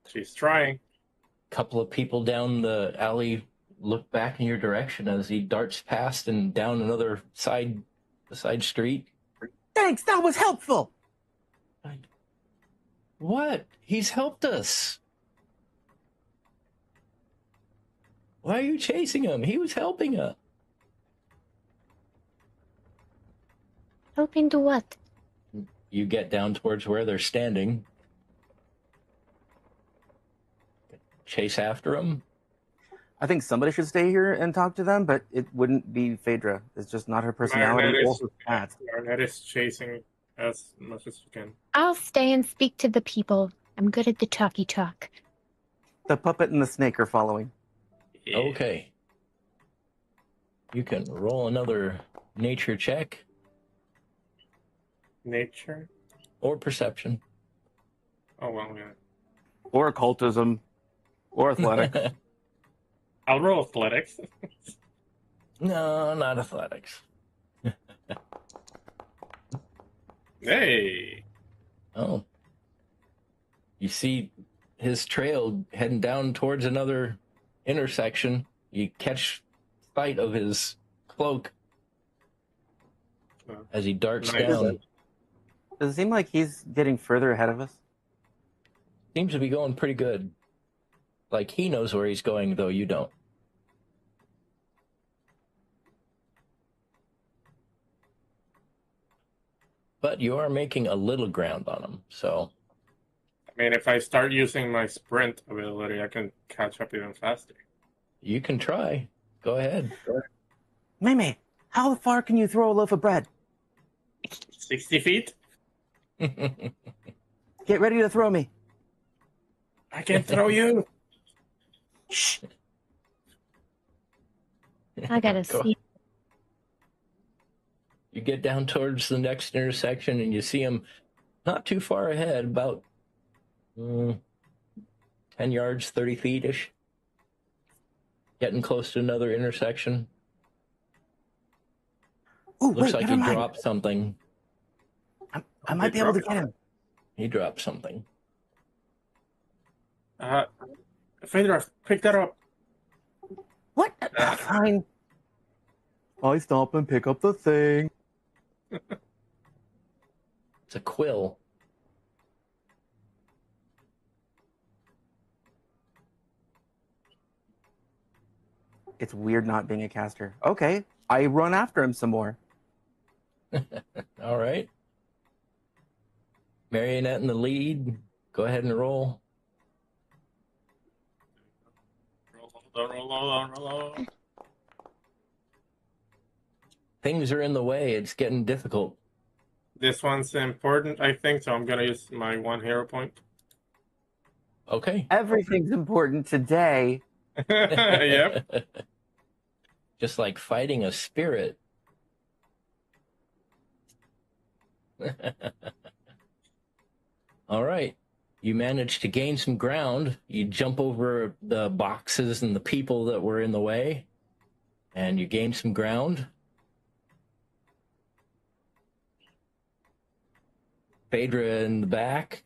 She's trying. Couple of people down the alley look back in your direction as he darts past and down another side street. Thanks, that was helpful. What? He's helped us. Why are you chasing him? He was helping us. Hoping to what? You get down towards where they're standing. Chase after him. I think somebody should stay here and talk to them, but it wouldn't be Phaedre. It's just not her personality Marianette or is- her path. Marianette is chasing as much as she can. I'll stay and speak to the people. I'm good at the talky talk. The puppet and the snake are following. Yeah. Okay. You can roll another nature check Nature? or perception. Oh, well, yeah. Or occultism. Or athletics. I'll roll athletics. No, not athletics. Hey! Oh. You see his trail heading down towards another intersection. You catch sight of his cloak as he darts Nice. down. Does it seem like he's getting further ahead of us? Seems to be going pretty good. Like he knows where he's going, though you don't. But you are making a little ground on him, so I mean, if I start using my sprint ability, I can catch up even faster. you can try. Go ahead. Meme, how far can you throw a loaf of bread? 60 feet? Get ready to throw me. I can throw you! Shh. I gotta Go. see. You get down towards the next intersection and you see him not too far ahead, about 10 yards, 30 feet-ish. Getting close to another intersection. Ooh, Looks wait, like never he mind. dropped something. I might be able to get him. He dropped something. Phaedre, pick that up. What? Fine. I stop and pick up the thing. It's a quill. It's weird not being a caster. Okay, I run after him some more. All right. Marianette in the lead, Go ahead and roll. Roll. Things are in the way. It's getting difficult. This one's important, I think, so I'm gonna use my 1 hero point. Okay. Everything's important today. Yep. Just like fighting a spirit. All right. You managed to gain some ground. You jump over the boxes and the people that were in the way, and you gain some ground. Phaedre in the back.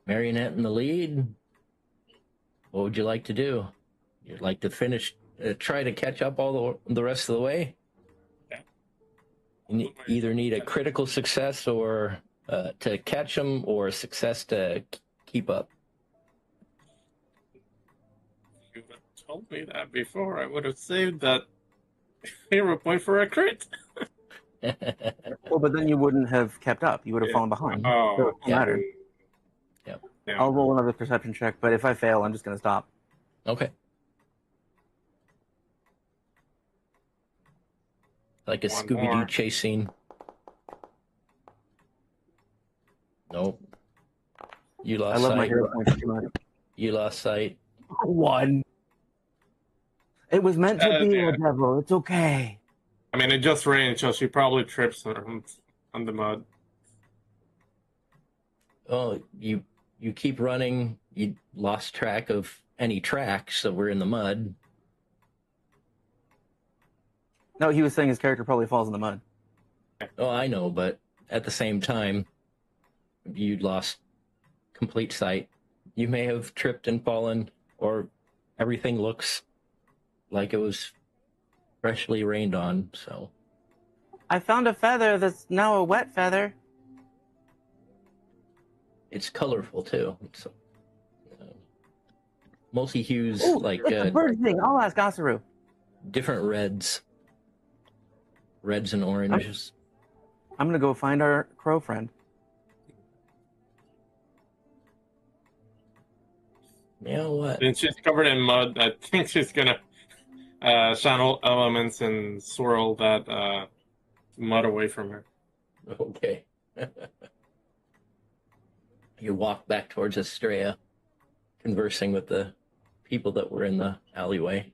Marianette in the lead. What would you like to do? You'd like to finish, try to catch up all the rest of the way? Yeah. You either need a critical success or to catch them, or a success to keep up. If you would have told me that before, I would have saved that hero point for a crit. Well, but then you wouldn't have kept up. You would have fallen behind. So Oh, it doesn't matter. Yep. Yeah. I'll roll another perception check, but if I fail, I'm just going to stop. Okay. Like a One Scooby-Doo more. chase scene. Nope. You I lost love my sight. hero points too much. You lost sight. 1. It was meant to be Yeah. a devil. It's okay. I mean, it just rained, so she probably trips on the mud. Oh, you keep running. You lost track of any tracks that were in the mud. No, he was saying his character probably falls in the mud. Oh, I know, but at the same time, you lost complete sight. You may have tripped and fallen, or everything looks like it was freshly rained on, so. I found a feather that's now a wet feather. It's colorful, too. It's multi-hues, Ooh, like it's a bird thing. I'll ask Aseru. different reds. Reds and oranges. I'm going to go find our crow friend. You know what? Since she's covered in mud, I think she's gonna channel elements and swirl that mud away from her. Okay. You walk back towards Estrella, conversing with the people that were in the alleyway.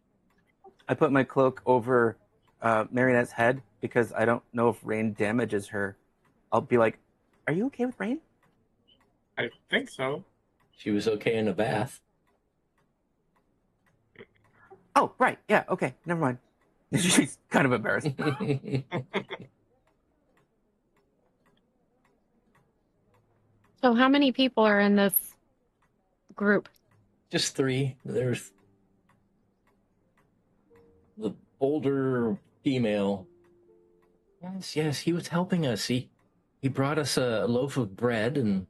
I put my cloak over Marianette's head because I don't know if rain damages her. I'll be like, "Are you okay with rain?" I think so. She was okay in a bath. Oh, right. Yeah. Okay. Never mind. She's kind of embarrassed. So how many people are in this group? Just 3. There's the older female. Yes, he was helping us. He brought us a loaf of bread, and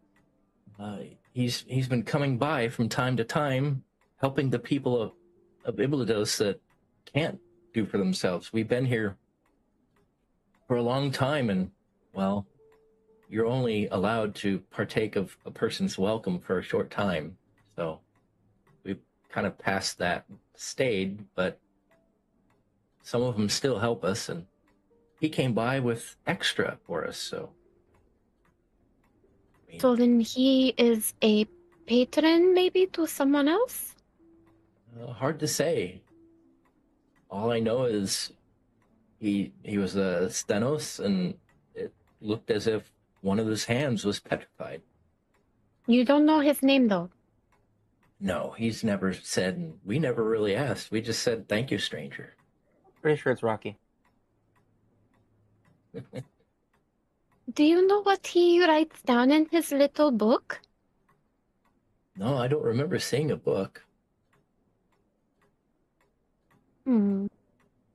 he's been coming by from time to time, helping the people of Iblidos that can't do for themselves. We've been here for a long time, and, well, you're only allowed to partake of a person's welcome for a short time. So we've kind of passed that stage, but some of them still help us, and he came by with extra for us, so. I mean, So then he is a patron, maybe, to someone else? hard to say. All I know is he was a Sthenos, and it looked as if one of his hands was petrified. You don't know his name, though. No, he's never said, and we never really asked. We just said, "Thank you, stranger." Pretty sure it's Rocky. Do you know what he writes down in his little book? No, I don't remember seeing a book.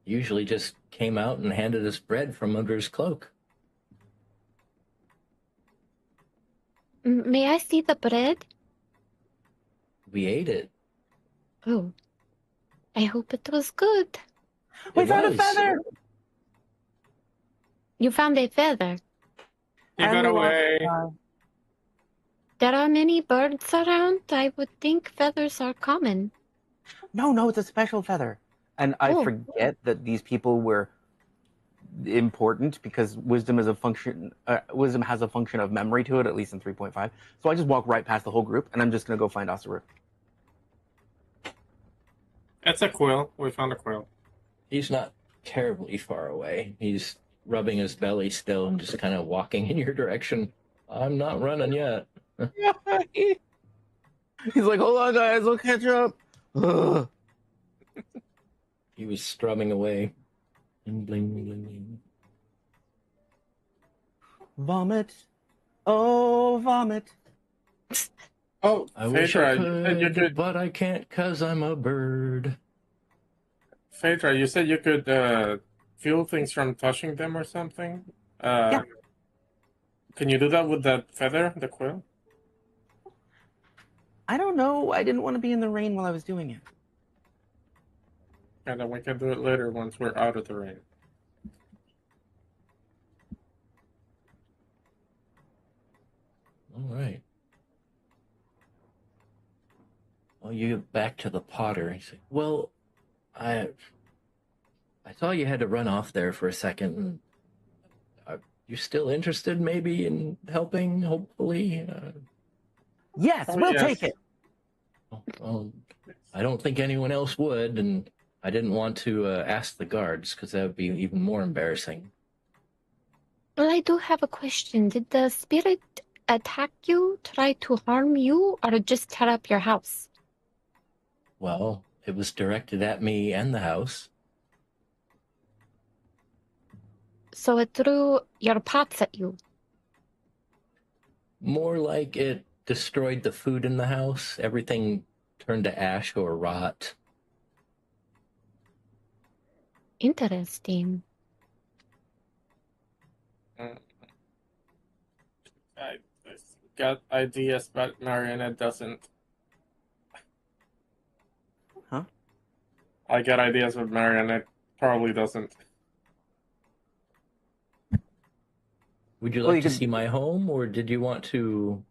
Usually just came out and handed us bread from under his cloak. May I see the bread? We ate it. Oh, I hope it was good. We It found a was. feather. You found a feather. Give And it we lost away. the There are many birds around. I would think feathers are common. No, it's a special feather. And I Oh. forget that these people were important because wisdom is a function. Wisdom has a function of memory to it, at least in 3.5. So I just walk right past the whole group, and I'm just gonna go find Aseru. It's a quill. We found a quill. He's not terribly far away. He's rubbing his belly still and just kind of walking in your direction. I'm not running yet. He's like, hold on, guys, we'll catch up. Ugh. He was strumming away. Bling, bling, bling, bling. Vomit. Oh, vomit. Oh, I wish I Phaedre, you could, could. but I can't because I'm a bird. Phaedre, you said you could feel things from touching them or something. Yeah. Can you do that with that feather, the quill? I don't know. I didn't want to be in the rain while I was doing it. And then we can do it later once we're out of the rain. All right. Well, you get back to the potter. He said, well, I saw you had to run off there for a second. Are you still interested maybe in helping, hopefully? Yes, we'll take it. Well, I don't think anyone else would, and I didn't want to ask the guards because that would be even more embarrassing. Well, I do have a question. Did the spirit attack you, try to harm you, or just tear up your house? Well, it was directed at me and the house. So it threw your pots at you. More like it destroyed the food in the house. Everything turned to ash or rot. Interesting. I got ideas, but Marianette doesn't. Huh? I got ideas, but Marianette probably doesn't. Would you Well, like you to could- see my home, or did you want to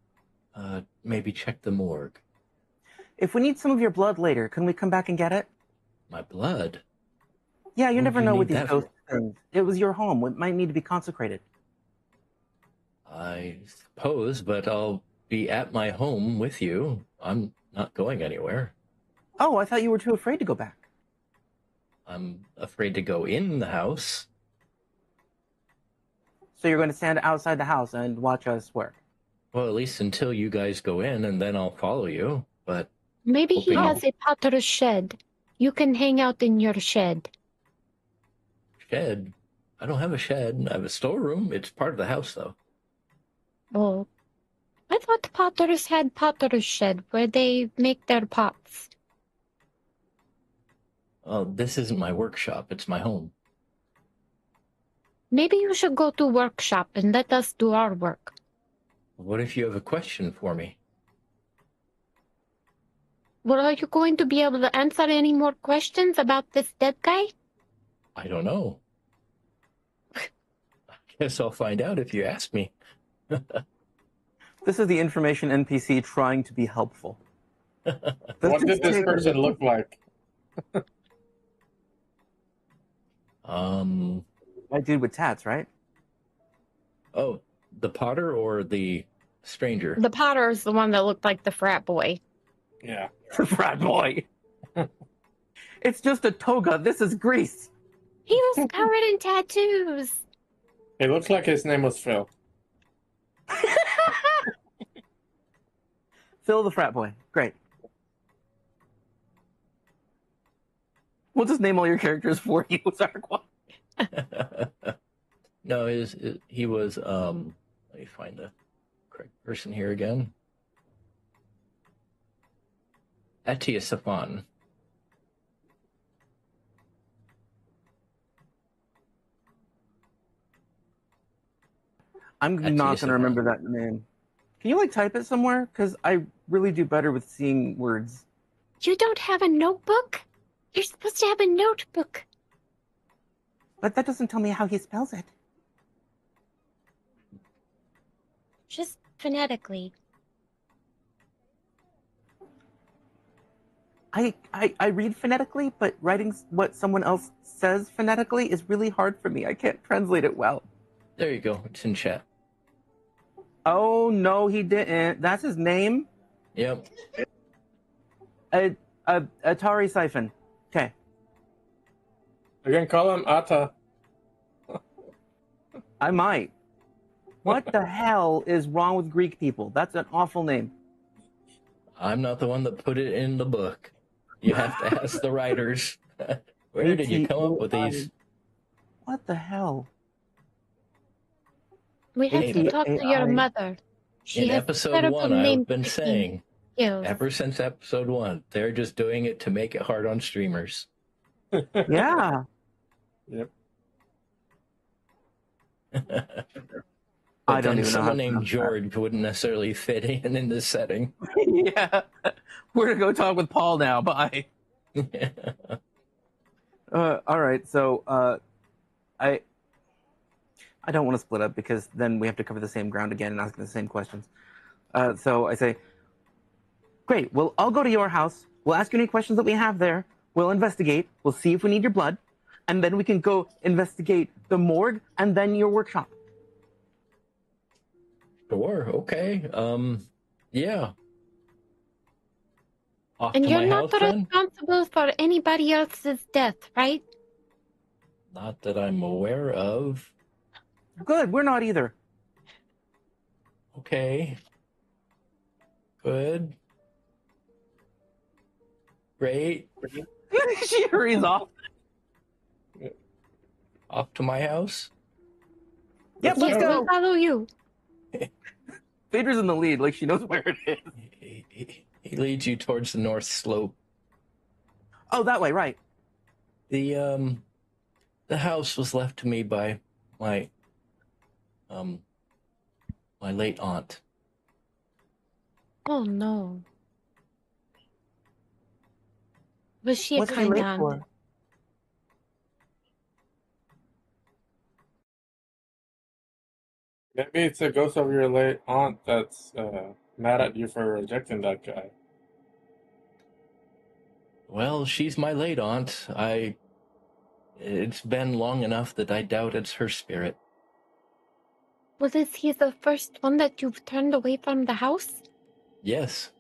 maybe check the morgue? If we need some of your blood later, can we come back and get it? My blood? Yeah, you What never do you know with need these that for? ghost things. It was your home. It might need to be consecrated. I suppose, but I'll be at my home with you. I'm not going anywhere. Oh, I thought you were too afraid to go back. I'm afraid to go in the house. So you're going to stand outside the house and watch us work. Well, at least until you guys go in, and then I'll follow you. But Maybe he Hoping- has a potter's shed. You can hang out in your shed. shed? I don't have a shed. I have a storeroom. It's part of the house, though. Oh, I thought potters had potter's shed where they make their pots. Oh, this isn't my workshop. It's my home. Maybe you should go to workshop and let us do our work. What if you have a question for me? Well, are you going to be able to answer any more questions about this dead guy? I don't know. I guess I'll find out if you ask me. This is the information NPC trying to be helpful. What did this person look like? That dude with tats, right? Oh, the potter or the stranger? The potter is the one that looked like the frat boy. Yeah. Frat boy. It's just a toga. This is Greece. He was covered in tattoos. It looks like his name was Phil. Phil the frat boy. Great. We'll just name all your characters for you, Zarkwon. No, he was, let me find the correct person here again. Etiasaphan. I'm not going to remember that name. Can you, type it somewhere? Because I really do better with seeing words. You don't have a notebook? You're supposed to have a notebook. But that doesn't tell me how he spells it. Just phonetically. I read phonetically, but writing what someone else says phonetically is really hard for me. I can't translate it well. There you go. It's in chat. Oh, no, he didn't. That's his name? Yep. Atari Siphon. Okay. You can call him Atta. I might. What the hell is wrong with Greek people? That's an awful name. I'm not the one that put it in the book. You have to ask the writers. Where did you come up with these? What the hell? We have to talk to your mother. She In has episode terrible 1, name I've been picking saying, skills. ever since episode 1, they're just doing it to make it hard on streamers. Yeah. Yep. I don't even know. Someone named George wouldn't necessarily fit in this setting. Yeah. We're going to go talk with Paul now. Bye. All right. So I don't want to split up because then we have to cover the same ground again and ask the same questions. So I say, great. Well, I'll go to your house. We'll ask you any questions that we have there. We'll investigate. We'll see if we need your blood. And then we can go investigate the morgue and then your workshop. Sure, okay. Yeah. Off And to you're my not house, then? responsible for anybody else's death, right? Not that I'm aware of. Good. We're not either. Okay. Good. Great. She hurries off. Off to my house? Yep, let's Yes, go. we'll follow you. Phaedre's in the lead, like she knows where it is. He leads you towards the north slope. Oh, that way, right. The house was left to me by my late aunt. Oh no. Was she a What's he kind late aunt? for? Maybe it's a ghost of your late aunt that's mad at you for rejecting that guy. Well, she's my late aunt. It's been long enough that I doubt it's her spirit. Was he the first one that you've turned away from the house? Yes.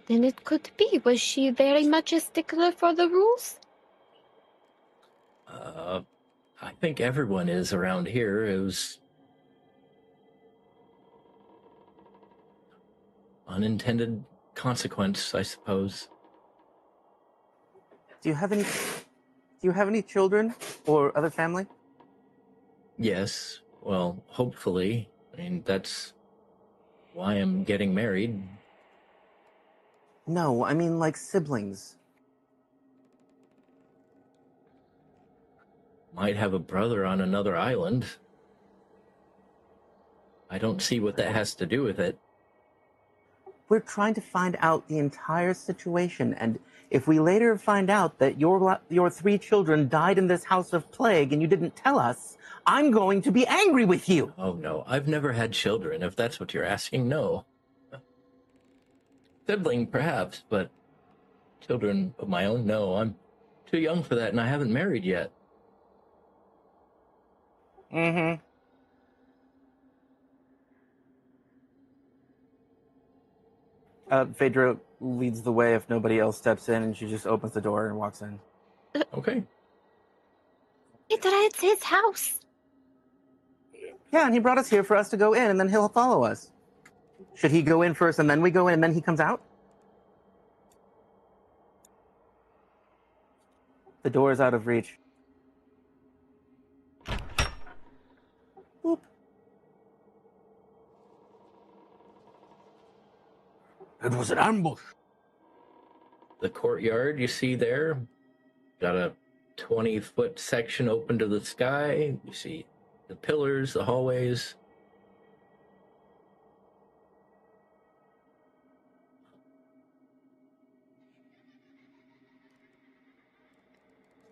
Then it could be. Was she very much a stickler for the rules? I think everyone is around here. It was unintended consequence, I suppose. Do you have any children or other family? Yes. Well, hopefully. I mean, that's why I'm getting married. No, I mean like siblings. Might have a brother on another island. I don't see what that has to do with it. We're trying to find out the entire situation, and if we later find out that your 3 children died in this house of plague and you didn't tell us, I'm going to be angry with you. Oh, no. I've never had children, if that's what you're asking. No. Sibling, perhaps, but children of my own, no. I'm too young for that, and I haven't married yet. Mm-hmm. Phaedre leads the way if nobody else steps in, and she just opens the door and walks in. Okay. It's his house. Yeah, and he brought us here for us to go in, and then he'll follow us. Should he go in first, and then we go in, and then he comes out? The door is out of reach. Boop. It was an ambush. The courtyard you see there, got a 20-foot section open to the sky. You see the pillars, the hallways.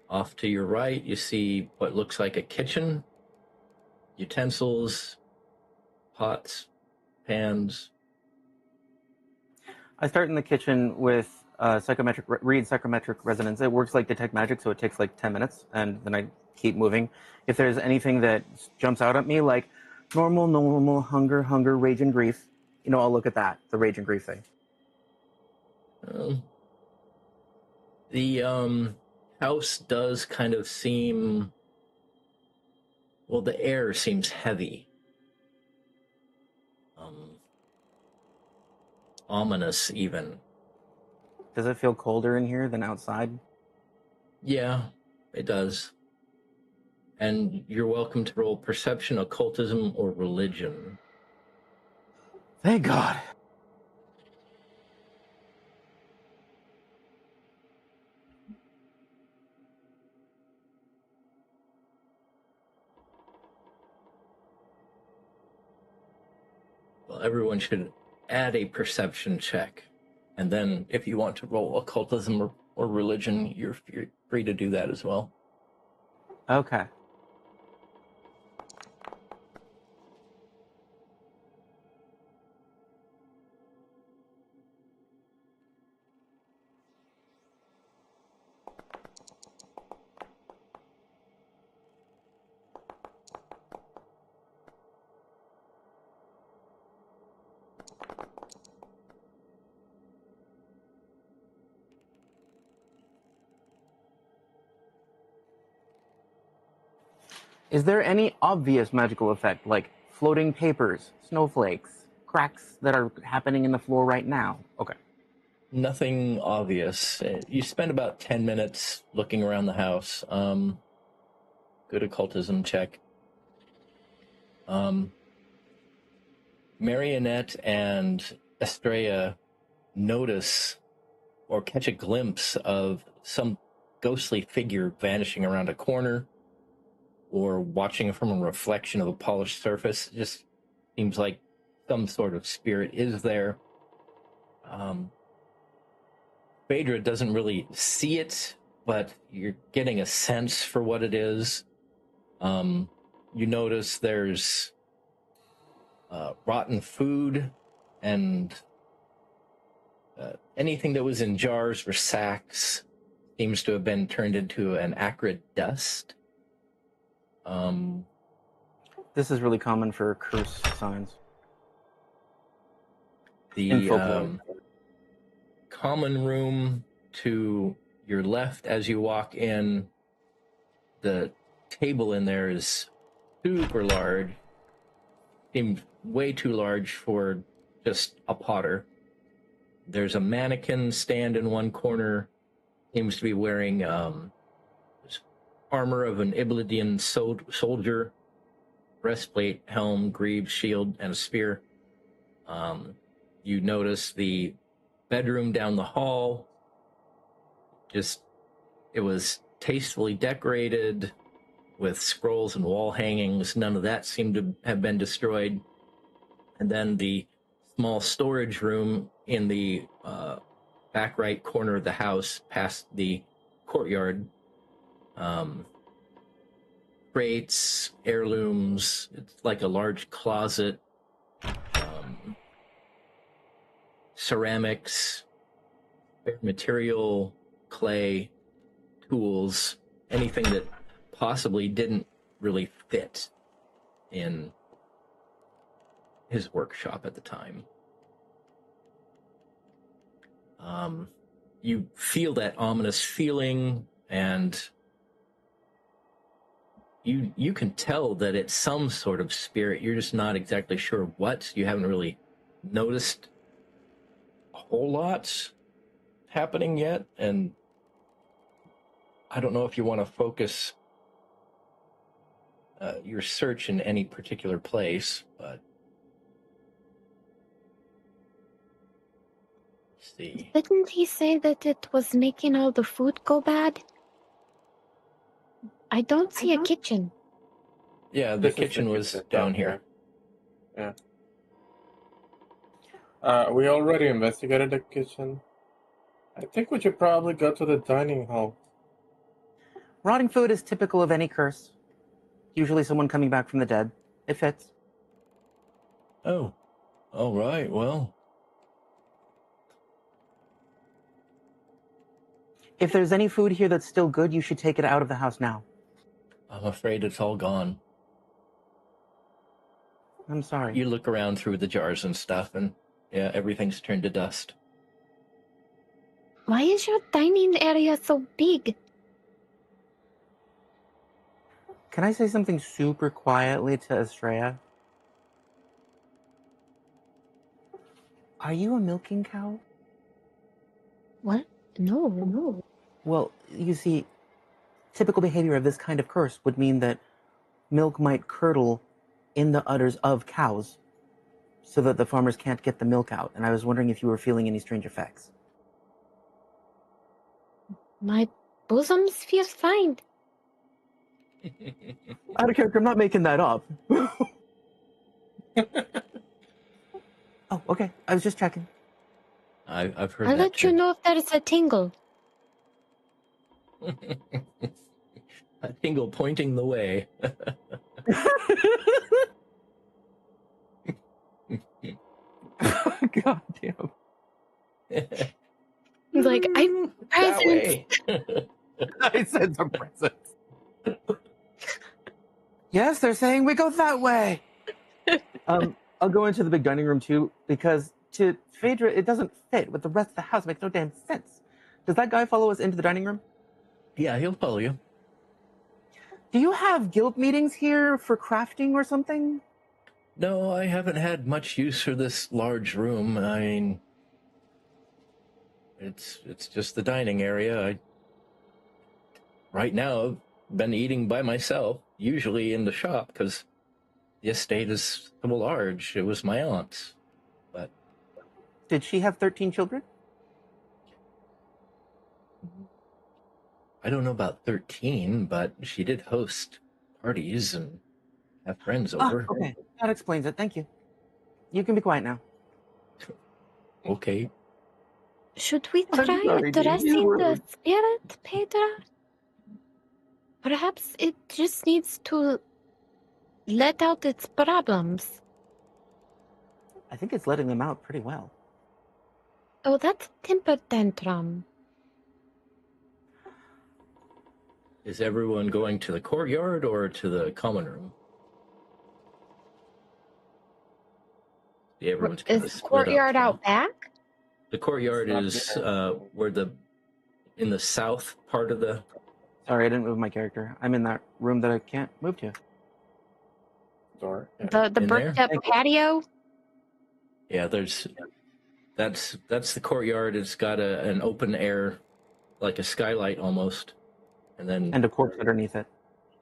Off to your right, you see what looks like a kitchen. Utensils, pots, pans. I start in the kitchen with read psychometric resonance. It works like detect magic, so it takes like 10 minutes, and then I keep moving. If there's anything that jumps out at me, like normal, hunger, rage and grief, I'll look at that, the rage and grief thing. The house does kind of seem... Well, the air seems heavy. Ominous, even. Does it feel colder in here than outside? Yeah, it does. And you're welcome to roll perception, occultism, or religion. Thank God. Well, everyone should add a perception check. And then if you want to roll occultism or religion, you're free to do that as well. Okay. Is there any obvious magical effect, like floating papers, snowflakes, cracks that are happening in the floor right now? Okay. Nothing obvious. You spend about 10 minutes looking around the house. Good occultism check. Marianette and Estrella notice or catch a glimpse of some ghostly figure vanishing around a corner or watching from a reflection of a polished surface. It just seems like some sort of spirit is there. Phaedre doesn't really see it, but you're getting a sense for what it is. You notice there's rotten food and anything that was in jars or sacks seems to have been turned into an acrid dust. This is really common for curse signs. The common room to your left as you walk in, the table in there is super large. Seems way too large for just a potter. There's a mannequin stand in one corner. Seems to be wearing armor of an Iblidian soldier, breastplate, helm, greaves, shield, and a spear. You notice the bedroom down the hall. It was tastefully decorated with scrolls and wall hangings. None of that seemed to have been destroyed. And then the small storage room in the back right corner of the house, past the courtyard. Crates, heirlooms. It's like a large closet. Ceramics, material, clay, tools, anything that possibly didn't really fit in his workshop at the time. You feel that ominous feeling, and you can tell that it's some sort of spirit. You're just not exactly sure what. You haven't really noticed a whole lot happening yet, and I don't know if you want to focus your search in any particular place, but let's see. Didn't he say that it was making all the food go bad? I don't see a kitchen. Yeah, the kitchen was down here. Yeah. We already investigated the kitchen. I think we should probably go to the dining hall. Rotting food is typical of any curse. Usually someone coming back from the dead. It fits. Oh, all right, well. If there's any food here that's still good, you should take it out of the house now. I'm afraid it's all gone. I'm sorry. You look around through the jars and stuff, and yeah, everything's turned to dust. Why is your dining area so big? Can I say something super quietly to Estrella? Are you a milking cow? What? No. Well, you see, typical behavior of this kind of curse would mean that milk might curdle in the udders of cows so that the farmers can't get the milk out. And I was wondering if you were feeling any strange effects. My bosoms feel fine. Out of character, I'm not making that up. Oh, okay. I was just checking. I've heard I'll that let you know if there's a tingle. A tingle pointing the way. God damn. He's like, I'm That present. way. I said some presents. Yes, they're saying we go that way. I'll go into the big dining room too, because to Phaedre, it doesn't fit with the rest of the house. It makes no damn sense. Does that guy follow us into the dining room? Yeah, he'll follow you. Do you have guild meetings here for crafting or something? No, I haven't had much use for this large room. I mean, it's just the dining area. Right now, I've been eating by myself, usually in the shop, because the estate is so large. It was my aunt's. But Did she have 13 children? I don't know about 13, but she did host parties and have friends over. Okay. That explains it. Thank you. You can be quiet now. Okay. Should we I'm try sorry, dude. addressing You the were- spirit, Phaedre? Perhaps it just needs to let out its problems. I think it's letting them out pretty well. Oh, that's a temper tantrum. Is everyone going to the courtyard or to the common room? Yeah, everyone's kind of Is the split courtyard up. out back? The courtyard It's not is where in the south part of the. Sorry, I didn't move my character. I'm in that room that I can't move to. Door. Yeah. The In there? bricked up Thank you. patio? Yeah, that's the courtyard. It's got an open air, like a skylight almost, and then And a corpse underneath it.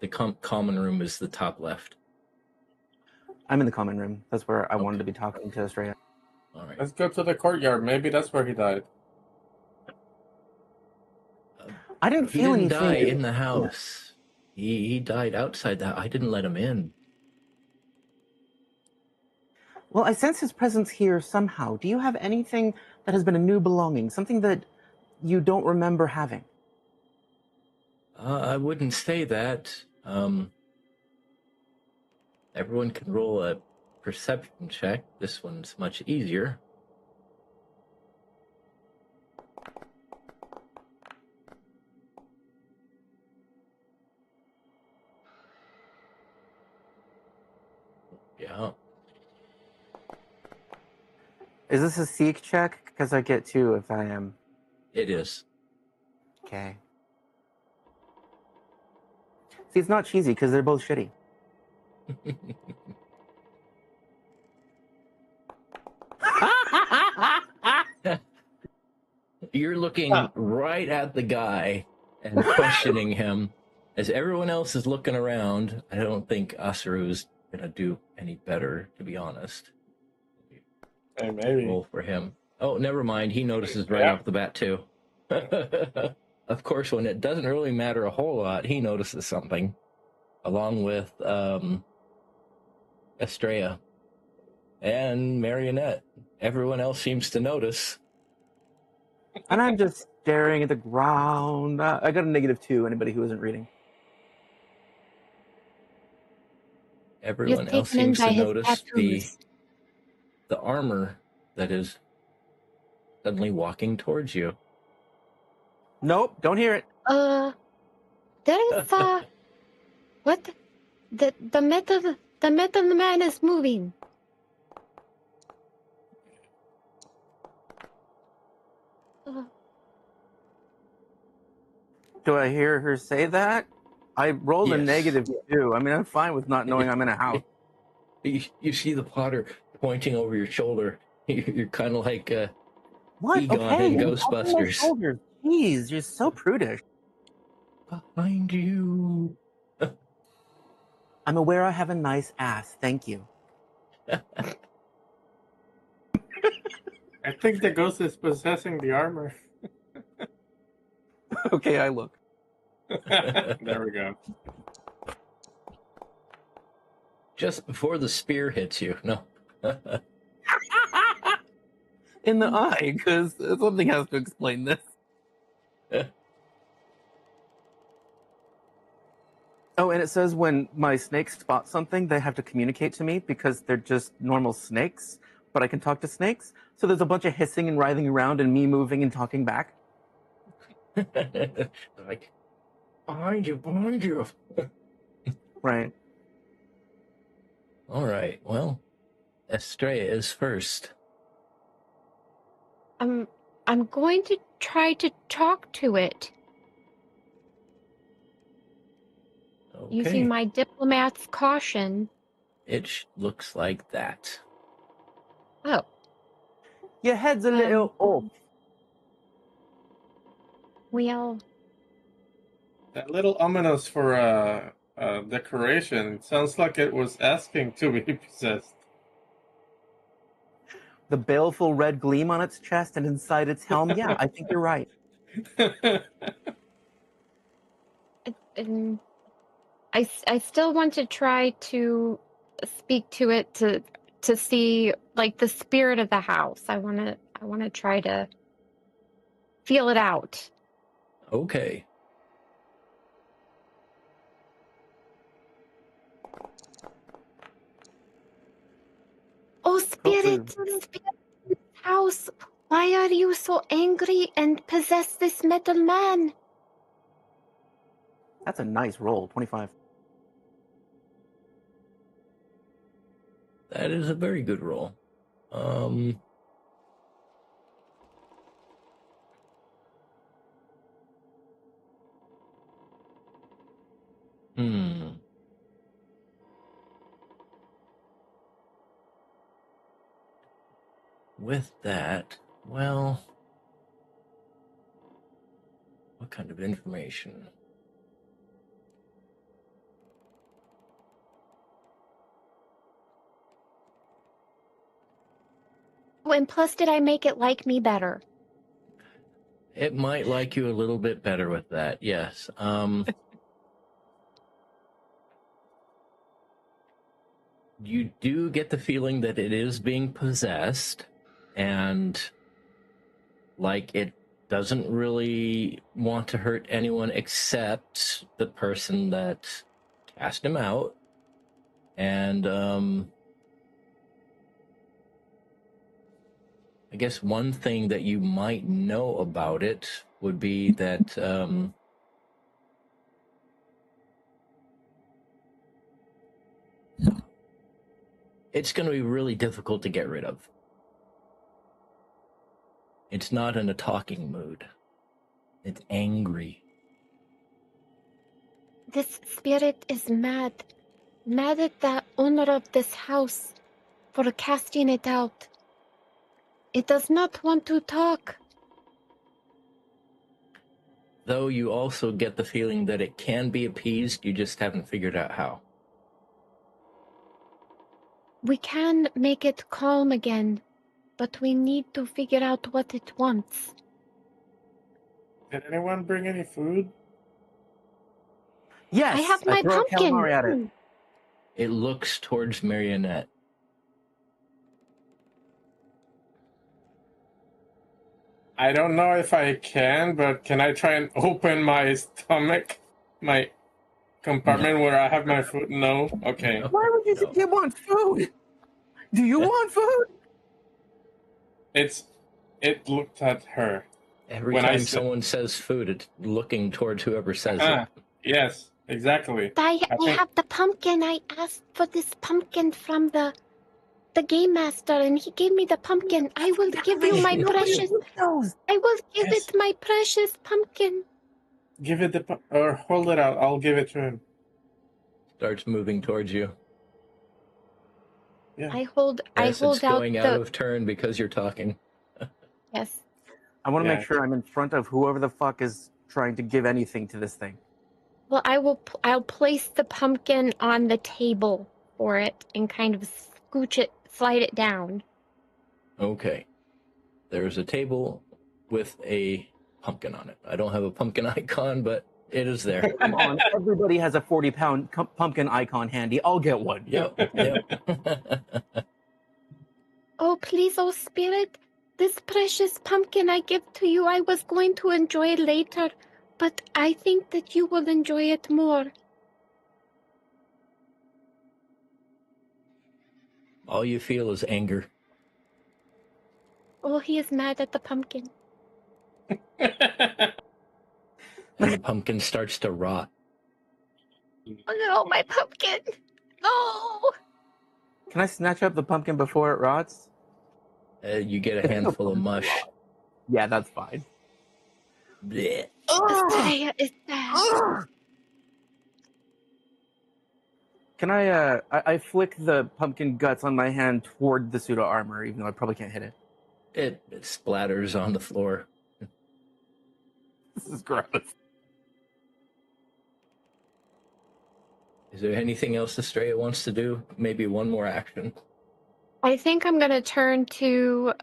the common room is the top left. I'm in the common room. That's where I wanted to Okay. be talking to Estrella. All right. Let's go to the courtyard. Maybe that's where he died. I didn't He feel didn't die anything. in the house. He died outside the house. I didn't let him in. Well, I sense his presence here somehow. Do you have anything that has been a new belonging? Something that you don't remember having? I wouldn't say that. Everyone can roll a perception check. This one's much easier. Yeah. Is this a seek check? Because I get 2 if I am. It is. Okay. See, it's not cheesy because they're both shitty. You're looking right at the guy and questioning him. As everyone else is looking around, I don't think Aseru's going to do any better, to be honest. Hey, maybe. Roll for him. Oh, never mind. He notices right Yeah. off the bat, too. Of course, when it doesn't really matter a whole lot, he notices something. Along with Estrella and Marianette. Everyone else seems to notice. And I'm just staring at the ground. I got a -2, anybody who isn't reading. Everyone He's else taken in seems by to his notice tattoos. the armor that is suddenly walking towards you. Nope, don't hear it. There is what? The metal man is moving. Do I hear her say that? I rolled a Yes. negative 2. I mean, I'm fine with not knowing I'm in a house. You see the Potter pointing over your shoulder. You're kind of like What? Egon Okay. in I'm up on my Ghostbusters. shoulders. Jeez, you're so prudish. Behind you. I'm aware I have a nice ass. Thank you. I think the ghost is possessing the armor. Okay, I look. There we go. Just before the spear hits you. No. In the eye, because something has to explain this. Oh, and it says when my snakes spot something, they have to communicate to me because they're just normal snakes, but I can talk to snakes. So there's a bunch of hissing and writhing around and me moving and talking back. Like, behind you. Right. All right. Well, Estrella is first. I'm going to try to talk to it Okay. using my diplomat's caution. It looks like that. Oh, Your head's a little off. well, That little ominous for a decoration. It sounds like it was asking to be possessed. The baleful red gleam on its chest and inside its helm. Yeah, I think you're right. I still want to try to speak to it to see like the spirit of the house. I want to try to feel it out. Okay. Oh, spirit of this house, why are you so angry and possess this metal man? That's a nice roll. 25. That is a very good roll. With that, well, what kind of information? Oh, and plus, did I make it like me better? It might like you a little bit better with that, yes. You do get the feeling that it is being possessed, and like it doesn't really want to hurt anyone except the person that cast him out. And I guess one thing that you might know about it would be that it's going to be really difficult to get rid of. It's not in a talking mood. It's angry. This spirit is mad. Mad at the owner of this house for casting it out. It does not want to talk. Though you also get the feeling that it can be appeased, you just haven't figured out how. We can make it calm again, but we need to figure out what it wants. Did anyone bring any food? Yes, I have my throw a pumpkin. calamari at it. It looks towards Marianette. I don't know if I can, but can I try and open my stomach? My compartment where I have my food? No? Okay. No. Why would you think you want food? Do you want food? It looked at her. Every When I time said- someone says food, it's looking towards whoever says it. Yes, exactly. I think- have the pumpkin. I asked for this pumpkin from the game master, and he gave me the pumpkin. I will give you my precious. I will give Yes. it my precious pumpkin. Give it or hold it out. I'll give it to him. Starts moving towards you. Yeah. I hold Yes, it's out going out of turn because you're talking. yes. I want to Yeah. make sure I'm in front of whoever the fuck is trying to give anything to this thing. Well, I'll place the pumpkin on the table for it and kind of slide it down. Okay. There's a table with a pumpkin on it. I don't have a pumpkin icon, but it is there. Come on, everybody has a 40-pound pumpkin icon handy. I'll get one. Yep. Oh, please, oh spirit, this precious pumpkin I give to you, I was going to enjoy it later, but I think that you will enjoy it more. All you feel is anger. Oh, he is mad at the pumpkin. And the pumpkin starts to rot. Oh no, my pumpkin! No! Can I snatch up the pumpkin before it rots? You get a handful of mush. Yeah, that's fine. Blech. Estrella is bad. Can I flick the pumpkin guts on my hand toward the pseudo armor, even though I probably can't hit it. It splatters on the floor. This is gross. Is there anything else Estrella wants to do? Maybe one more action. I think I'm going to turn to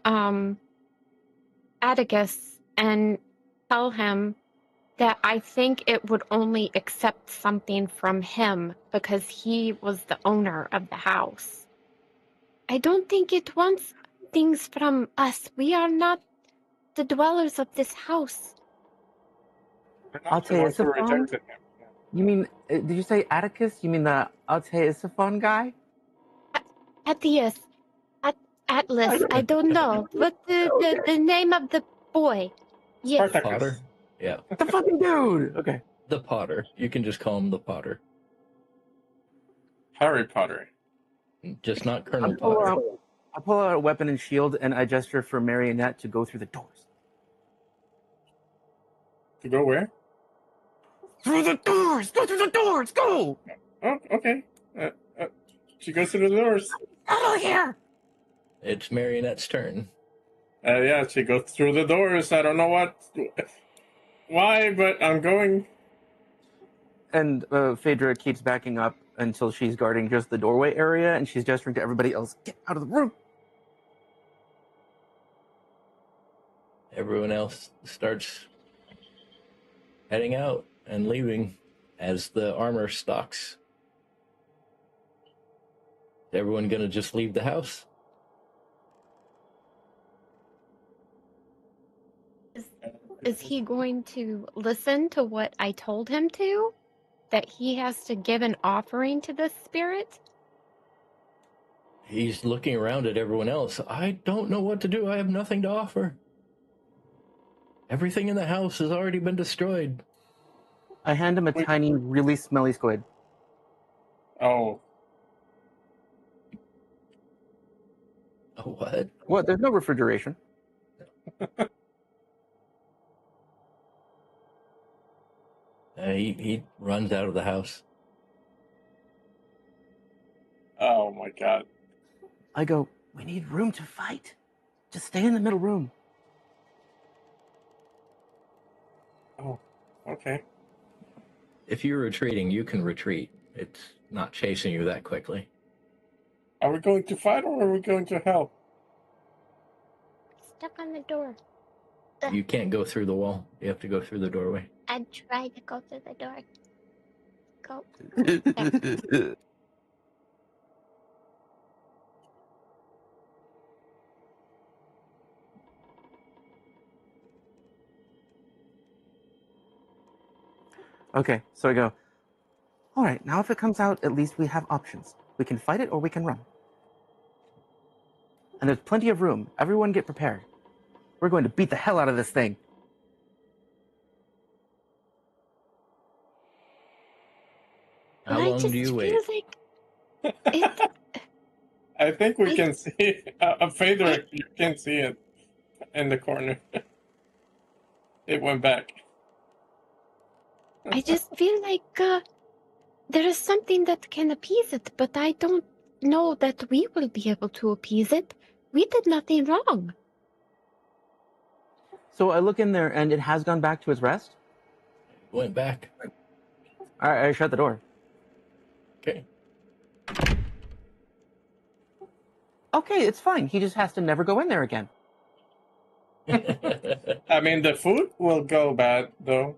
Atticus and tell him that I think it would only accept something from him because he was the owner of the house. I don't think it wants things from us. We are not the dwellers of this house. I'll tell you, The ones who Isafon? rejected him. You mean, did you say Atticus? You mean the Isafon guy? Attius. Atlas. I don't know. What the name of the boy? Yes. Spartacus. Potter? Yeah, The fucking dude! Okay. the Potter. You can just call him the Potter. Harry Potter. Just not Colonel Potter. I pull out a weapon and shield, and I gesture for Marianette to go through the doors. To go where? Through the doors! Go through the doors! Go! Oh, okay. She goes through the doors. Out of here! It's Marianette's turn. Yeah, she goes through the doors. I don't know why, but I'm going. And Phaedre keeps backing up until she's guarding just the doorway area, and she's gesturing to everybody else, get out of the room! Everyone else starts heading out and leaving as the armor stocks. Is everyone gonna just leave the house? Is he going to listen to what I told him to? That he has to give an offering to the spirit? He's looking around at everyone else. I don't know what to do. I have nothing to offer. Everything in the house has already been destroyed. I hand him a Wait. tiny, really smelly squid. Oh, Oh, what? What? There's no refrigeration. He runs out of the house. oh my God. I go, we need room to fight. Just stay in the middle room. Oh, okay. If you're retreating, you can retreat. It's not chasing you that quickly. Are we going to fight or are we going to help? Stuck on the door. You can't go through the wall. You have to go through the doorway. I tried to go through the door. Go. Okay, so I go, all right, now if it comes out, at least we have options. We can fight it or we can run. And there's plenty of room. Everyone get prepared. We're going to beat the hell out of this thing. How I long just do you feel wait? like it. I think we I- can see Phaedre. You can see it in the corner. It went back. I just feel like there is something that can appease it, but I don't know that we will be able to appease it. We did nothing wrong. So I look in there, and it has gone back to its rest. Went back. All right, I shut the door. Okay. Okay, it's fine. He just has to never go in there again. I mean, the food will go bad though.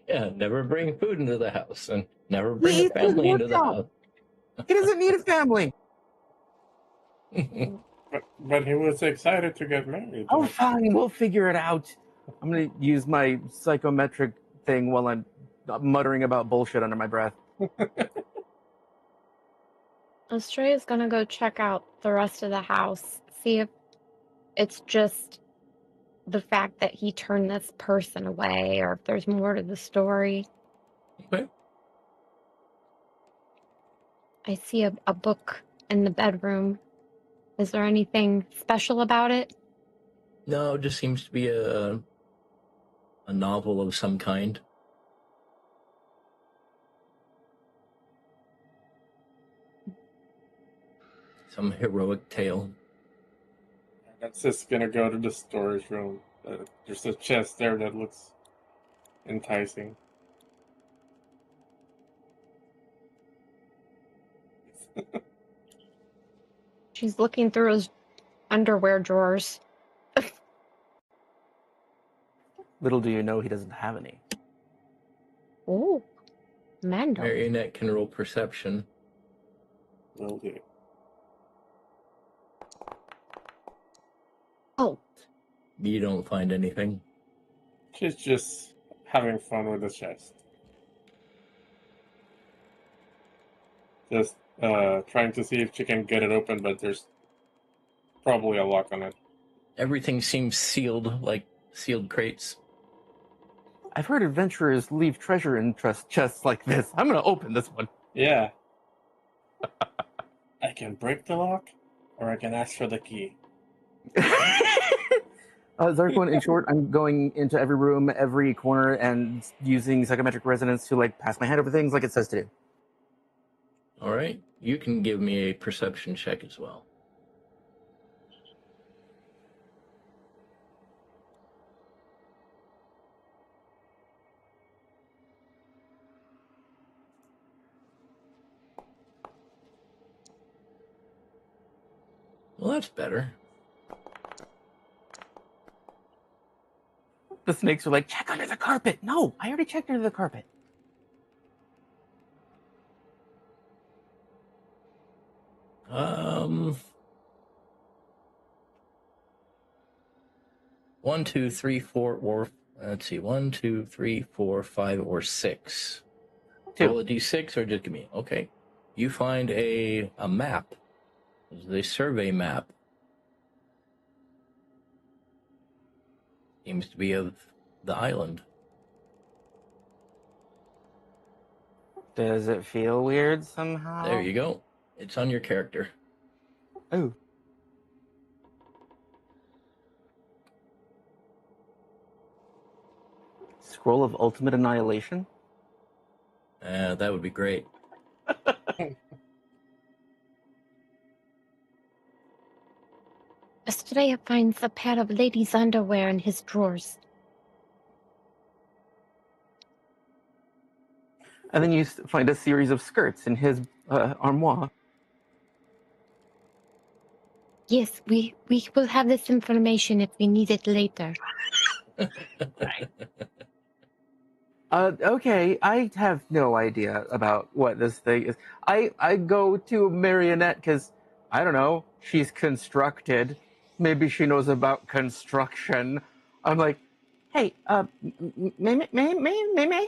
Yeah, never bring food into the house and never He bring a eats his family into the workout. house. He doesn't need a family. But he was excited to get married. Oh, though. fine. We'll figure it out. I'm going to use my psychometric thing while I'm muttering about bullshit under my breath. Estrella's gonna go check out the rest of the house, see if it's just the fact that he turned this person away or if there's more to the story. Okay. I see a book in the bedroom. Is there anything special about it? No, it just seems to be a novel of some kind. Some heroic tale. That's just gonna go to the storage room. There's a chest there that looks enticing. She's looking through his underwear drawers. Little do you know he doesn't have any. Oh, Mando. Marianette can roll perception. Will do. Oh, You don't find anything. She's just having fun with the chest. Just trying to see if she can get it open, but there's probably a lock on it. Everything seems sealed, like sealed crates. I've heard adventurers leave treasure in chests like this. I'm going to open this one. Yeah. I can break the lock, or I can ask for the key. Zarkwon, in short, I'm going into every room, every corner, and using psychometric resonance to like pass my hand over things like it says to do. All right. You can give me a perception check as well. Well, that's better. The snakes are like, check under the carpet. No, I already checked under the carpet. One, two, three, four, or let's see, 1, 2, 3, 4, 5, or 6. Two. Roll a d6 or just give me. Okay. You find a map. The survey map. Seems to be of the island. Does it feel weird somehow? There you go. It's on your character. Oh. Scroll of Ultimate Annihilation? That would be great. Estrella finds a pair of ladies' underwear in his drawers. And then you find a series of skirts in his armoire. Yes, we will have this information if we need it later. Okay, I have no idea about what this thing is. I go to Marianette because, I don't know, she's constructed. Maybe she knows about construction. I'm like, hey, May,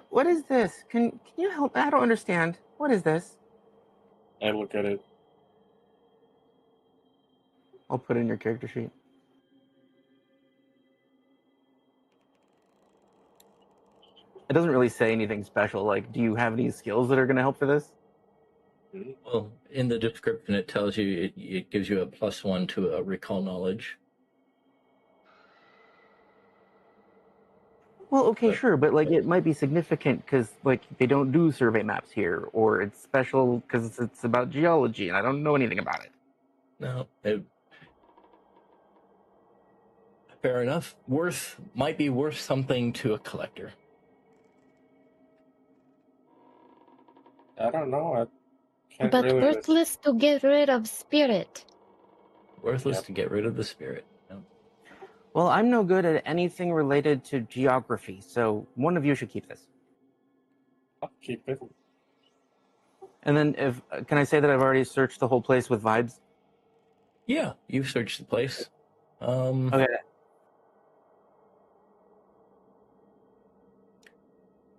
what is this? Can you help? I don't understand. What is this? I look at it. I'll put it in your character sheet. It doesn't really say anything special. Like, do you have any skills that are going to help for this? Well, in the description, it tells you it gives you a +1 to a recall knowledge. Well, okay, But- sure, but like it might be significant because like they don't do survey maps here, or it's special because it's about geology, and I don't know anything about it. No, fair enough. Might be worth something to a collector. I don't know. I can't But really. worthless to get rid of spirit. Worthless Yep. to get rid of the spirit. No. Well, I'm no good at anything related to geography, so one of you should keep this. I'll keep it. And then, if can I say that I've already searched the whole place with vibes? Yeah, you've searched the place. Okay.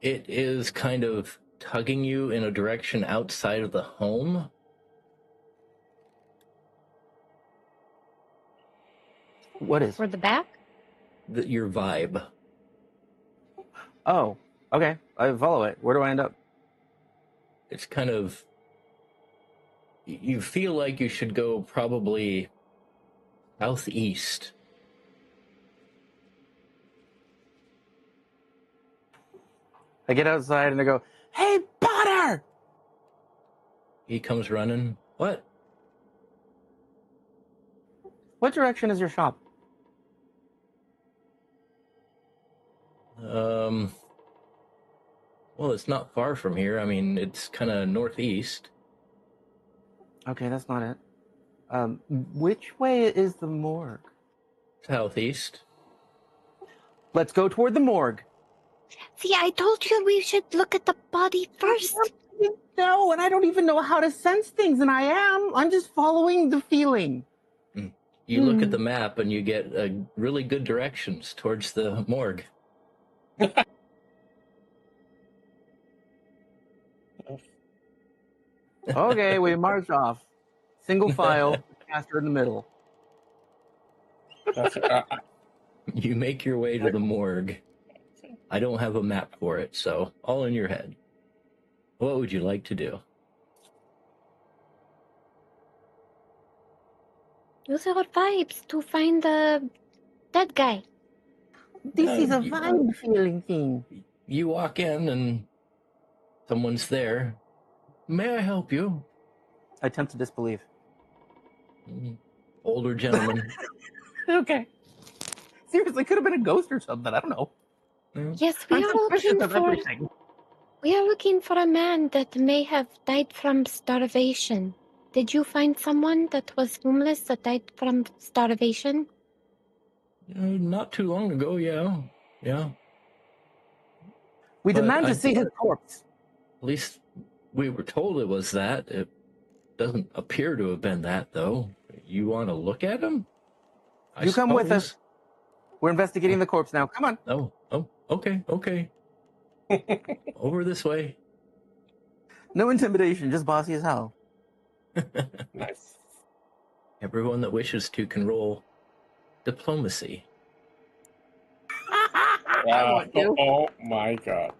It is kind of tugging you in a direction outside of the home. What is? For the back? Your vibe. Oh, okay. I follow it. Where do I end up? It's kind of. You feel like you should go probably southeast. I get outside and I go, "Hey, Potter!" He comes running. What? What direction is your shop? Well, it's not far from here. I mean, it's kind of northeast. Okay, that's not it. Which way is the morgue? Southeast. Let's go toward the morgue. See, I told you we should look at the body first. No, and I don't even know how to sense things, and I'm just following the feeling. You look at the map and you get really good directions towards the morgue. Okay, we march off. Single file, caster in the middle. That's, You make your way to the morgue. I don't have a map for it, so all in your head. What would you like to do? Use our vibes to find the dead guy. This is a you- vibe feeling thing. You walk in and someone's there. May I help you? I attempt to disbelieve. Older gentleman. Okay. Seriously, could have been a ghost or something. I don't know. Yes, we I'm are suspicious looking of for. everything. We are looking for a man that may have died from starvation. Did you find someone that was homeless that died from starvation? Not too long ago, yeah. Yeah. We But demand I- to see his corpse. At least we were told it was that. It doesn't appear to have been that, though. You want to look at him? You come with us. We're investigating the corpse now. Come on. Oh, okay. Over this way. No intimidation, just bossy as hell. nice. Everyone that wishes to can roll diplomacy. want you. Oh my god.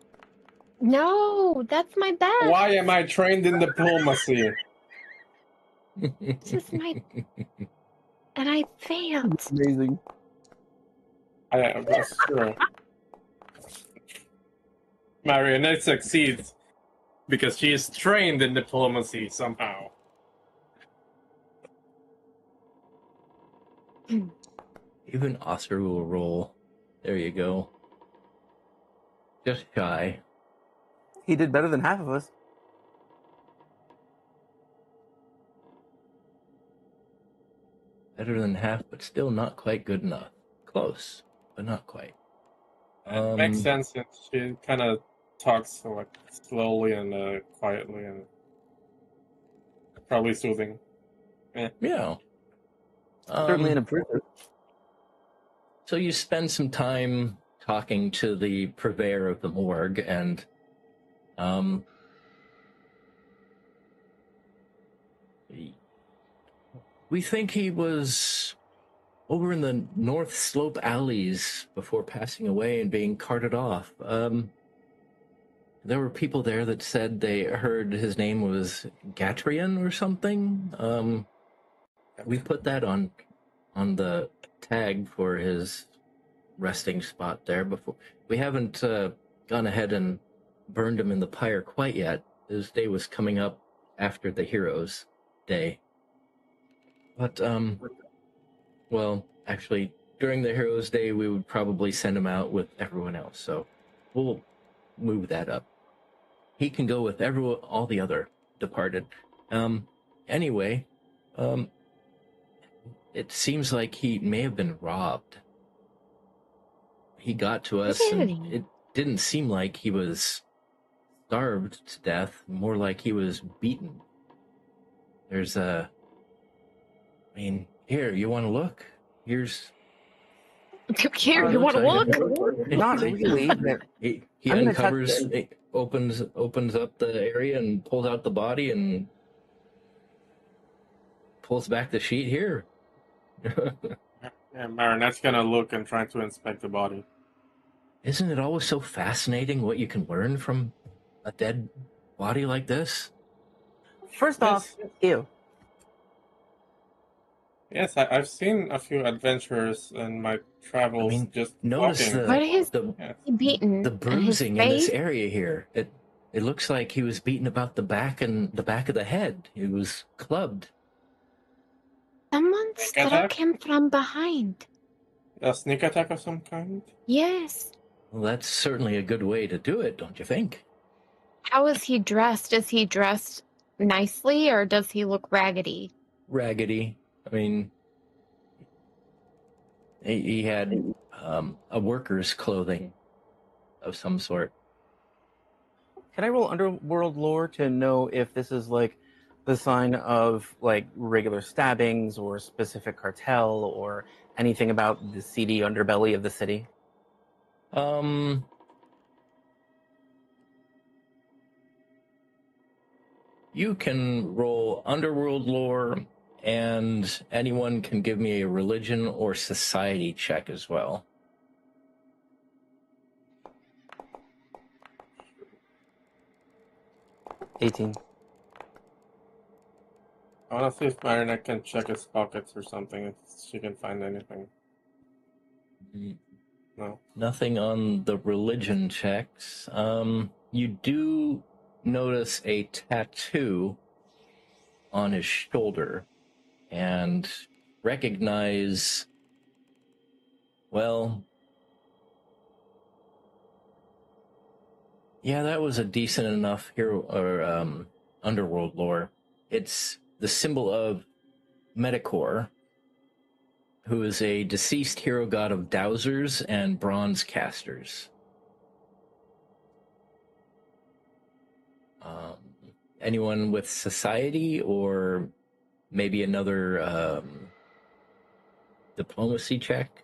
No, that's my best. Why am I trained in diplomacy? This is my. And I failed. Amazing. That's true. Marianette succeeds because she is trained in diplomacy somehow. Even Aseru will roll. There you go. Just shy. He did better than half of us. Better than half, but still not quite good enough. Close, but not quite. It makes sense that she kind of talks like slowly and quietly and probably soothing. Yeah. Certainly an improvement. So you spend some time talking to the purveyor of the morgue, and we think he was over in the North Slope alleys before passing away and being carted off. there were people there that said they heard his name was Gatrian or something. We put that on the tag for his resting spot there before. We haven't gone ahead and burned him in the pyre quite yet. His day was coming up after the Heroes' Day. But, well, actually, during the Heroes' Day, we would probably send him out with everyone else, so we'll move that up. He can go with all the other departed. Anyway, it seems like he may have been robbed. He got to us, and it didn't seem like he was starved to death, more like he was beaten. There's here, you want to look? Here's... Here, you want to look? Not really. But He I'm gonna uncovers, touch it opens up the area and pulls out the body and pulls back the sheet here. Yeah, Marianette's gonna look and try to inspect the body. Isn't it always so fascinating what you can learn from a dead body like this? First off, ew. Yes, I've seen a few adventures in my travels. Just notice walking. What is Yes. he beaten? the And his bruising in this face? area here. It looks like he was beaten about the back and the back of the head. He was clubbed. Someone Sneak struck attack? him from behind. A sneak attack of some kind? Yes. Well, that's certainly a good way to do it, don't you think? How is he dressed? Is he dressed nicely or does he look raggedy? Raggedy. I mean, he had a worker's clothing of some sort. Can I roll underworld lore to know if this is like the sign of like regular stabbings or specific cartel or anything about the seedy underbelly of the city? You can roll underworld lore, and anyone can give me a religion or society check as well. $18. I want to see if Marianette can check his pockets or something, if she can find anything. No. Nothing on the religion checks. You do notice a tattoo on his shoulder and recognize, well, yeah, that was a decent enough hero or underworld lore. It's the symbol of Medicor, who is a deceased hero god of dowsers and bronze casters. Anyone with society or maybe another diplomacy check?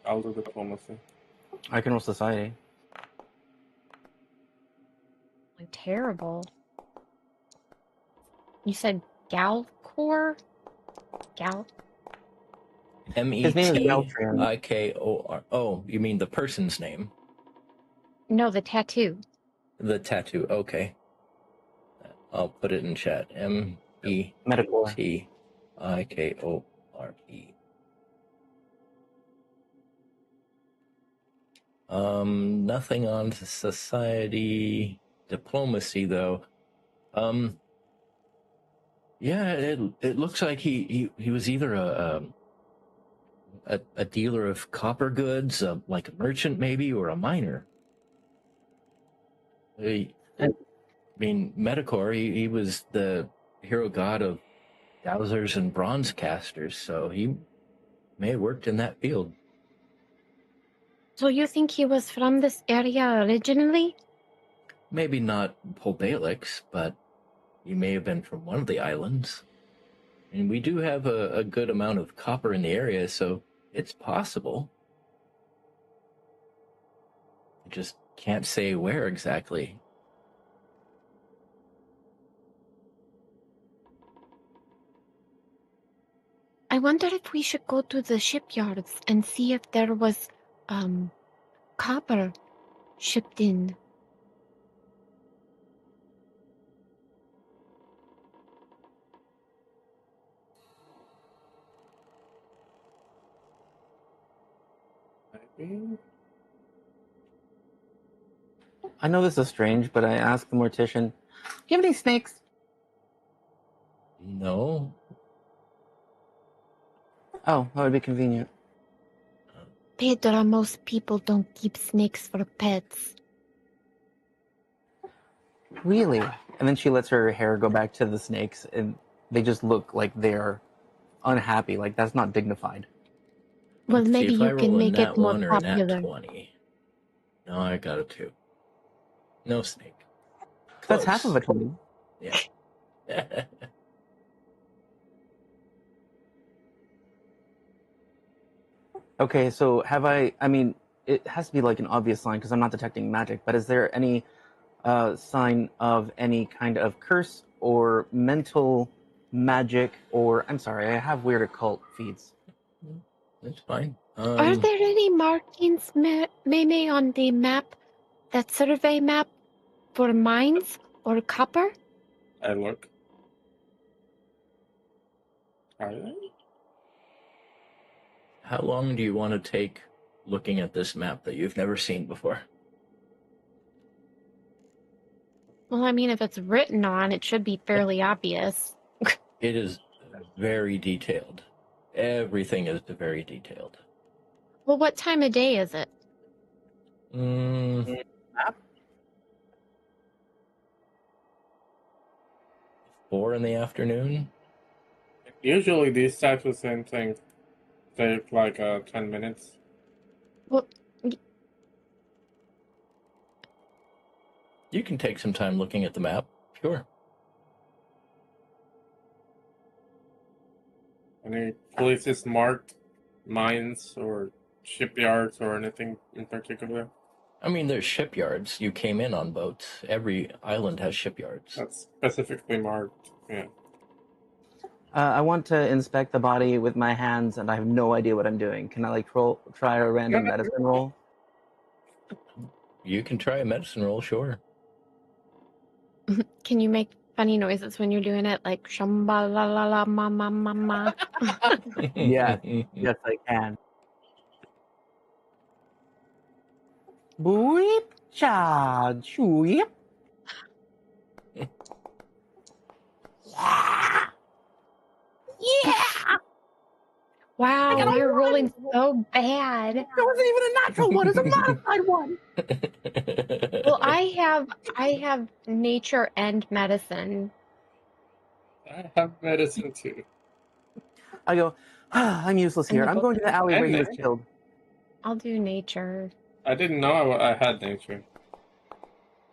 I'll do diplomacy. I can roll society. Terrible. You said Galcor? Gal? His name is Galtrian. Metikor. Oh, you mean the person's name? No, the tattoo. The tattoo, okay. I'll put it in chat. Medicor. Metikore. Nothing on society diplomacy though. Yeah, it looks like he was either a dealer of copper goods, like a merchant maybe, or a miner. I mean, Medicor, he was the hero god of dowsers and bronze casters, so he may have worked in that field. So you think he was from this area originally? Maybe not Polbalix, but he may have been from one of the islands. And we do have a good amount of copper in the area, so it's possible. I just can't say where exactly. I wonder if we should go to the shipyards and see if there was copper shipped in. I know this is strange, but I asked the mortician, "Do you have any snakes?" No. Oh, that would be convenient. Phaedre, most people don't keep snakes for pets. Really? And then she lets her hair go back to the snakes, and they just look like they're unhappy. Like, that's not dignified. Well, Let's see maybe if you I can roll a make nat it more 1 or a nat popular. 20. No, I got a 2. No snake. That's half of Close. a 20. Yeah. Okay, so have I mean, it has to be like an obvious sign because I'm not detecting magic, but is there any sign of any kind of curse or mental magic or, I'm sorry, I have weird occult feeds. That's fine. Are there any markings, Meme, on the map, that survey map, for mines or copper? I look. Are they? How long do you want to take looking at this map that you've never seen before? Well, I mean, if it's written on, it should be fairly obvious. It is very detailed. Everything is very detailed. Well, what time of day is it? 4 in the afternoon. Usually these types of same things take like 10 minutes. Well, You can take some time looking at the map. Sure. Any places marked, mines or shipyards or anything in particular? I mean, there's shipyards. You came in on boats. Every island has shipyards. That's specifically marked. Yeah. I want to inspect the body with my hands, and I have no idea what I'm doing. Can I like try a random medicine roll? You can try a medicine roll, sure. can you make funny noises when you're doing it, like shamba la la la ma ma ma ma? Yes, yes, I can. Boop, cha, choop. Yeah. Yeah. Wow, got a you're one. rolling so bad. That wasn't even a natural one. It's a modified one. Well, I have nature and medicine. I have medicine too. I go, I'm useless here. I'm going to the alley where he was killed. I'll do nature. I didn't know I had nature.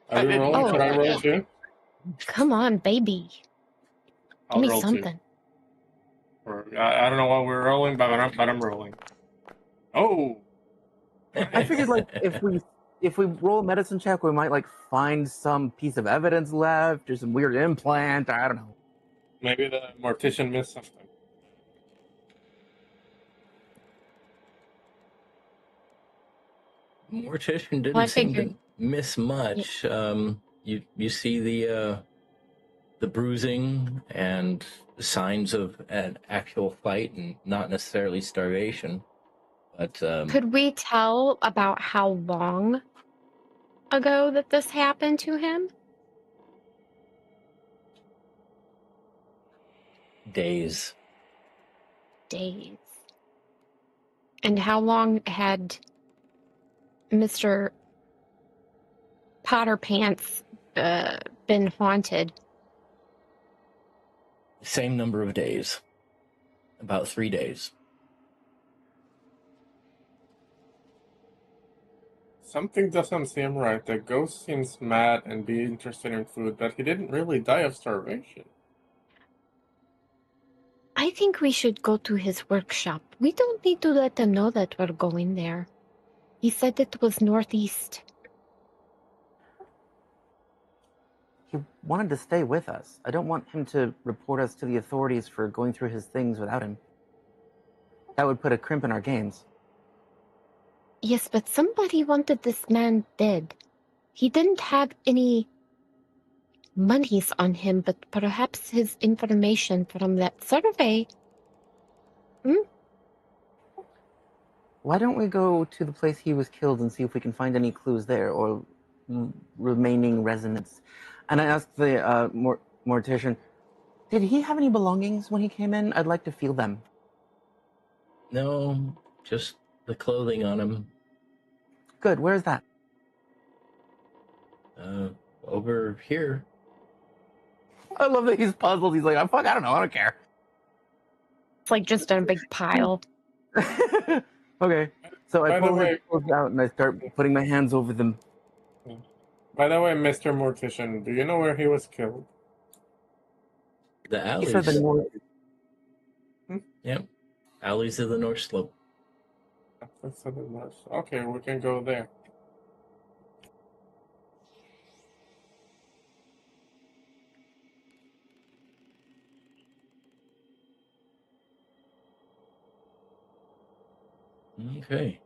Are we rolling? know. Should I roll too? Come on, baby. I'll Give me roll something. too. Or, I don't know what we're rolling, but I'm rolling. Oh! I figured like if we roll a medicine check, we might like find some piece of evidence left or some weird implant. I don't know. Maybe the mortician missed something. Mortician didn't Well, I seem figured. to miss much. You see the bruising and signs of an actual fight, and not necessarily starvation. But Could we tell about how long ago that this happened to him? days. Days. And how long had Mr. Potter Pants been haunted? Same number of days. About 3 days. Something doesn't seem right. The ghost seems mad and be interested in food, but he didn't really die of starvation. I think we should go to his workshop. We don't need to let them know that we're going there. He said it was northeast. He wanted to stay with us. I don't want him to report us to the authorities for going through his things without him. That would put a crimp in our gains. Yes, but somebody wanted this man dead. He didn't have any monies on him, but perhaps his information from that survey. Why don't we go to the place he was killed and see if we can find any clues there or remaining resonance? And I asked the mortician, did he have any belongings when he came in? I'd like to feel them. No, just the clothing on him. Good. Where is that? Over here. I love that he's puzzled. He's like, I don't know. I don't care. It's like just a big pile. Okay. So I By the pull his way- clothes out and I start putting my hands over them. By the way, Mr. Mortician, do you know where he was killed? The He alleys. said the north. Yep. Alleys of the North Slope. That's a bit much. Okay, we can go there. Okay.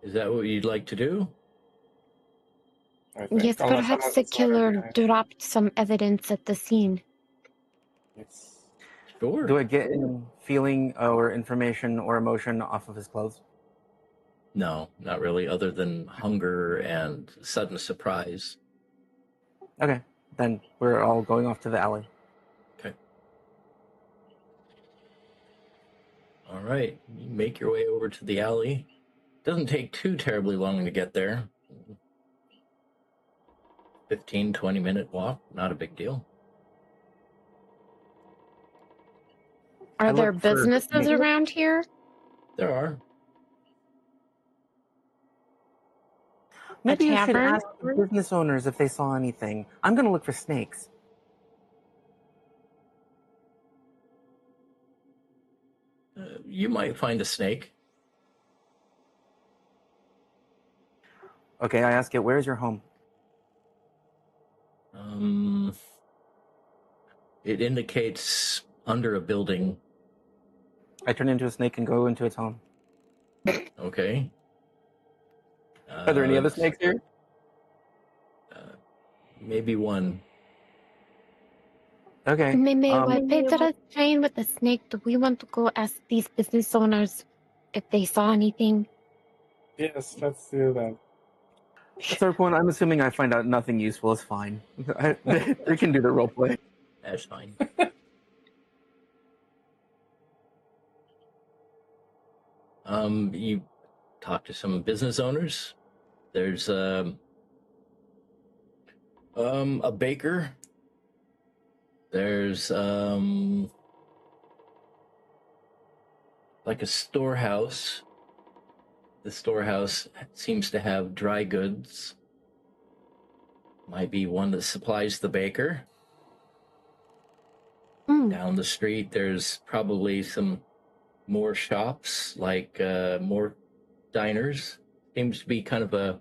Is that what you'd like to do? I think. Yes, Unless perhaps someone the else killer already- dropped some evidence at the scene. Yes. Sure. Do I get any feeling or information or emotion off of his clothes? No, not really, other than hunger and sudden surprise. Okay. Then we're all going off to the alley. Okay. All right. You make your way over to the alley. Doesn't take too terribly long to get there. 15, 20-minute walk. Not a big deal. I Are there look for- businesses around here? There are. Maybe you should tavern? ask the business owners if they saw anything. I'm going to look for snakes. You might find a snake. Okay, I ask it, where's your home? It indicates under a building. I turn into a snake and go into its home. Okay. Are there any other snakes here? Maybe one. Okay. Maybe while Phaedre train with the snake, do we want to go ask these business owners if they saw anything? Yes, let's do that. Zarkwon, I'm assuming I find out nothing useful is fine. They can do the roleplay. That's fine. You talk to some business owners. There's a baker. There's like a storehouse. The storehouse seems to have dry goods. Might be one that supplies the baker. Down the street, there's probably some more shops, like more diners. Seems to be kind of a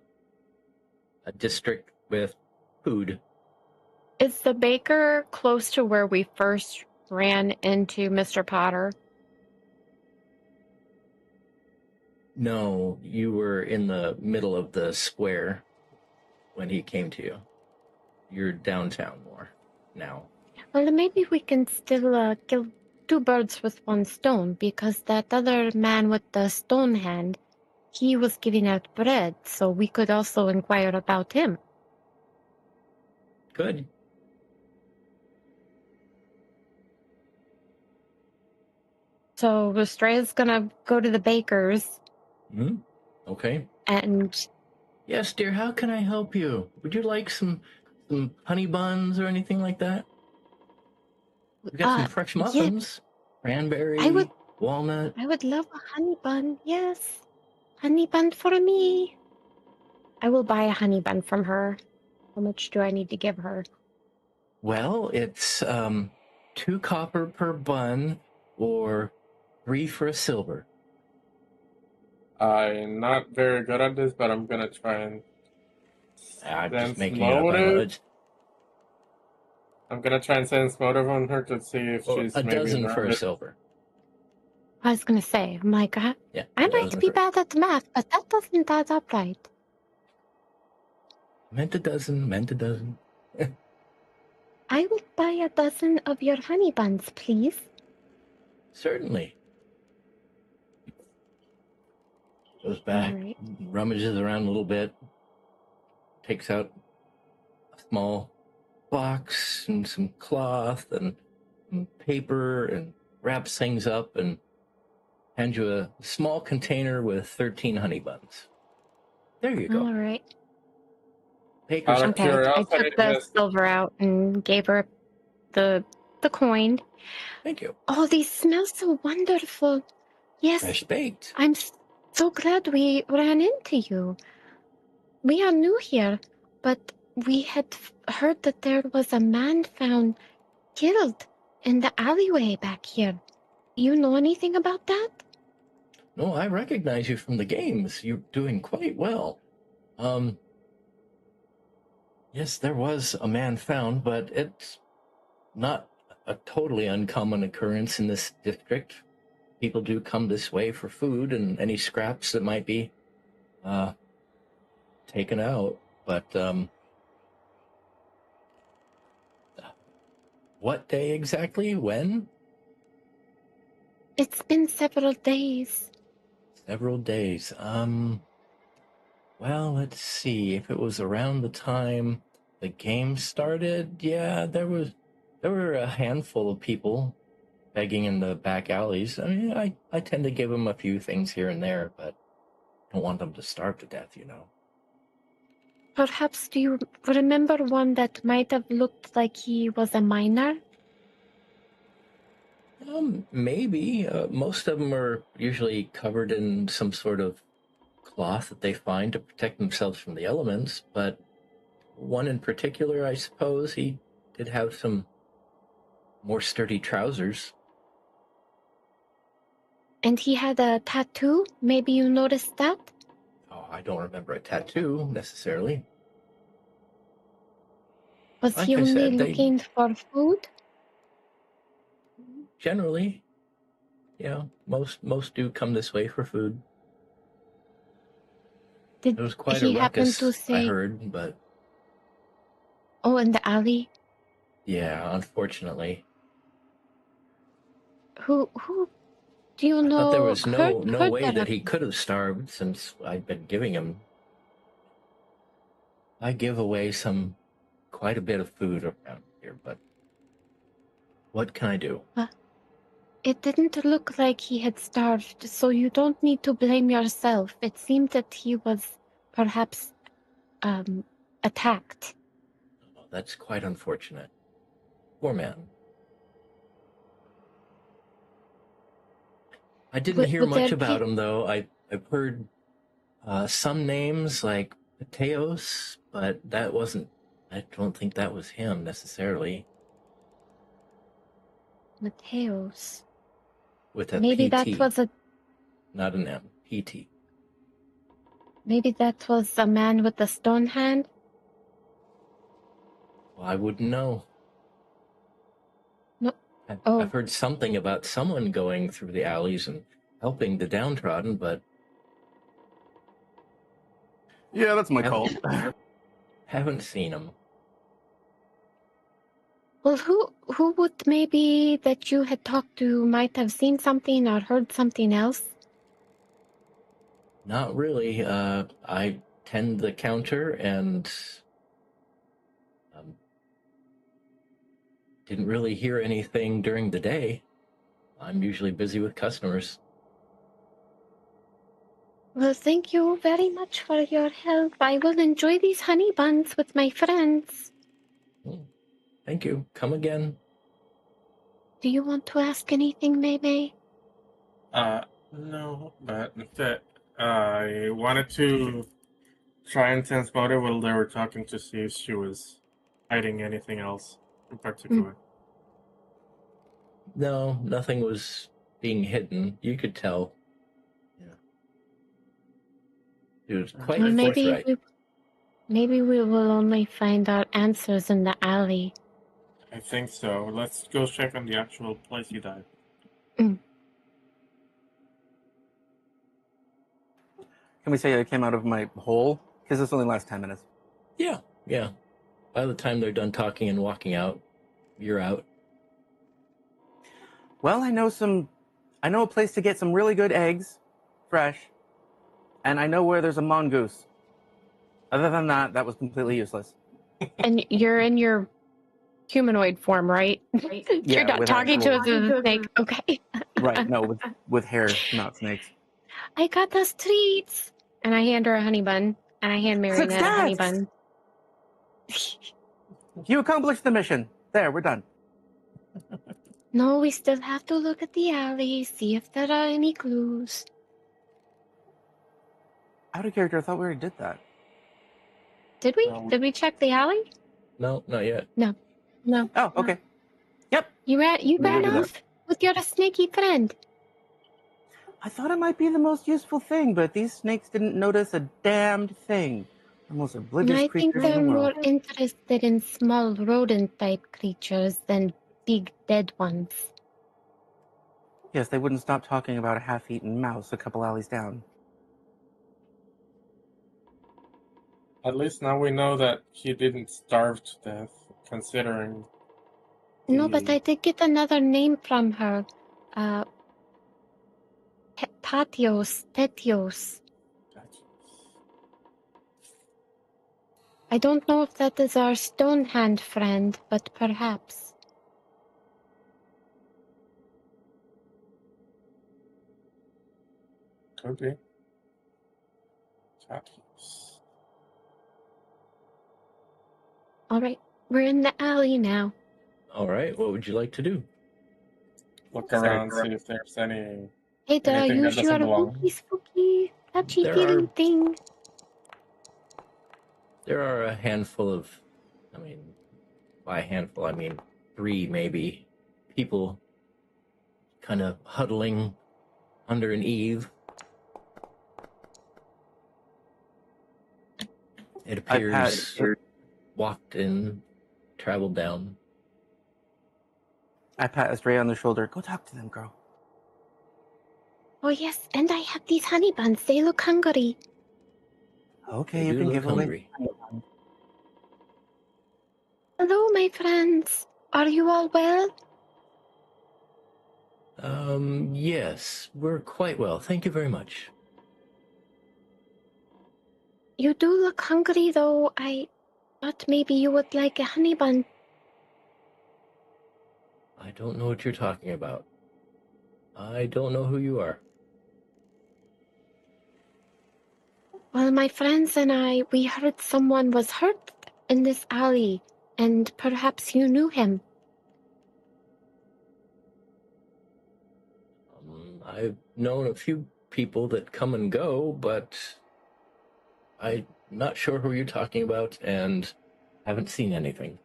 district with food. Is the baker close to where we first ran into Mr. Potter? No, you were in the middle of the square when he came to you. You're downtown more now. Well, maybe we can still kill two birds with one stone, because that other man with the stone hand, he was giving out bread, so we could also inquire about him. Good. So Estrella's gonna go to the baker's. Okay. And Yes, dear, how can I help you? Would you like some honey buns or anything like that? We've got some fresh muffins. Cranberry, walnut. I would love a honey bun. Yes. Honey bun for me. I will buy a honey bun from her. How much do I need to give her? Well, it's 2 copper per bun or 3 for a silver. I'm not very good at this, but I'm gonna try and I'm sense just making it up. motive. I'm gonna try and sense motive on her to see if she's a maybe dozen for a nervous. silver. I was gonna say, I'm like, Yeah. I a might dozen be for- bad at math, but that doesn't add up right. Meant a dozen. I will buy a dozen of your honey buns, please. Certainly. Goes back, Alright. rummages around a little bit, takes out a small box and some cloth and some paper and wraps things up and hands you a small container with 13 honey buns. There you go. Alright. Baker's Out of Okay, I curiosity, took the just silver out and gave her the coin. Thank you. Oh, these smell so wonderful. Yes, Fresh baked. I'm so glad we ran into you. We are new here, but we had heard that there was a man found killed in the alleyway back here. You know anything about that? No, I recognize you from the games. You're doing quite well. Yes, there was a man found, but it's not a totally uncommon occurrence in this district. People do come this way for food and any scraps that might be taken out. But what day exactly? When? It's been several days. Several days. Well, let's see. If it was around the time the game started, yeah, there were a handful of people begging in the back alleys. I mean, I tend to give them a few things here and there, but don't want them to starve to death, you know. Perhaps do you remember one that might have looked like he was a miner? Maybe. Most of them are usually covered in some sort of cloth that they find to protect themselves from the elements, but one in particular, I suppose, he did have some more sturdy trousers. And he had a tattoo? Maybe you noticed that? Oh, I don't remember a tattoo, necessarily. Was Like he I only said, looking for food? generally, yeah, most do come this way for food. Did There was quite a he happen to ruckus, I say, heard, but oh, in the alley? yeah, unfortunately. Who do you I thought there know was no heard way that? that he could have starved since I've been giving him. I give away quite a bit of food around here, but what can I do? It didn't look like he had starved, so you don't need to blame yourself. It seemed that he was perhaps attacked. Oh, that's quite unfortunate. Poor man. I didn't hear Would much there about be him, though. I've heard some names like Mateos, but that wasn't. I don't think that was him necessarily. Mateos? With a Maybe that PT, was not an M. PT. a man with a stone hand. Well, I wouldn't know. No. I've Oh, heard something about someone going through the alleys and helping the downtrodden, but Yeah, that's my cult. haven't seen him. well, who would maybe that you had talked to might have seen something or heard something else? Not really. I tend the counter and didn't really hear anything during the day. I'm usually busy with customers. Well, thank you very much for your help. I will enjoy these honey buns with my friends. Thank you. Come again. Do you want to ask anything, Maymay? no, but I wanted to try and sense motive while they were talking to see if she was hiding anything else in particular. No, nothing was being hidden. You could tell. Yeah. It was quite Well, forthright. maybe we will only find our answers in the alley. I think so. Let's go check on the actual place he died. Can we say I came out of my hole? Because this only lasts 10 minutes. Yeah. By the time they're done talking and walking out, you're out. Well, I know a place to get some really good eggs, fresh. And I know where there's a mongoose. Other than that, that was completely useless. And you're in your humanoid form, right? Yeah, You're not with talking to actual- us as a snake. Okay. Right, no, with hair, not snakes. I got us treats. And I hand her a honey bun. And I hand Marianette a honey Success! bun. You accomplished the mission. There, we're done. No, we still have to look at the alley, see if there are any clues. Out of character, I thought we already did that. Did we? No. Did we check the alley? No, not yet. No. Oh, okay. Yep. You ran We did that. off with your snaky friend. I thought it might be the most useful thing, but these snakes didn't notice a damned thing. The most oblivious I think creatures they're in the more world. interested in small rodent-type creatures than big dead ones. Yes, they wouldn't stop talking about a half-eaten mouse a couple alleys down. At least now we know that he didn't starve to death, considering. No, but I did get another name from her. Tetios. I don't know if that is our stone hand friend, but perhaps. Could be. Tattoos. All right, we're in the alley now. All right, what would you like to do? Look around, see if there's any. Hey, did I Anything that use your doesn't belong. spooky, touchy There feeling are- thing? There are a handful of, I mean, by a handful, I mean 3 maybe, people kind of huddling under an eave. It appears walked in, traveled down. I pat Estrella on the shoulder. Go talk to them, girl. Oh yes, and I have these honey buns. They look hungry. Okay, They you do can look give hungry. away. Hello, my friends. Are you all well? Yes, we're quite well. Thank you very much. You do look hungry, though. I thought maybe you would like a honey bun. I don't know what you're talking about. I don't know who you are. Well, my friends and I, we heard someone was hurt in this alley, and perhaps you knew him. I've known a few people that come and go, but I'm not sure who you're talking about and haven't seen anything.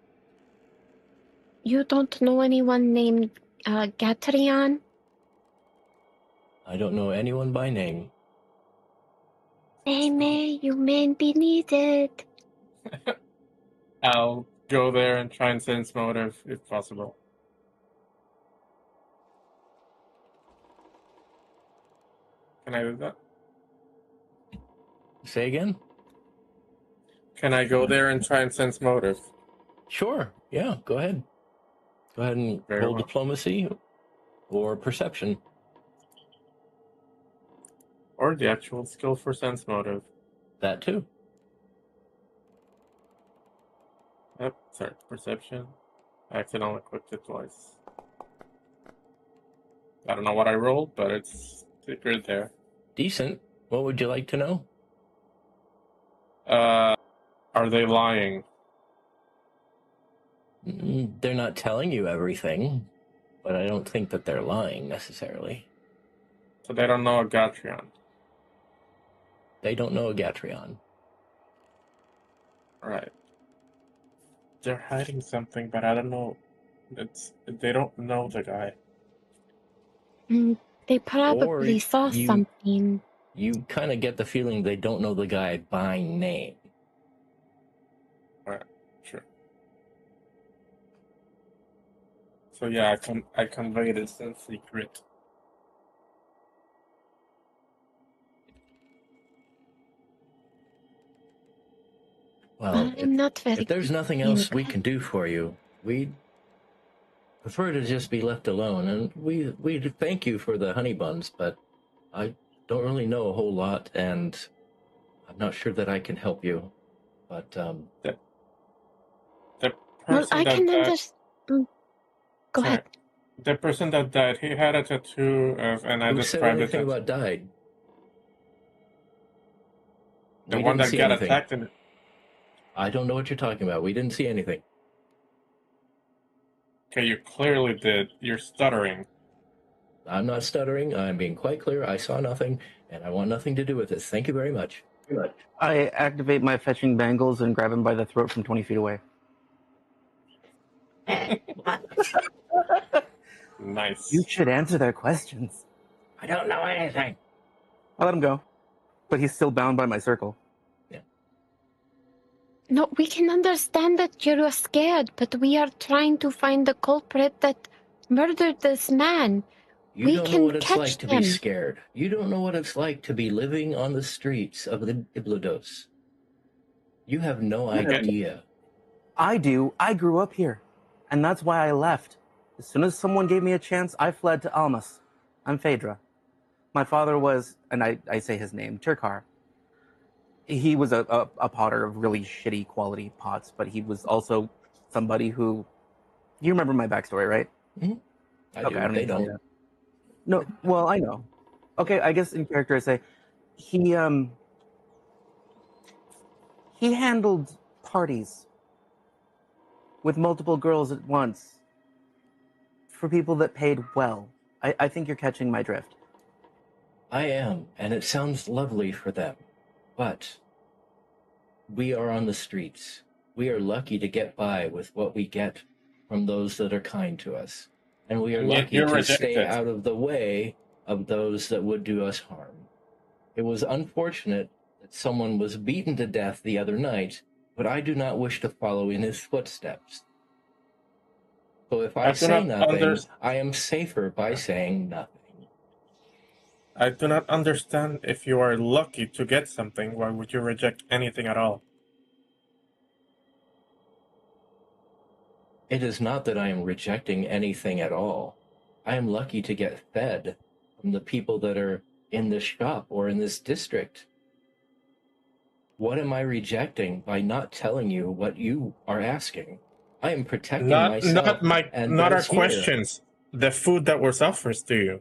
You don't know anyone named Gatrion? I don't know anyone by name. They may, you may be needed. I'll go there and try and sense motive if possible. Can I do that? Say again? Can I go there and try and sense motive? Sure. Yeah, go ahead. Go ahead and Very roll well. diplomacy or perception. Or the actual skill for sense motive. That too. Yep, sorry, perception. I accidentally clicked it twice. I don't know what I rolled, but it's good there. Decent. What would you like to know? Are they lying? They're not telling you everything, but I don't think that they're lying necessarily. So they don't know a Gatrion. They don't know a Gatrion. Right. They're hiding something, but I don't know. They don't know the guy. They probably Or saw you- something. You kind of get the feeling they don't know the guy by name. Right, sure. So yeah, I conveyed a sense secret. Well, I'm not very. if there's nothing else we can do for you, we'd prefer to just be left alone. And we thank you for the honey buns, but I don't really know a whole lot, and I'm not sure that I can help you. But The Well, person I that can died. understand. Go Sorry. ahead. The person that died, he had a tattoo of, and I who said described it anything as about died? the We one didn't that see got anything. attacked. And I don't know what you're talking about. We didn't see anything. okay, you clearly did. You're stuttering. I'm not stuttering. I'm being quite clear. I saw nothing, and I want nothing to do with this. Thank you very much. I activate my fetching bangles and grab him by the throat from 20 feet away. Nice. You should answer their questions. I don't know anything. I let him go, but he's still bound by my circle. No, we can understand that you're scared, but we are trying to find the culprit that murdered this man. You We don't know can what it's catch like to them. be scared. You don't know what it's like to be living on the streets of the Iblodos. You have no idea. I do. I grew up here, and that's why I left. As soon as someone gave me a chance, I fled to Almas. I'm Phaedre. My father was, and I say his name, Turkar. He was a potter of really shitty quality pots, but he was also somebody who... You remember my backstory, right? Mm-hmm. I Okay, do. I don't They need to tell you don't. that. No, well, I know. Okay, I guess in character I say he handled parties with multiple girls at once for people that paid well. I think you're catching my drift. I am, and it sounds lovely for them. But we are on the streets. We are lucky to get by with what we get from those that are kind to us. And we are And yet lucky you're to stay rejected. out of the way of those that would do us harm. It was unfortunate that someone was beaten to death the other night, but I do not wish to follow in his footsteps. So if I I do say not nothing, I am safer by saying nothing. I do not understand. If you are lucky to get something, why would you reject anything at all? It is not that I am rejecting anything at all. I am lucky to get fed from the people that are in this shop or in this district. What am I rejecting by not telling you what you are asking? I am protecting myself and not our those here. questions. The food that was offered to you.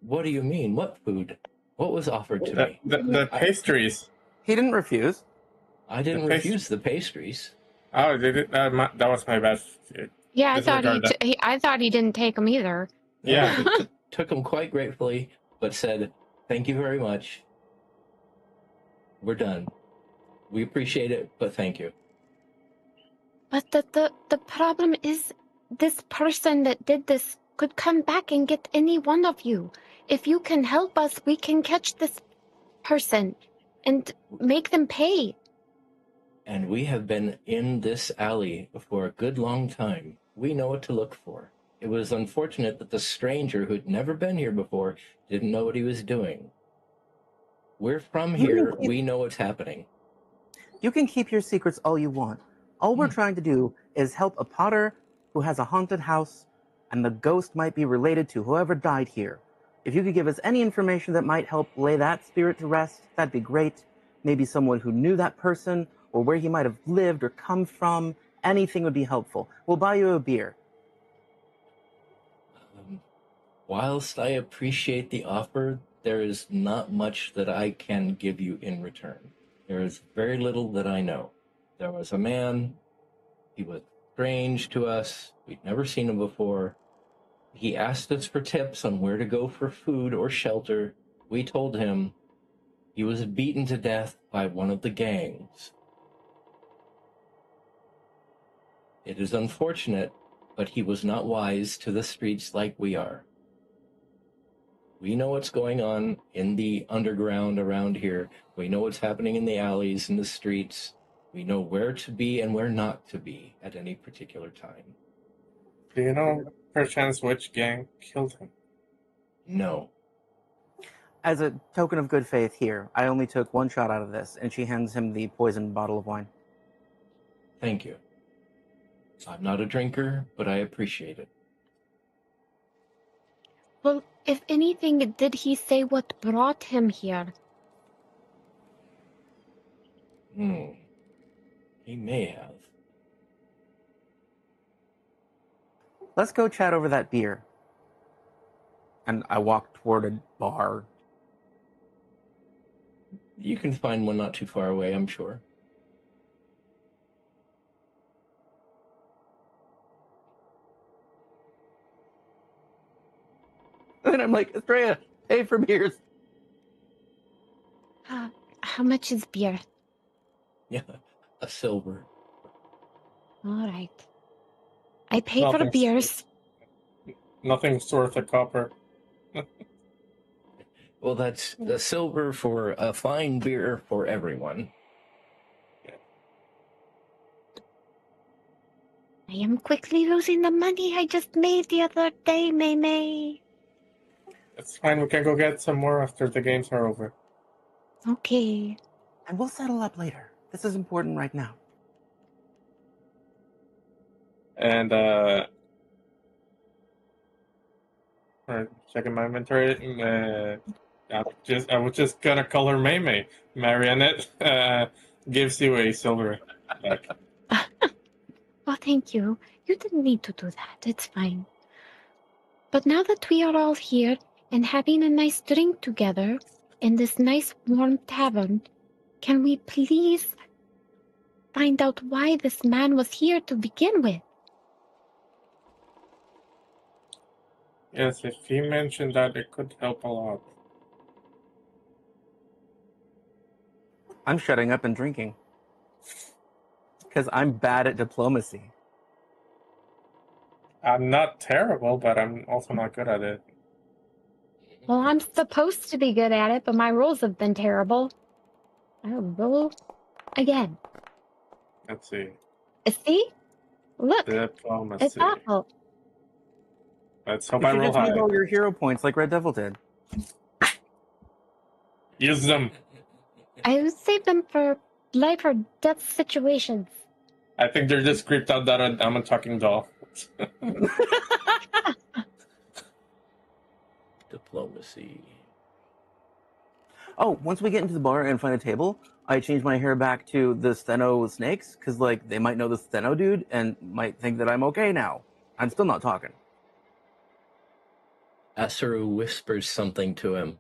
What do you mean? What food? What was offered to me? The pastries. He didn't refuse. I didn't refuse the pastries. Oh, did it? That was my bad. Yeah, I Disregard that. thought he didn't take them either. Yeah. He took them quite gratefully, but said, "Thank you very much. We're done. We appreciate it, but thank you." But the problem is, this person that did this could come back and get any one of you. If you can help us, we can catch this person and make them pay. And we have been in this alley for a good long time. We know what to look for. It was unfortunate that the stranger who'd never been here before didn't know what he was doing. We're from here. We know what's happening. You can keep your secrets all you want. All we're trying to do is help a potter who has a haunted house, and the ghost might be related to whoever died here. If you could give us any information that might help lay that spirit to rest, that'd be great. Maybe someone who knew that person, or where he might have lived or come from. Anything would be helpful. We'll buy you a beer. Whilst I appreciate the offer, there is not much that I can give you in return. There is very little that I know. There was a man. He was strange to us. We'd never seen him before. He asked us for tips on where to go for food or shelter. We told him. He was beaten to death by one of the gangs. It is unfortunate, but he was not wise to the streets like we are. We know what's going on in the underground around here. We know what's happening in the alleys and the streets. We know where to be and where not to be at any particular time. Do you know, perchance, which gang killed him? No. As a token of good faith here, I only took one shot out of this, and she hands him the poisoned bottle of wine. Thank you. I'm not a drinker, but I appreciate it. Well, If anything, did he say what brought him here? He may have. Let's go chat over that beer. And I walk toward a bar. You can find one not too far away, I'm sure. And I'm like, Estrella, pay for beers. How much is beer? Yeah, a silver. All right. I pay for Nothing's- beers. Nothing's worth a copper. Well, that's the silver for a fine beer for everyone. I am quickly losing the money I just made the other day, May. It's fine, we can go get some more after the games are over. Okay. And we'll settle up later. This is important right now. And, alright, checking my inventory. I was just gonna call her May. Marianette gives you a silver back. Well, thank you. You didn't need to do that. It's fine. But now that we are all here and having a nice drink together in this nice warm tavern, can we please find out why this man was here to begin with? Yes, if he mentioned that, it could help a lot. I'm shutting up and drinking. Because I'm bad at diplomacy. I'm not terrible, but I'm also not good at it. Well, I'm supposed to be good at it, but my rolls have been terrible. I'll roll again. Let's see. See? Look, Diplomacy. it's awful. Let's hope You I should roll just use high. all your hero points like Red Devil did. Use them. I would save them for life or death situations. I think they're just creeped out that I'm a talking doll. Diplomacy. Oh, once we get into the bar and find a table, I change my hair back to the Stheno snakes, because, like, they might know the Stheno dude and might think that I'm okay now. I'm still not talking. Aseru whispers something to him.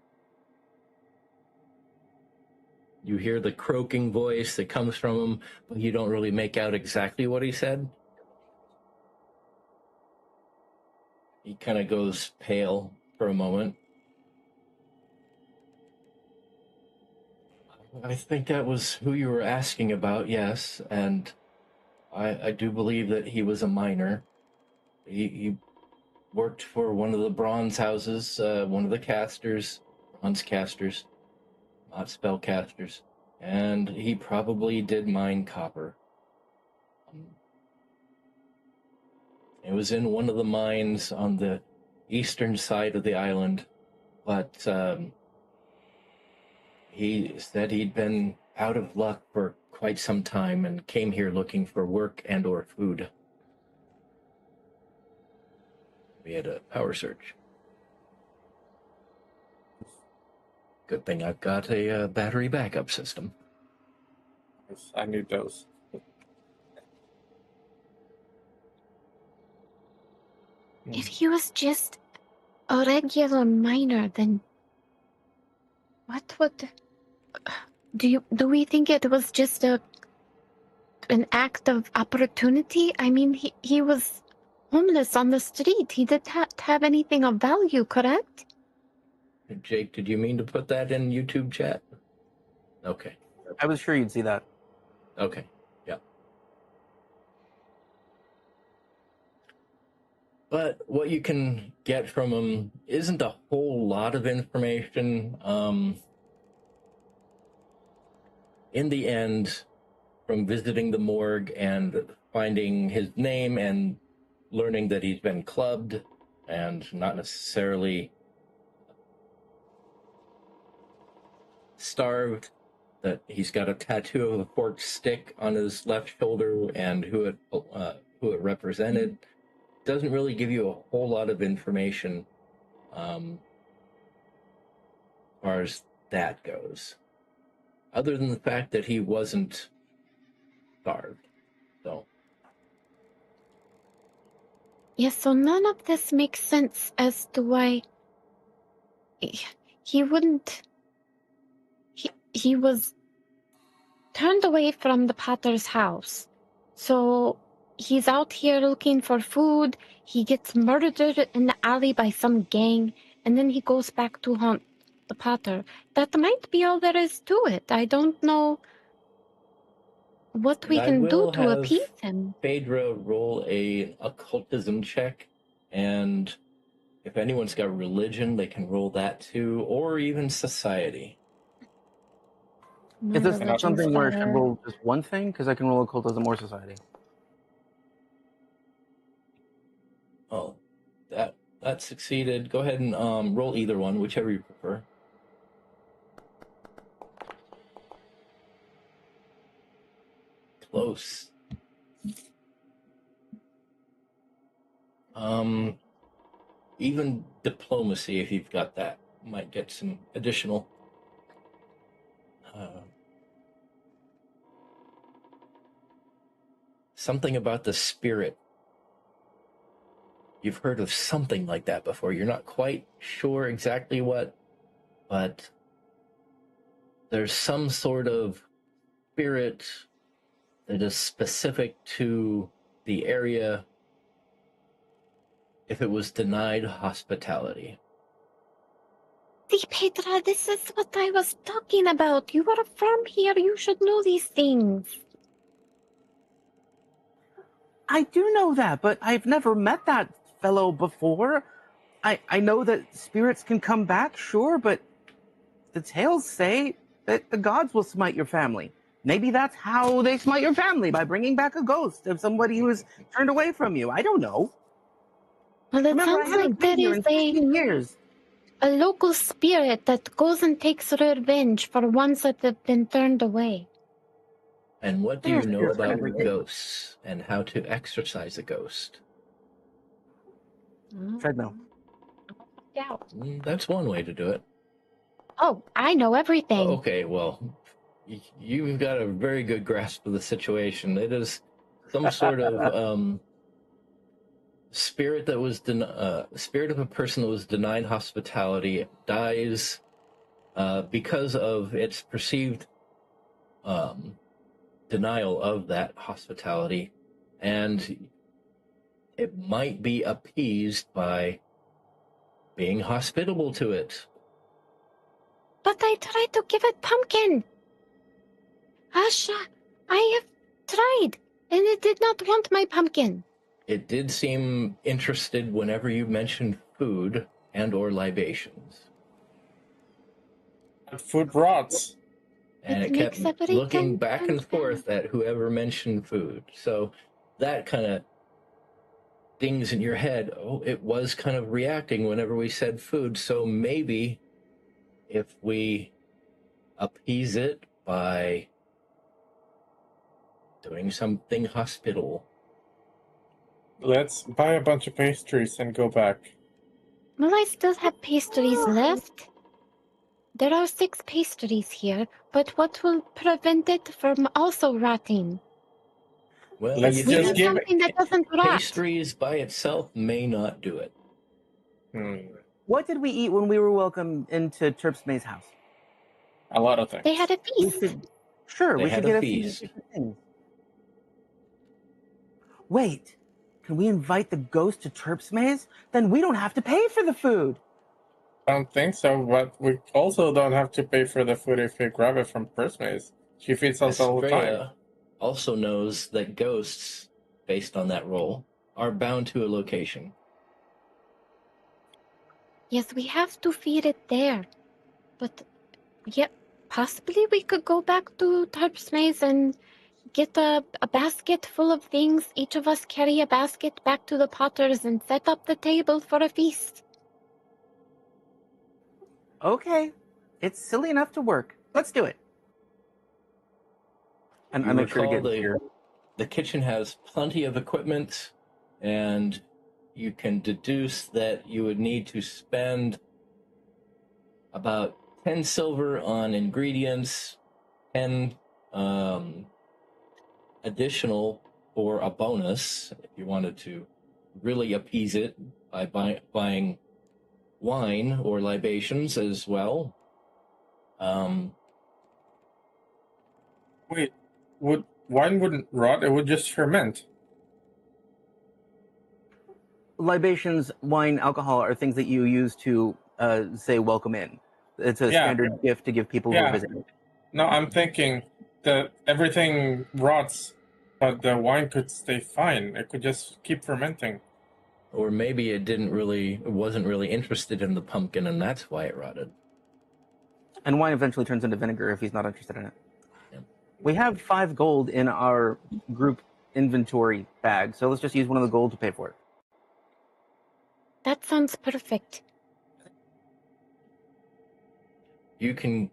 You hear the croaking voice that comes from him, but you don't really make out exactly what he said. He kind of goes pale for a moment. I think that was who you were asking about, yes, and I do believe that he was a miner. He worked for one of the bronze houses, one of the casters, bronze casters, not spellcasters, and he probably did mine copper. It was in one of the mines on the eastern side of the island, but he said he'd been out of luck for quite some time and came here looking for work and or food. We had a power surge. Good thing I've got a battery backup system. Yes, I need those. If he was just a regular miner, then what would... Do we think it was just an act of opportunity? I mean, he was homeless on the street. He didn't have anything of value, correct? Jake, did you mean to put that in YouTube chat? Okay. I was sure you'd see that. Okay. Yeah. But what you can get from him isn't a whole lot of information. In the end, from visiting the morgue and finding his name and learning that he's been clubbed and not necessarily starved, that he's got a tattoo of a forked stick on his left shoulder and who it represented, doesn't really give you a whole lot of information. far as that goes. Other than the fact that he wasn't starved. So. Yes, so none of this makes sense as to why he wouldn't. He was turned away from the Potter's house. So he's out here looking for food. He gets murdered in the alley by some gang, and then he goes back to haunt the Potter. That might be all there is to it. I don't know what we I can do will to have appease him. Phaedre roll an occultism check, and if anyone's got religion, they can roll that too, or even society. My Is this religion's something where I should better. roll just one thing? Because I can roll occultism or society. Oh, that succeeded. Go ahead and roll either one, whichever you prefer. Close. Even diplomacy, if you've got that, might get some additional. Something about the spirit. You've heard of something like that before. You're not quite sure exactly what, but there's some sort of spirit that is specific to the area if it was denied hospitality. See, Petra, this is what I was talking about. You are from here. You should know these things. I do know that, but I've never met that fellow before. I know that spirits can come back, sure, but the tales say that the gods will smite your family. Maybe that's how they smite your family, by bringing back a ghost of somebody who was turned away from you. I don't know. Well, it Remember, I sounds haven't like been there here is in 15 years. a local spirit that goes and takes revenge for ones that have been turned away. And what do There are you know spirits for about everything. ghosts and how to exorcise a ghost? Treadmill. Yeah. That's one way to do it. Oh, I know everything. Okay, well, you've got a very good grasp of the situation. It is some sort of spirit that was spirit of a person that was denied hospitality dies because of its perceived denial of that hospitality, and it might be appeased by being hospitable to it. But I tried to give it pumpkin. Asha, I have tried, and it did not want my pumpkin. It did seem interested whenever you mentioned food and or libations. Food rots. And It it kept makes everything looking back and turn forth at whoever mentioned food. So that kind of dings in your head. Oh, it was kind of reacting whenever we said food. So maybe if we appease it by doing something hospitable. Let's buy a bunch of pastries and go back. Well, I still have pastries left. There are 6 pastries here, but what will prevent it from also rotting? Well, Let's you We just need see, give something that doesn't rot. pastries by itself may not do it. What did we eat when we were welcome into Terps May's house? A lot of things. They had a We feast. should, sure, They we had should a get a few feast. different things. Wait, can we invite the ghost to Terps Maze? Then we don't have to pay for the food. I don't think so, but we also don't have to pay for the food if we grab it from Prisma's. She feeds us all the time. Estrella also knows that ghosts, based on that role, are bound to a location. Yes, we have to feed it there. But, yeah, possibly we could go back to Tarp's Maze and get a basket full of things. Each of us carry a basket back to the Potters and set up the table for a feast. Okay, it's silly enough to work. Let's do it. And I You make sure to recall get here. the kitchen has plenty of equipment, and you can deduce that you would need to spend about 10 silver on ingredients, 10 additional for a bonus if you wanted to really appease it by buying wine or libations as well. Wait, wine wouldn't rot? It would just ferment. Libations, wine, alcohol are things that you use to say welcome in. It's a standard gift to give people who are visiting. No, I'm thinking that everything rots, but the wine could stay fine. It could just keep fermenting. Or maybe it wasn't really interested in the pumpkin, and that's why it rotted. And wine eventually turns into vinegar if he's not interested in it. Yeah. We have 5 gold in our group inventory bag, so let's just use one of the gold to pay for it. That sounds perfect. You can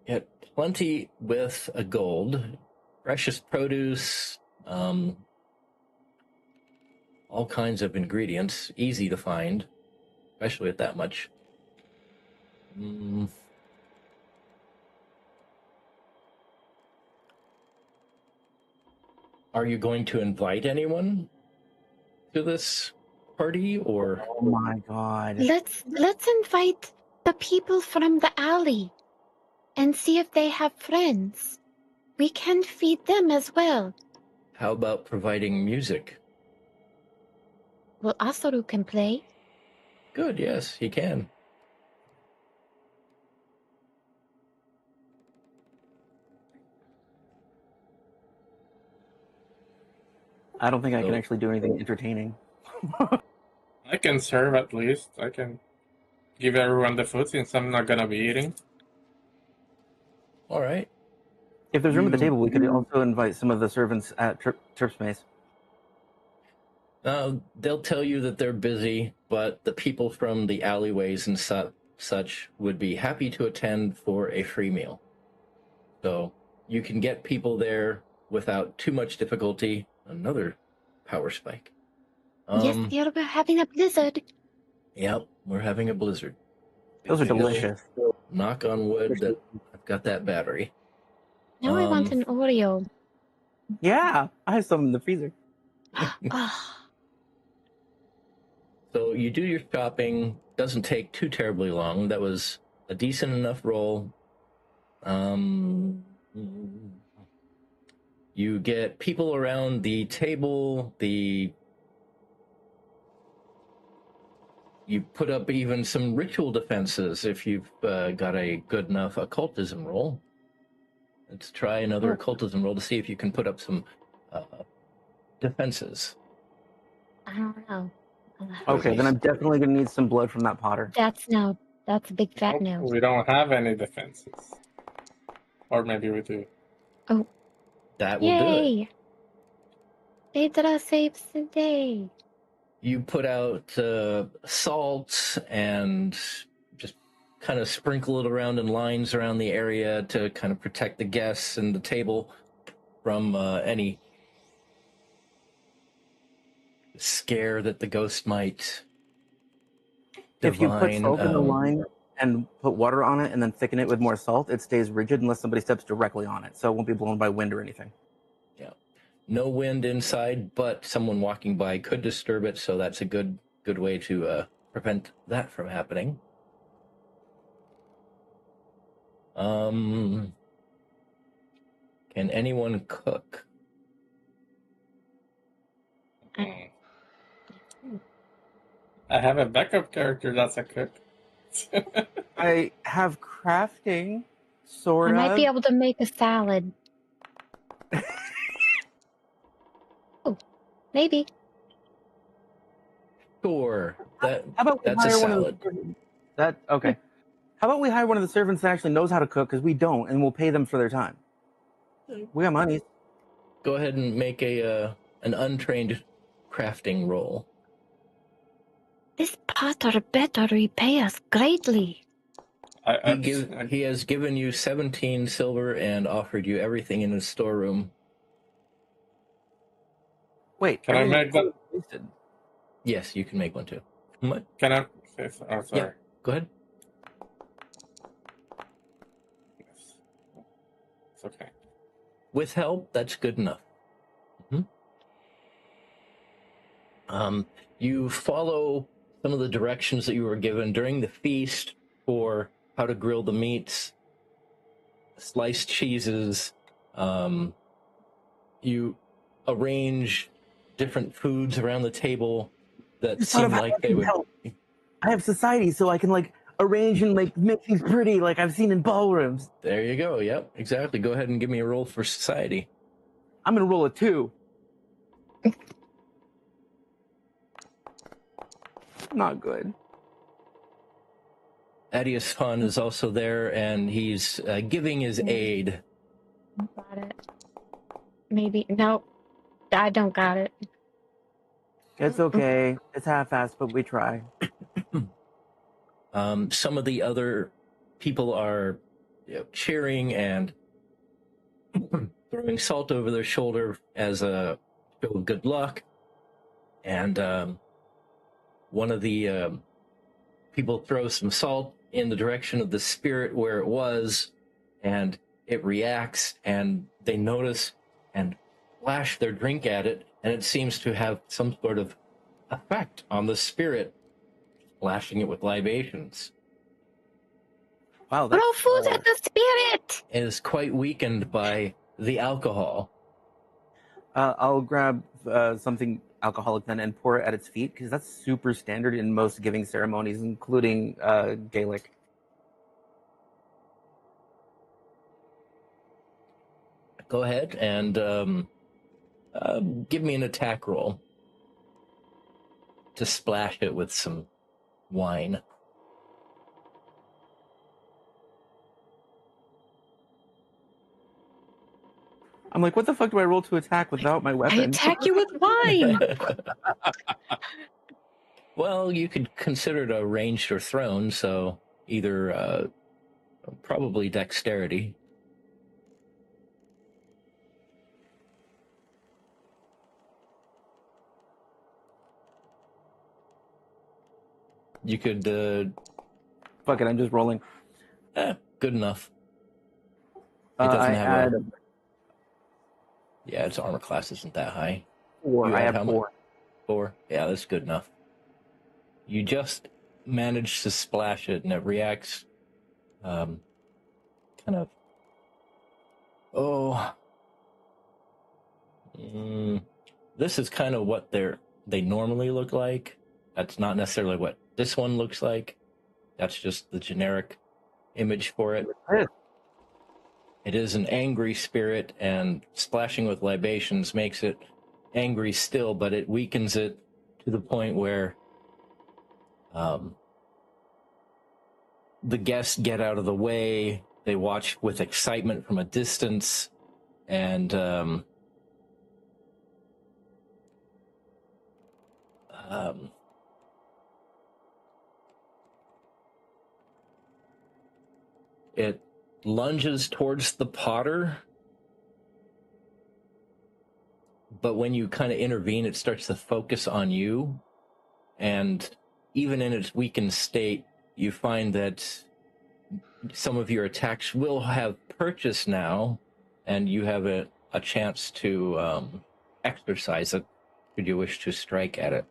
get plenty with a gold, precious produce, all kinds of ingredients, easy to find, especially at that much. Are you going to invite anyone to this party, or? Oh my god. Let's invite the people from the alley and see if they have friends. We can feed them as well. How about providing music? Well, Aseru can play. Good, yes, he can. I don't think I can actually do anything entertaining. I can serve at least. I can give everyone the food since I'm not gonna be eating. All right. If there's room at the table, we could also invite some of the servants at Chirp's Maze. They'll tell you that they're busy, but the people from the alleyways and such would be happy to attend for a free meal. So you can get people there without too much difficulty. Another power spike. Yes, dear, we're having a blizzard. Yep, we're having a blizzard. Those are delicious. Knock on wood that I've got that battery. Now I want an Oreo. Yeah, I have some in the freezer. So you do your shopping. Doesn't take too terribly long. That was a decent enough roll. You get people around the table. You put up even some ritual defenses if you've got a good enough occultism roll. Let's try another occultism roll to see if you can put up some defenses. I don't know. Okay, then I'm definitely going to need some blood from that potter. That's a big fat no. We don't have any defenses. Or maybe we do. Oh. That will do it. Phaedre saves the day. You put out salt and just kind of sprinkle it around in lines around the area to kind of protect the guests and the table from any scare that the ghost might If you put divine. salt in the line and put water on it and then thicken it with more salt, it stays rigid unless somebody steps directly on it, so it won't be blown by wind or anything. Yeah. No wind inside, but someone walking by could disturb it, so that's a good way to prevent that from happening. Can anyone cook? I have a backup character that's a cook. I have crafting, sort of. I might be able to make a salad. Oh, maybe. Sure. How about we that's a hire one of salad. okay. How about we hire one of the servants that actually knows how to cook, because we don't, and we'll pay them for their time. We got money. Go ahead and make an untrained crafting roll. This potter better repay us greatly. He has given you 17 silver and offered you everything in his storeroom. Wait, Can I make that? Yes, you can make one too. What? Can I? Oh, sorry. Yeah, go ahead. okay. With help, that's good enough. You follow some of the directions that you were given during the feast for how to grill the meats, sliced cheeses. You arrange different foods around the table that Just thought of seem how like I they can would. help. I have society, so I can like arrange and like make things pretty, like I've seen in ballrooms. There you go. Yep, exactly. Go ahead and give me a roll for society. I'm gonna roll a 2. Not good. Adius Khan is also there, and he's giving his aid. Got it. Maybe. Nope. I don't got it. It's okay. It's half-assed, but we try. Some of the other people are cheering and throwing salt over their shoulder as a show of good luck. And one of the people throws some salt in the direction of the spirit where it was, and it reacts, and they notice and flash their drink at it, and it seems to have some sort of effect on the spirit, splashing it with libations. Wow, that's Throw food at the spirit! It is quite weakened by the alcohol. I'll grab something alcoholic then and pour it at its feet, because that's super standard in most giving ceremonies, including Gaelic. Go ahead and give me an attack roll to splash it with some wine. I'm like, what the fuck do I roll to attack without my I weapon? attack you with wine! Well, you could consider it a ranged or thrown, so either probably dexterity. You could, Fuck it, I'm just rolling. good enough. I doesn't have add a... Yeah, its armor class isn't that high. 4. You I add have how much? 4. 4? Yeah, that's good enough. You just manage to splash it, and it reacts kind of... this is kind of what they normally look like. That's not necessarily what this one looks like. That's just the generic image for it. It is an angry spirit, and splashing with libations makes it angry still, but it weakens it to the point where the guests get out of the way. They watch with excitement from a distance, and it lunges towards the potter, but when you kind of intervene, it starts to focus on you, and even in its weakened state, you find that some of your attacks will have purchase now, and you have a chance to exercise it should you wish to strike at it.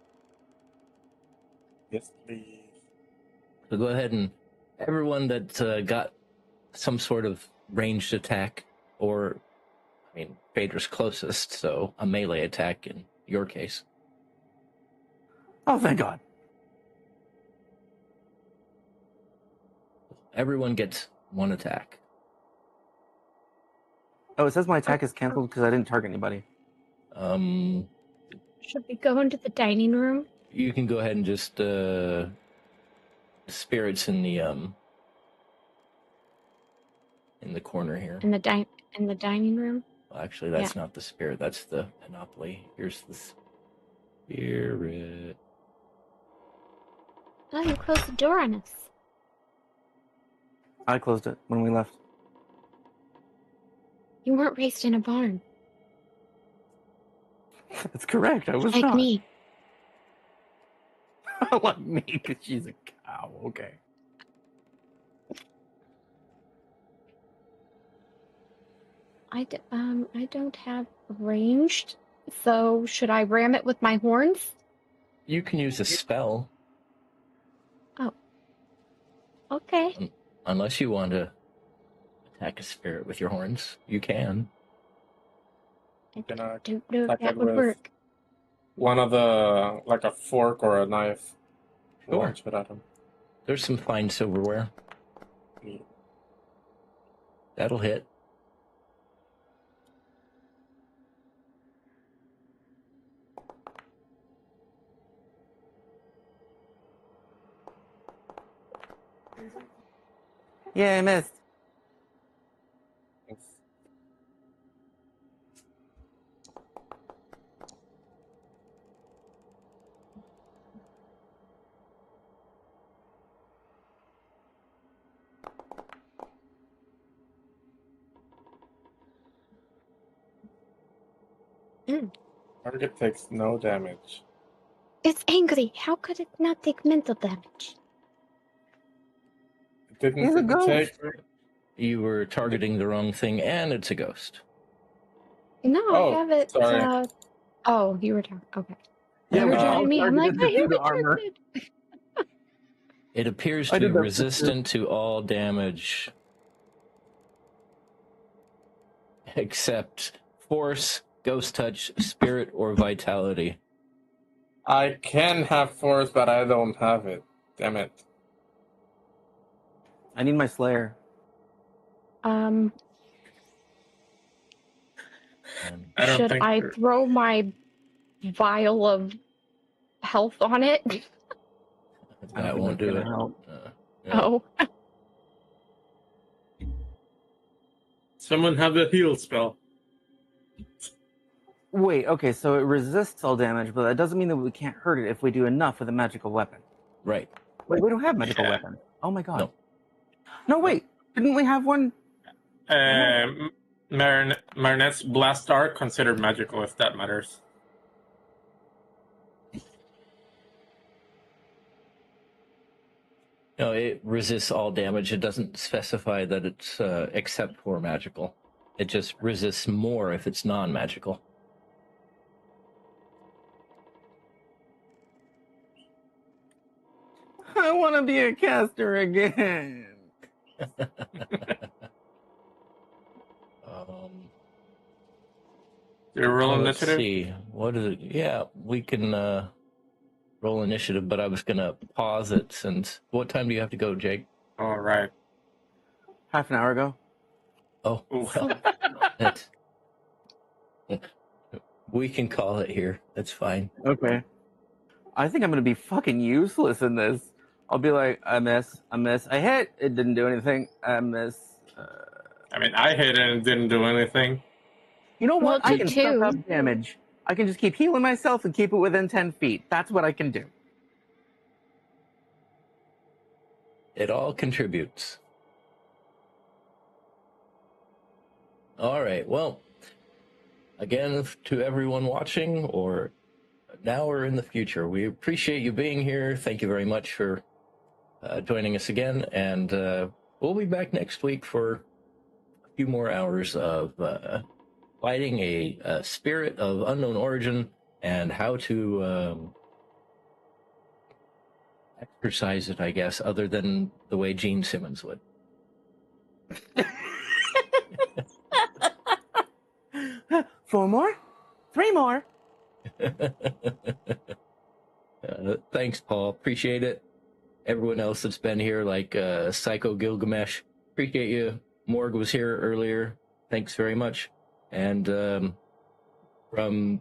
Yes, please. So go ahead, and everyone that got some sort of ranged attack, or, I mean, Phaedre's closest, so a melee attack in your case. Oh, thank God. Everyone gets one attack. Oh, it says my attack is canceled because I didn't target anybody. Should we go into the dining room? You can go ahead and just spirits in the corner here. In the dining room? Well, actually, that's not the spirit. That's the panoply. Here's the spirit. Oh, you closed the door on us. I closed it when we left. You weren't raised in a barn. That's correct. I was Like not. me. Like me, because she's a cow. Okay. I don't have ranged, so should I ram it with my horns? You can use a spell. Oh. Okay. Unless you want to attack a spirit with your horns, you can. I Gonna don't know if attack that it would with work. one of the, like a fork or a knife. Sure. Launch it at him. There's some fine silverware. Yeah. That'll hit. Yeah, I missed. Target takes no damage. It's angry. How could it not take mental damage? It He's a didn't ghost. take. You were targeting the wrong thing, and it's a ghost. No, Oh, I have it. sorry. Oh, you were talking. Okay. Yeah, You were we all targeting me. I'm like, targeted I the have Vita it armor. targeted. It appears I to be did that. resistant to all damage except force, ghost touch, spirit, or vitality. I can have force, but I don't have it. Damn it. I need my Slayer. And I don't Should think I you're- throw my vial of health on it? I don't that think won't that's do gonna it. help. No. Oh. Someone have the heal spell. Wait, okay, so it resists all damage, but that doesn't mean that we can't hurt it if we do enough with a magical weapon. Right. Wait, we don't have magical Yeah. weapons. Oh my god. No. No, wait. Didn't we have one? Marinette's blast arc considered magical, if that matters. No, it resists all damage. It doesn't specify that it's except for magical. It just resists more if it's non-magical. I want to be a caster again. Your roll let's initiative? see. What is it? Yeah, we can roll initiative, but I was going to pause it since... What time do you have to go, Jake? All right. Half an hour ago. Oh, Oof. well, that's... We can call it here. That's fine. Okay. I think I'm going to be fucking useless in this. I'll be like, I miss, I hit, it didn't do anything, I miss. I mean, I hit it and it didn't do anything. You know what? Well, I can two. suck up damage. I can just keep healing myself and keep it within 10 feet. That's what I can do. It all contributes. All right. Well, again, to everyone watching, or now or in the future, we appreciate you being here. Thank you very much for joining us again. And we'll be back next week for a few more hours of fighting a spirit of unknown origin and how to exercise it, I guess, other than the way Gene Simmons would. 4 more? 3 more? Thanks, Paul. Appreciate it. Everyone else that's been here, like Psycho Gilgamesh, appreciate you. Morg was here earlier. Thanks very much. And from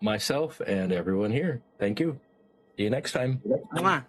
myself and everyone here, thank you. See you next time. Mwah.